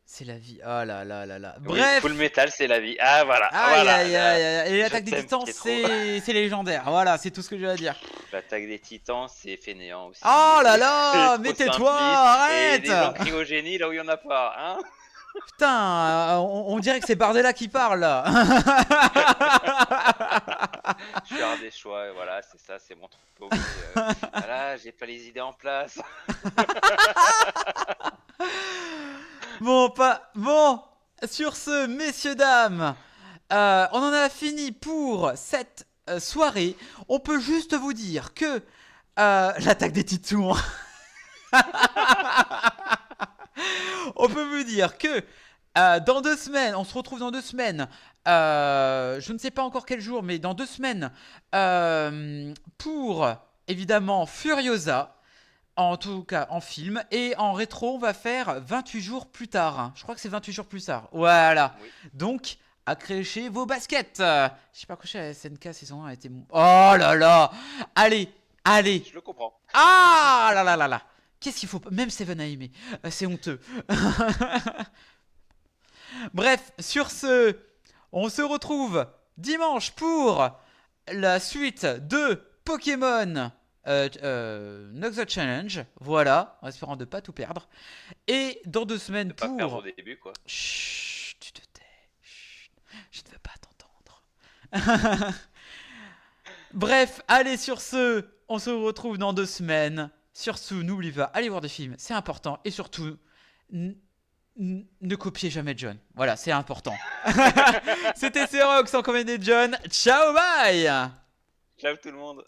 C'est la vie. Oh là là là là. Oui, Bref. Full Metal, c'est la vie. Ah voilà. Aïe Voilà. aïe aïe aïe. Et Je l'attaque des t'aime, titans, Pietro. c'est légendaire. Voilà, c'est tout ce que j'ai à dire. L'attaque des titans, c'est fainéant aussi. Oh là là, Trop mais tais-toi, simpliste. Et arrête. des gens crient au génie là où il y en a pas, hein. Putain, on dirait que c'est Bardella qui parle là. Je suis ardéchois, et voilà, c'est ça, c'est mon truc paumé. Voilà, j'ai pas les idées en place. Bon, sur ce, messieurs, dames, on en a fini pour cette soirée. On peut juste vous dire que l'attaque des titans. On peut vous dire que dans 2 semaines, on se retrouve dans 2 semaines. Je ne sais pas encore quel jour, mais dans 2 semaines, pour évidemment Furiosa. En tout cas, en film. Et en rétro, on va faire 28 jours plus tard. Je crois que c'est 28 jours plus tard. Voilà. Oui. Donc, accrochez vos baskets. Je sais pas accroché à la SNK saison 1 a été... Oh là là. Allez. Je le comprends. Ah là là là là. Qu'est-ce qu'il faut... Même Seven a aimé. C'est honteux. Bref, sur ce, on se retrouve dimanche pour la suite de Pokémon... Knock the Challenge, voilà, en espérant de pas tout perdre. Et dans 2 semaines pas pour... perdre au début, quoi. Chut, tu te tais. Chut, je ne veux pas t'entendre. Bref, allez, sur ce, on se retrouve dans 2 semaines. Sur ce, n'oubliez pas, allez voir des films, c'est important. Et surtout, ne copiez jamais John. Voilà, c'est important. C'était Cerox en comédie de John. Ciao, bye. Ciao tout le monde.